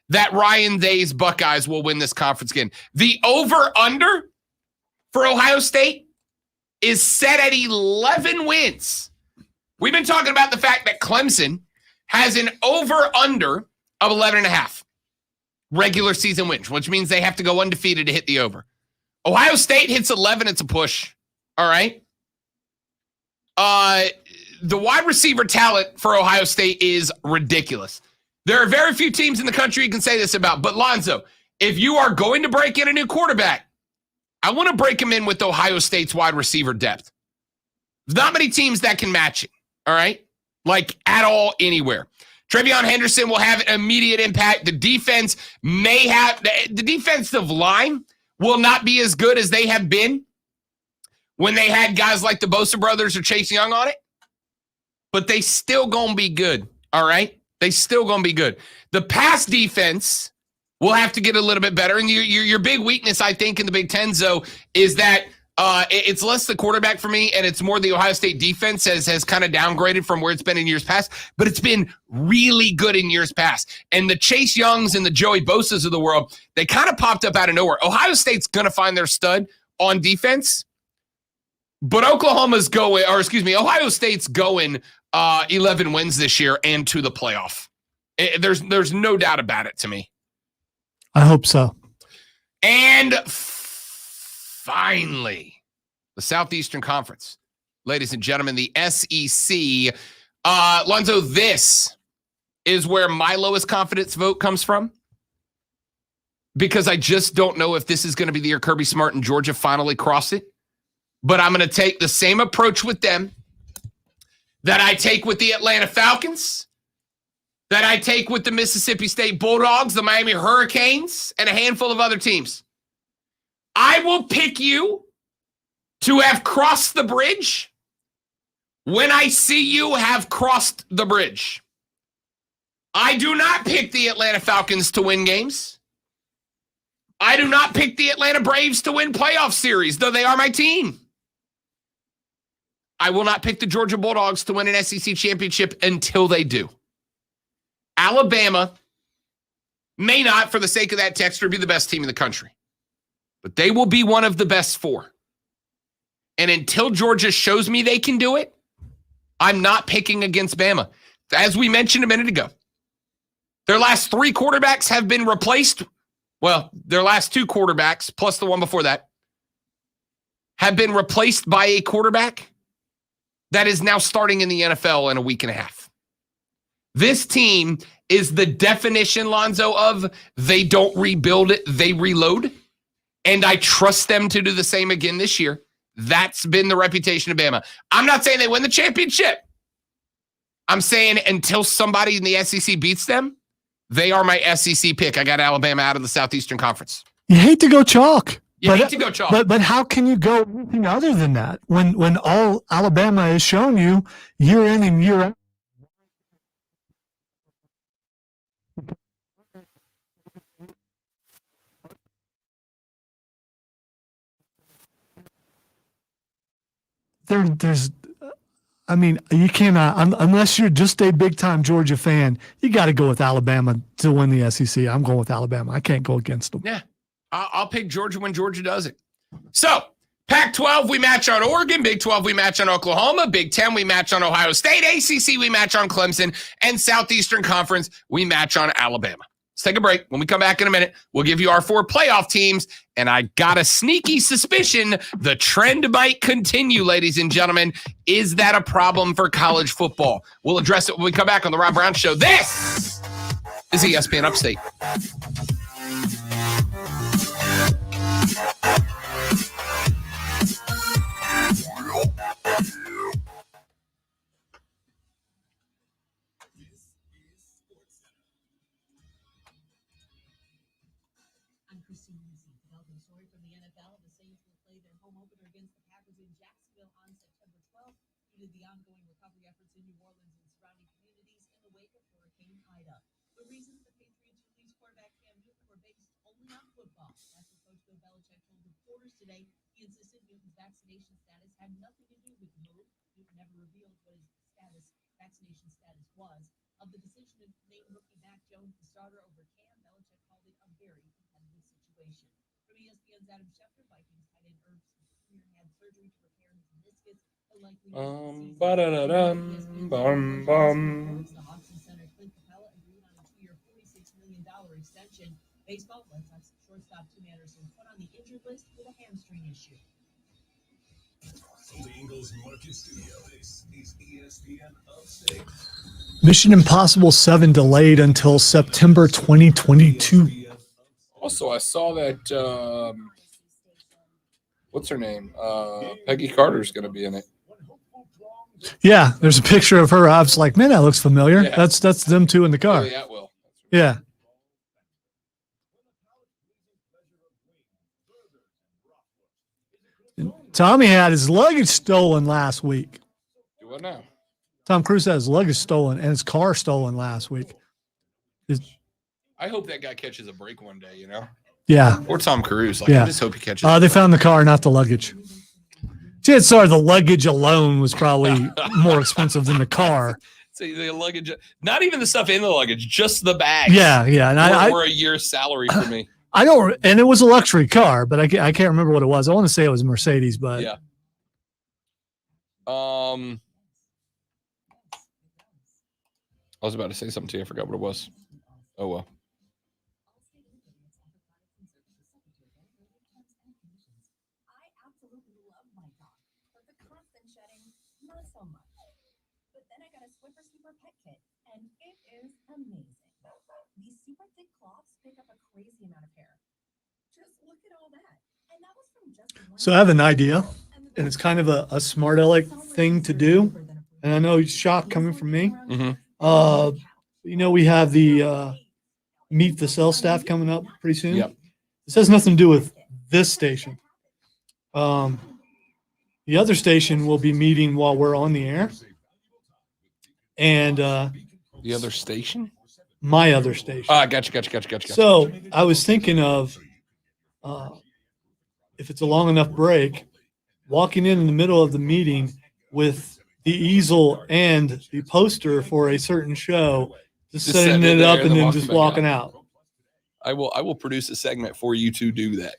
that Ryan Day's Buckeyes will win this conference again. The over-under for Ohio State is set at 11 wins. We've been talking about the fact that Clemson has an over-under of 11.5 regular season wins, which means they have to go undefeated to hit the over. Ohio State hits 11, it's a push. All right. The wide receiver talent for Ohio State is ridiculous. There are very few teams in the country you can say this about. But Lonzo, if you are going to break in a new quarterback, I want to break him in with Ohio State's wide receiver depth. There's not many teams that can match it. All right. Like at all, anywhere. Trevion Henderson will have an immediate impact. The defense may have the defensive line will not be as good as they have been when they had guys like the Bosa brothers or Chase Young on it, but they still gonna be good. All right, they still gonna be good. The pass defense will have to get a little bit better, and your big weakness, I think, in the Big Ten, though, is that it's less the quarterback for me, and it's more the Ohio State defense has kind of downgraded from where it's been in years past, but it's been really good in years past. And the Chase Youngs and the Joey Bosas of the world, they kind of popped up out of nowhere. Ohio State's going to find their stud on defense, but Ohio State's going 11 wins this year and to the playoff. There's no doubt about it to me. I hope so. And finally, the Southeastern Conference. Ladies and gentlemen, the SEC. Lonzo, this is where my lowest confidence vote comes from, because I just don't know if this is going to be the year Kirby Smart and Georgia finally cross it. But I'm going to take the same approach with them that I take with the Atlanta Falcons, that I take with the Mississippi State Bulldogs, the Miami Hurricanes, and a handful of other teams. I will pick you to have crossed the bridge when I see you have crossed the bridge. I do not pick the Atlanta Falcons to win games. I do not pick the Atlanta Braves to win playoff series, though they are my team. I will not pick the Georgia Bulldogs to win an SEC championship until they do. Alabama may not, for the sake of that texter, be the best team in the country, but they will be one of the best four. And until Georgia shows me they can do it, I'm not picking against Bama. As we mentioned a minute ago, their last three quarterbacks have been replaced. Well, their last two quarterbacks, plus the one before that, have been replaced by a quarterback that is now starting in the NFL in a week and a half. This team is the definition, Lonzo, of they don't rebuild it, they reload. And I trust them to do the same again this year. That's been the reputation of Bama. I'm not saying they win the championship. I'm saying until somebody in the SEC beats them, they are my SEC pick. I got Alabama out of the Southeastern Conference. You hate to go chalk. Hate to go chalk. But how can you go anything other than that when all Alabama has shown you year in and year out? You cannot, unless you're just a big-time Georgia fan, you got to go with Alabama to win the SEC. I'm going with Alabama. I can't go against them. Yeah, I'll pick Georgia when Georgia does it. So, Pac-12, we match on Oregon. Big 12, we match on Oklahoma. Big 10, we match on Ohio State. ACC, we match on Clemson. And Southeastern Conference, we match on Alabama. Let's take a break. When we come back in a minute, we'll give you our four playoff teams. And I got a sneaky suspicion the trend might continue, ladies and gentlemen. Is that a problem for college football? We'll address it when we come back on the Rob Brown Show. This is ESPN Upstate. The ongoing recovery efforts in New Orleans and surrounding communities in the wake of Hurricane Ida. The reasons the Patriots released quarterback Cam Newton were based only on football. That's what Coach Bill Belichick told reporters today. He insisted Newton's vaccination status had nothing to do with the move. Newton never revealed what his vaccination status was. Of the decision to name rookie Mac Jones the starter over Cam, Belichick called it a very competitive situation. From ESPN's Adam Schefter, Vikings tight end Irv Smith had surgery to repair his meniscus. The Hodgson Center Clint Capella agreed on a 2-year, $46 million extension. Baseball, Red Sox shortstop Tim Anderson put on the injured list with a hamstring issue. From the Ingles Market Studio, this is ESPN Upstate. Mission Impossible 7 delayed until September 2022. Also, I saw that, what's her name? Peggy Carter's going to be in it. Yeah, there's a picture of her. I was like, man, that looks familiar. Yeah. That's them two in the car. Billy Atwell. Yeah. Tommy had his luggage stolen last week. Do what now? Tom Cruise had his luggage stolen and his car stolen last week. I hope that guy catches a break one day, you know? Yeah. Or Tom Cruise. Like, Yeah. I just hope he catches They found the car, not the luggage. Chances are the luggage alone was probably more expensive than the car. See, the luggage, not even the stuff in the luggage, just the bags. Yeah, yeah. And Were a year's salary for me. I don't, and it was a luxury car, but I can't remember what it was. I want to say it was a Mercedes, but Yeah. I was about to say something to you. I forgot what it was. Oh, well. I absolutely love my dog, but the constant shedding, not so much. But then I got a Swiffer Super Pet Kit, and it is amazing. These super thick cloths pick up a crazy amount of hair. Just look at all that. And that was from just one. so I have an idea, and it's kind of a smart aleck thing to do. And I know shock coming from me. Mm-hmm. We have the Meet the Cell staff coming up pretty soon. Yep. This has nothing to do with this station. The other station will be meeting while we're on the air. And The other station? my other station. Gotcha. So I was thinking of if it's a long enough break, walking in the middle of the meeting with the easel and the poster for a certain show, just Just setting setting it it up there and and then walking just back walking out. I will produce a segment for you to do that.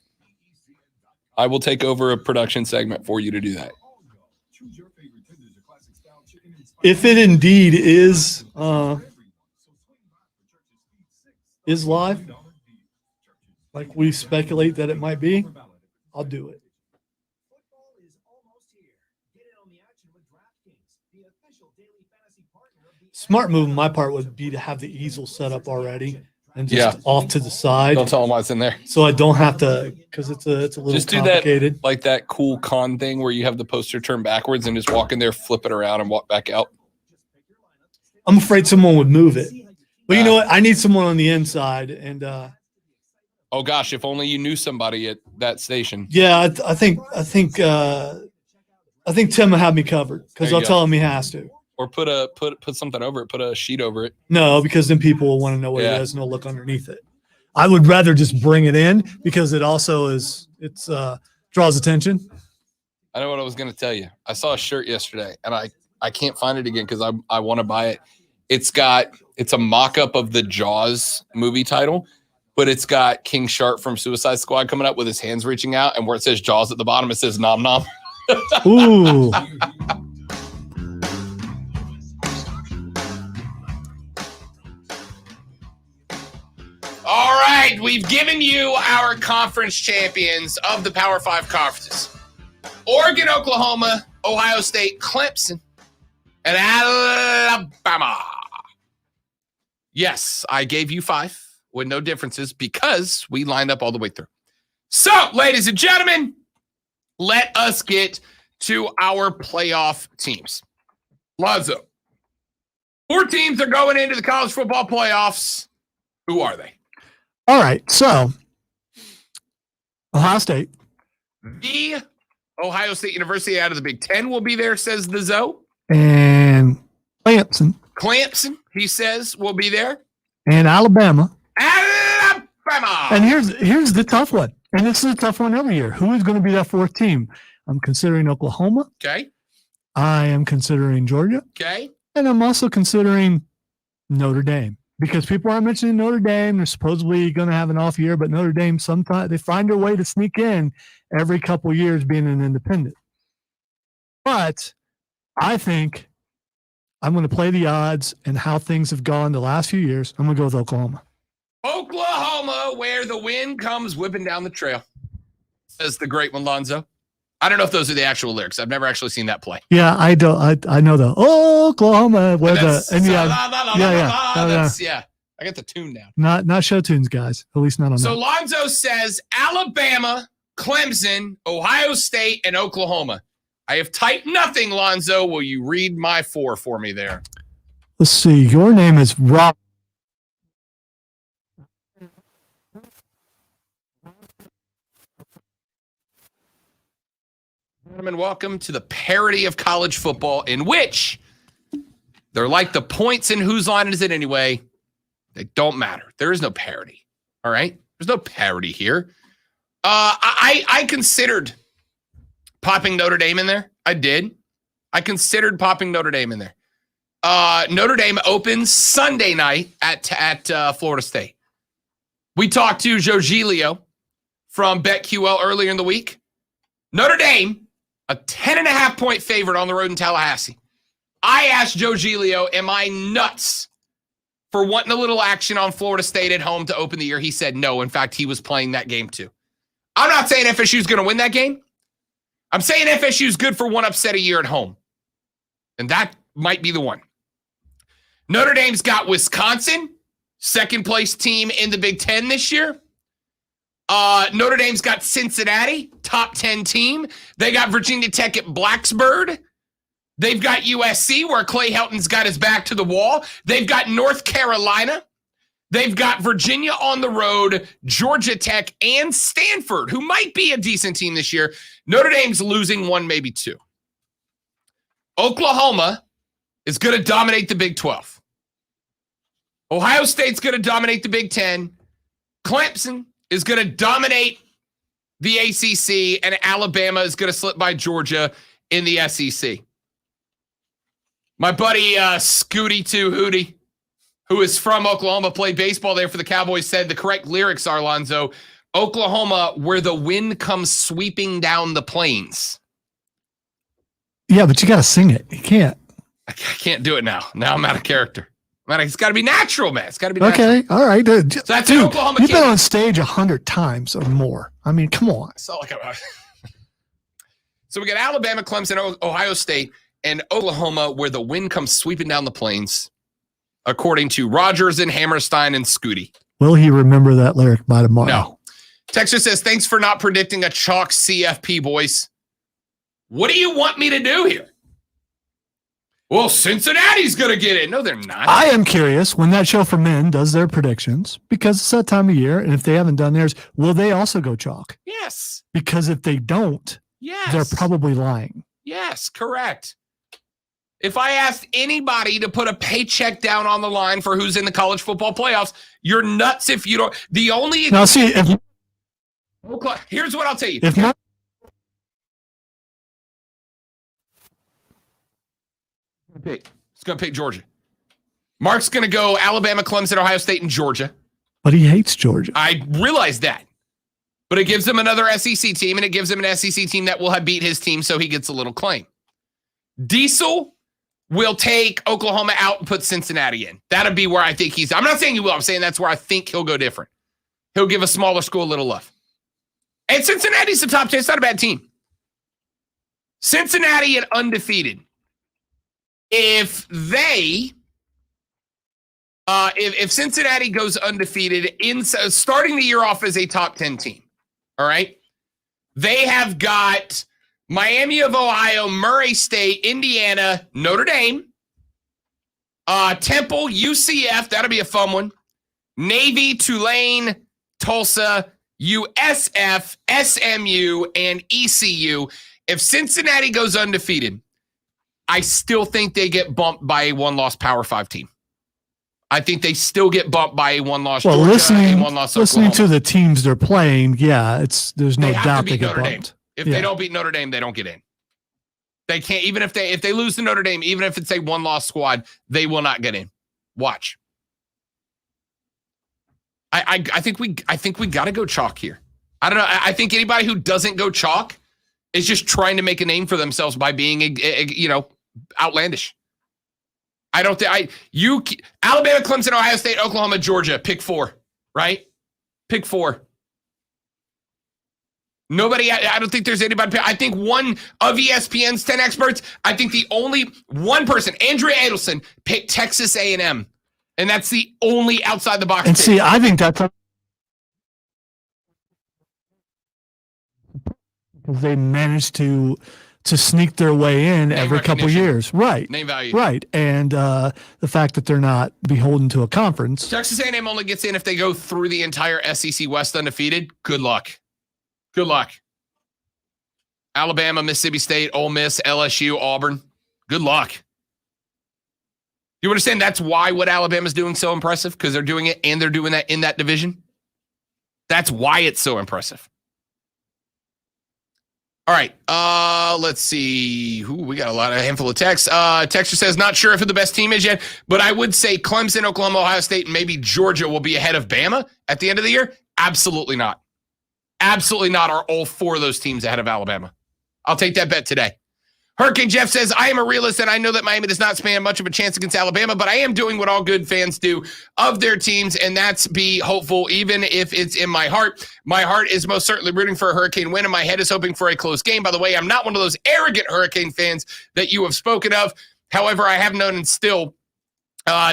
I will take over a production segment for you to do that. If it indeed is live, like we speculate that it might be, I'll do it. Smart move on my part would be to have the easel set up already and just off to the side. Don't tell them what's in there. So I don't have to, because it's a little Just do complicated. that, like that cool con thing where you have the poster turned backwards and just walk in there, flip it around, and walk back out. I'm afraid someone would move it. But you know what? I need someone on the inside. And Oh gosh, if only you knew somebody at that station. yeah, I think Tim will have me covered because There you I'll go. tell him he has to. Or put something over it, put a sheet over it. No, because then people will want to know what Yeah. it is and they'll look underneath it. I would rather just bring it in because it also draws attention. I know what I was going to tell you. I saw a shirt yesterday, and I can't find it again because I want to buy it. It's a mock-up of the Jaws movie title, but it's got King Shark from Suicide Squad coming up with his hands reaching out, and where it says Jaws at the bottom, it says Nom Nom. Ooh. All right, we've given you our conference champions of the Power 5 conferences. Oregon, Oklahoma, Ohio State, Clemson, and Alabama. Yes, I gave you 5 with no differences because we lined up all the way through. So, ladies and gentlemen, let us get to our playoff teams. Lazo, 4 teams are going into the college football playoffs. Who are they? All right. So Ohio State. The Ohio State University out of the Big Ten will be there, says the Zoe. And Clemson. Clemson, he says, will be there. And Alabama. Alabama. And here's the tough one. And this is a tough one every year. Who is going to be that 4th team? I'm considering Oklahoma. Okay. I am considering Georgia. Okay. And I'm also considering Notre Dame. Because people are mentioning Notre Dame. They're supposedly going to have an off year, but Notre Dame, sometimes they find their way to sneak in every couple years being an independent. But I think I'm going to play the odds and how things have gone the last few years. I'm going to go with Oklahoma. Oklahoma, where the wind comes whipping down the trail, says the great one, Lonzo. I don't know if those are the actual lyrics. I've never actually seen that play. Yeah, I don't. I know the Oklahoma where That's- the and yeah, that's- yeah. I got the tune down. not show tunes, guys. At least not on So that. Lonzo says Alabama, Clemson, Ohio State, and Oklahoma. I have typed nothing, Lonzo. Will you read my 4 for me there? Let's see. Your name is Rob. Gentlemen, welcome to the parody of college football in which they're like the points in Whose Line Is It Anyway? They don't matter. There is no parody. All right? There's no parody here. I considered popping Notre Dame in there. I did. I considered popping Notre Dame in there. Notre Dame opens Sunday night at Florida State. We talked to Joe Giglio from BetQL earlier in the week. Notre Dame, a 10.5 point favorite on the road in Tallahassee. I asked Joe Giglio, am I nuts for wanting a little action on Florida State at home to open the year? He said no. In fact, he was playing that game too. I'm not saying FSU's going to win that game. I'm saying FSU's good for one upset a year at home. And that might be the one. Notre Dame's got Wisconsin, second place team in the Big Ten this year. Notre Dame's got Cincinnati, top 10 team. They got Virginia Tech at Blacksburg. They've got USC, where Clay Helton's got his back to the wall. They've got North Carolina. They've got Virginia on the road, Georgia Tech, and Stanford, who might be a decent team this year. Notre Dame's losing 1, maybe 2. Oklahoma is going to dominate the Big 12. Ohio State's going to dominate the Big 10. Clemson is going to dominate the ACC, and Alabama is going to slip by Georgia in the SEC. My buddy Scooty Too Hootie, who is from Oklahoma, played baseball there for the Cowboys, said the correct lyrics are, Lonzo, Oklahoma, where the wind comes sweeping down the plains. Yeah, but you got to sing it. You can't. I can't do it now. Now I'm out of character. Man, it's got to be natural, man. It's got to be natural. Okay, all right. So that's Dude, Oklahoma. You've been on stage 100 times or more. I mean, come on. So we got Alabama, Clemson, Ohio State, and Oklahoma, where the wind comes sweeping down the plains, according to Rogers and Hammerstein and Scooty. Will he remember that lyric by tomorrow? No. Texter says, thanks for not predicting a chalk CFP, boys. What do you want me to do here? Well, Cincinnati's going to get in. No, they're not. I am curious when that show for men does their predictions, because it's that time of year, and if they haven't done theirs, will they also go chalk? Yes. Because if they don't, they're probably lying. Yes, correct. If I asked anybody to put a paycheck down on the line for who's in the college football playoffs, you're nuts if you don't. The only now, see, if here's what I'll tell you. If not, it's going to pick Georgia. Mark's going to go Alabama, Clemson, Ohio State, and Georgia. But he hates Georgia. I realize that. But it gives him another SEC team, and it gives him an SEC team that will have beat his team, so he gets a little claim. Diesel will take Oklahoma out and put Cincinnati in. That'll be where I think he's. I'm not saying he will. I'm saying that's where I think he'll go different. He'll give a smaller school a little love. And Cincinnati's the top 10. It's not a bad team. Cincinnati and undefeated. If they, if Cincinnati goes undefeated in starting the year off as a top 10 team, all right, they have got Miami of Ohio, Murray State, Indiana, Notre Dame, Temple, UCF. That'll be a fun one. Navy, Tulane, Tulsa, USF, SMU, and ECU. If Cincinnati goes undefeated, I still think they get bumped by a one-loss Power 5 team. I think they still get bumped by a one-loss Georgia, listening Oklahoma. to the teams they're playing, there's no doubt they get bumped. If they don't beat Notre Dame, they don't get in. They can't, even if they lose to Notre Dame, even if it's a one-loss squad, they will not get in. Watch. I think we got to go chalk here. I don't know. I think anybody who doesn't go chalk is just trying to make a name for themselves by being outlandish. I don't think Alabama, Clemson, Ohio State, Oklahoma, Georgia, pick 4, right? Pick 4. Nobody, I don't think there's anybody. I think one of ESPN's 10 experts, I think the only one person, Andrea Adelson, picked Texas A&M. And that's the only outside the box. And see, I think that's because they managed to to sneak their way in every couple recognition. years. Right. Name value. Right. And the fact that they're not beholden to a conference. Texas A&M only gets in if they go through the entire SEC West undefeated. Good luck. Good luck. Alabama, Mississippi State, Ole Miss, LSU, Auburn. Good luck. You understand that's why what Alabama's doing so impressive? Because they're doing it and they're doing that in that division. That's why it's so impressive. All right. Let's see. We got a handful of texts. Texter says, not sure who the best team is yet, but I would say Clemson, Oklahoma, Ohio State, and maybe Georgia will be ahead of Bama at the end of the year. Absolutely not. Absolutely not are all four of those teams ahead of Alabama. I'll take that bet today. Hurricane Jeff says, I am a realist and I know that Miami does not stand much of a chance against Alabama, but I am doing what all good fans do of their teams, and that's be hopeful, even if it's in my heart. My heart is most certainly rooting for a Hurricane win, and my head is hoping for a close game. By the way, I'm not one of those arrogant Hurricane fans that you have spoken of. However, I have known and still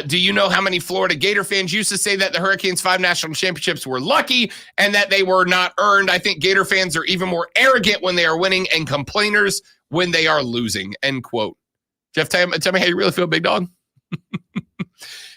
do you know how many Florida Gator fans used to say that the Hurricanes' 5 national championships were lucky and that they were not earned? I think Gator fans are even more arrogant when they are winning and complainers when they are losing, end quote. Jeff, tell me how you really feel, big dog.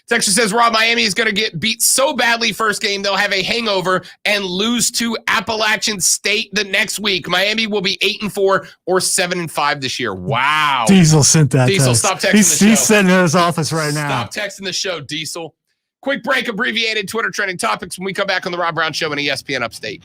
Texture says, Rob, Miami is going to get beat so badly first game, they'll have a hangover and lose to Appalachian State the next week. Miami will be 8-4 or 7-5 this year. Wow. Diesel sent that. Diesel, text. stop texting the show. He's sitting in his office right now. Stop texting the show, Diesel. Quick break, abbreviated Twitter trending topics when we come back on the Rob Brown Show and ESPN Upstate.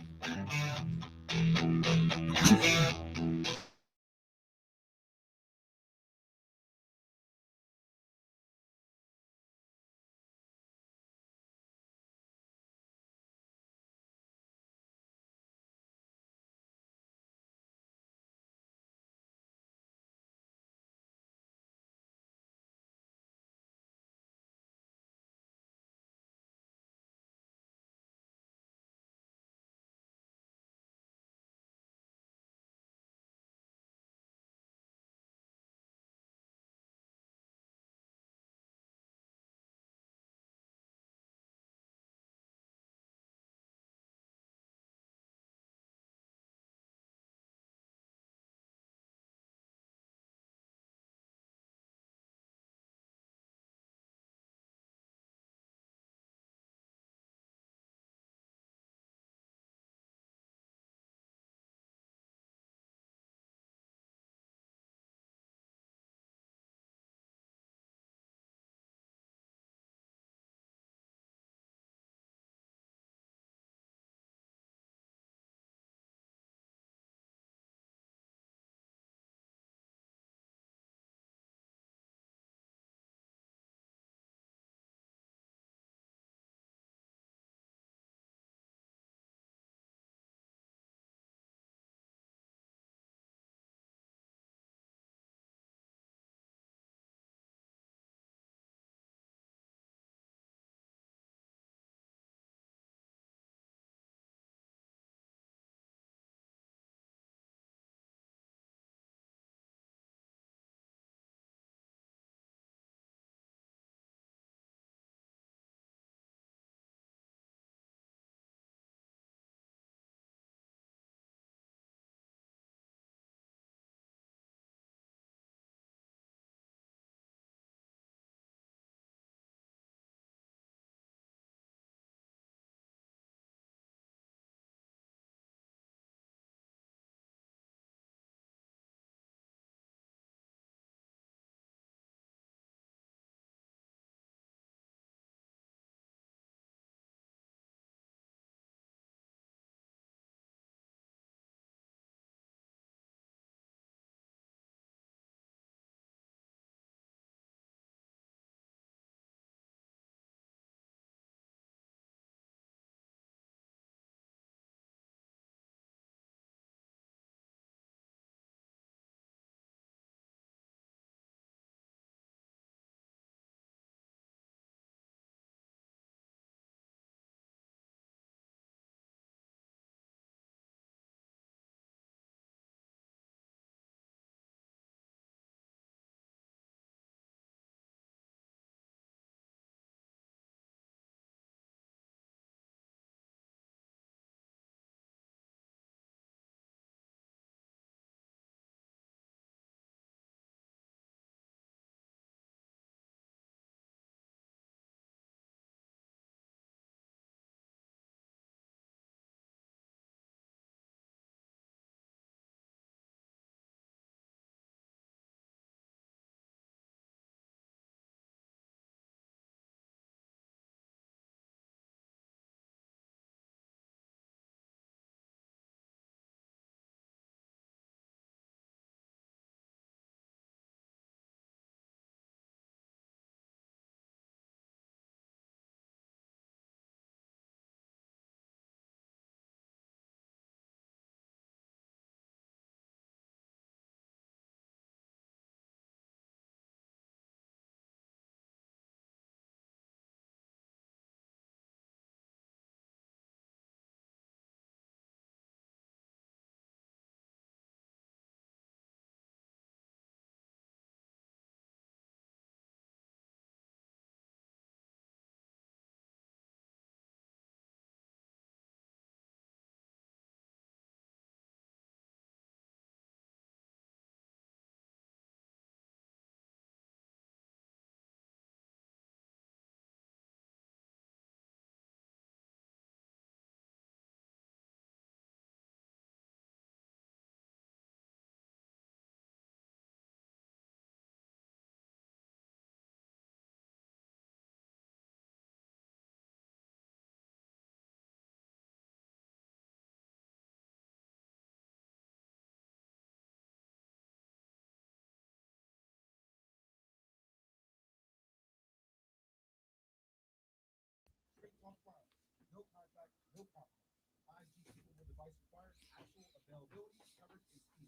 no contact, no problem. 5G capable device requires actual availability. Coverage is key.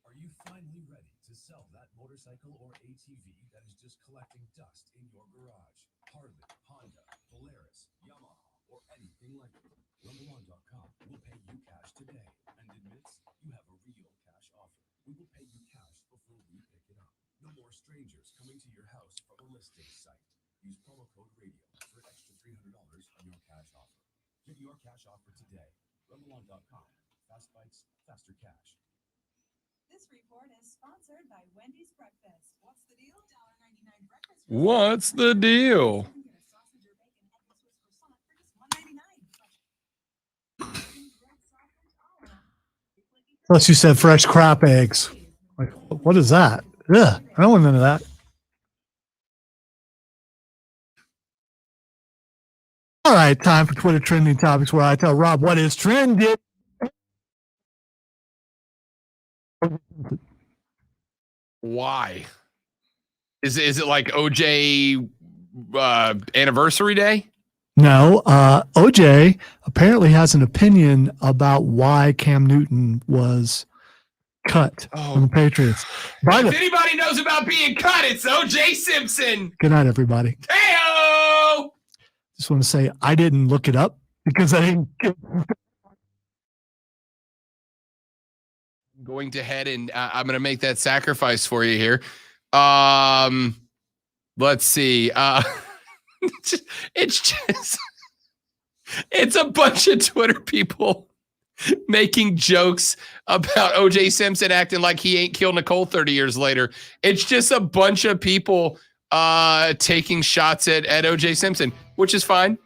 Are you finally ready to sell that motorcycle or ATV that is just collecting dust in your garage? Harley, Honda, Polaris, Yamaha, or anything like it. RumbleOn.com will pay you cash today and admits you have a real cash offer. We will pay you cash before we pick it up. No more strangers coming to your house from a listing site. Use promo code RADIO for an extra $300 on your cash offer. Get your cash offer today. RumbleOn.com. Fast bites, faster cash. This report is sponsored by Wendy's Breakfast. What's the deal? $1.99 breakfast. What's the deal? You can get a sausage or bacon, egg, and Swiss croissant for just $1.99. Plus, you said fresh crop eggs. Like, what is that? Ugh, I don't want none of that. All right, time for Twitter trending topics where I tell Rob what is trending. Why? Is it like OJ anniversary day? No, OJ apparently has an opinion about why Cam Newton was cut from the Patriots. If anybody knows about being cut, it's OJ Simpson. Good night, everybody. Heyo! Just want to say I didn't look it up because I didn't get Going to head and I'm going to make that sacrifice for you here. Let's see. It's a bunch of Twitter people making jokes about OJ Simpson acting like he ain't killed Nicole 30 years later. It's just a bunch of people taking shots at OJ Simpson, which is fine.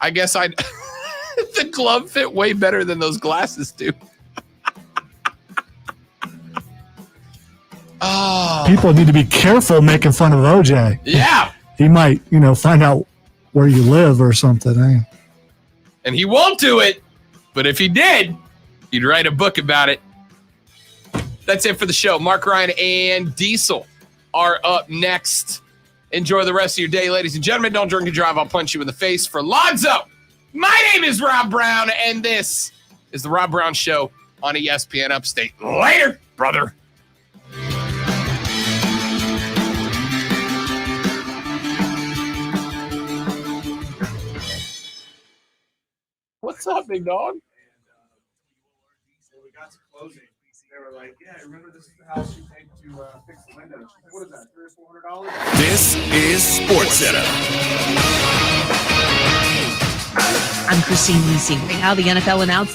I guess the glove fit way better than those glasses do. Oh. People need to be careful making fun of OJ. Yeah. He might, find out where you live or something. Eh? And he won't do it. But if he did, he'd write a book about it. That's it for the show. Mark Ryan and Diesel are up next. Enjoy the rest of your day, ladies and gentlemen. Don't drink and drive. I'll punch you in the face. For Lonzo, my name is Rob Brown, and this is the Rob Brown Show on ESPN Upstate. Later, brother. What's up, big dog? And we got to closing. They were like, "Yeah, remember this is the house you paid to fix the windows." She's like, "What is that? $300 or $400?" This is Sports Center. I'm Christine Leasing. How the NFL announced the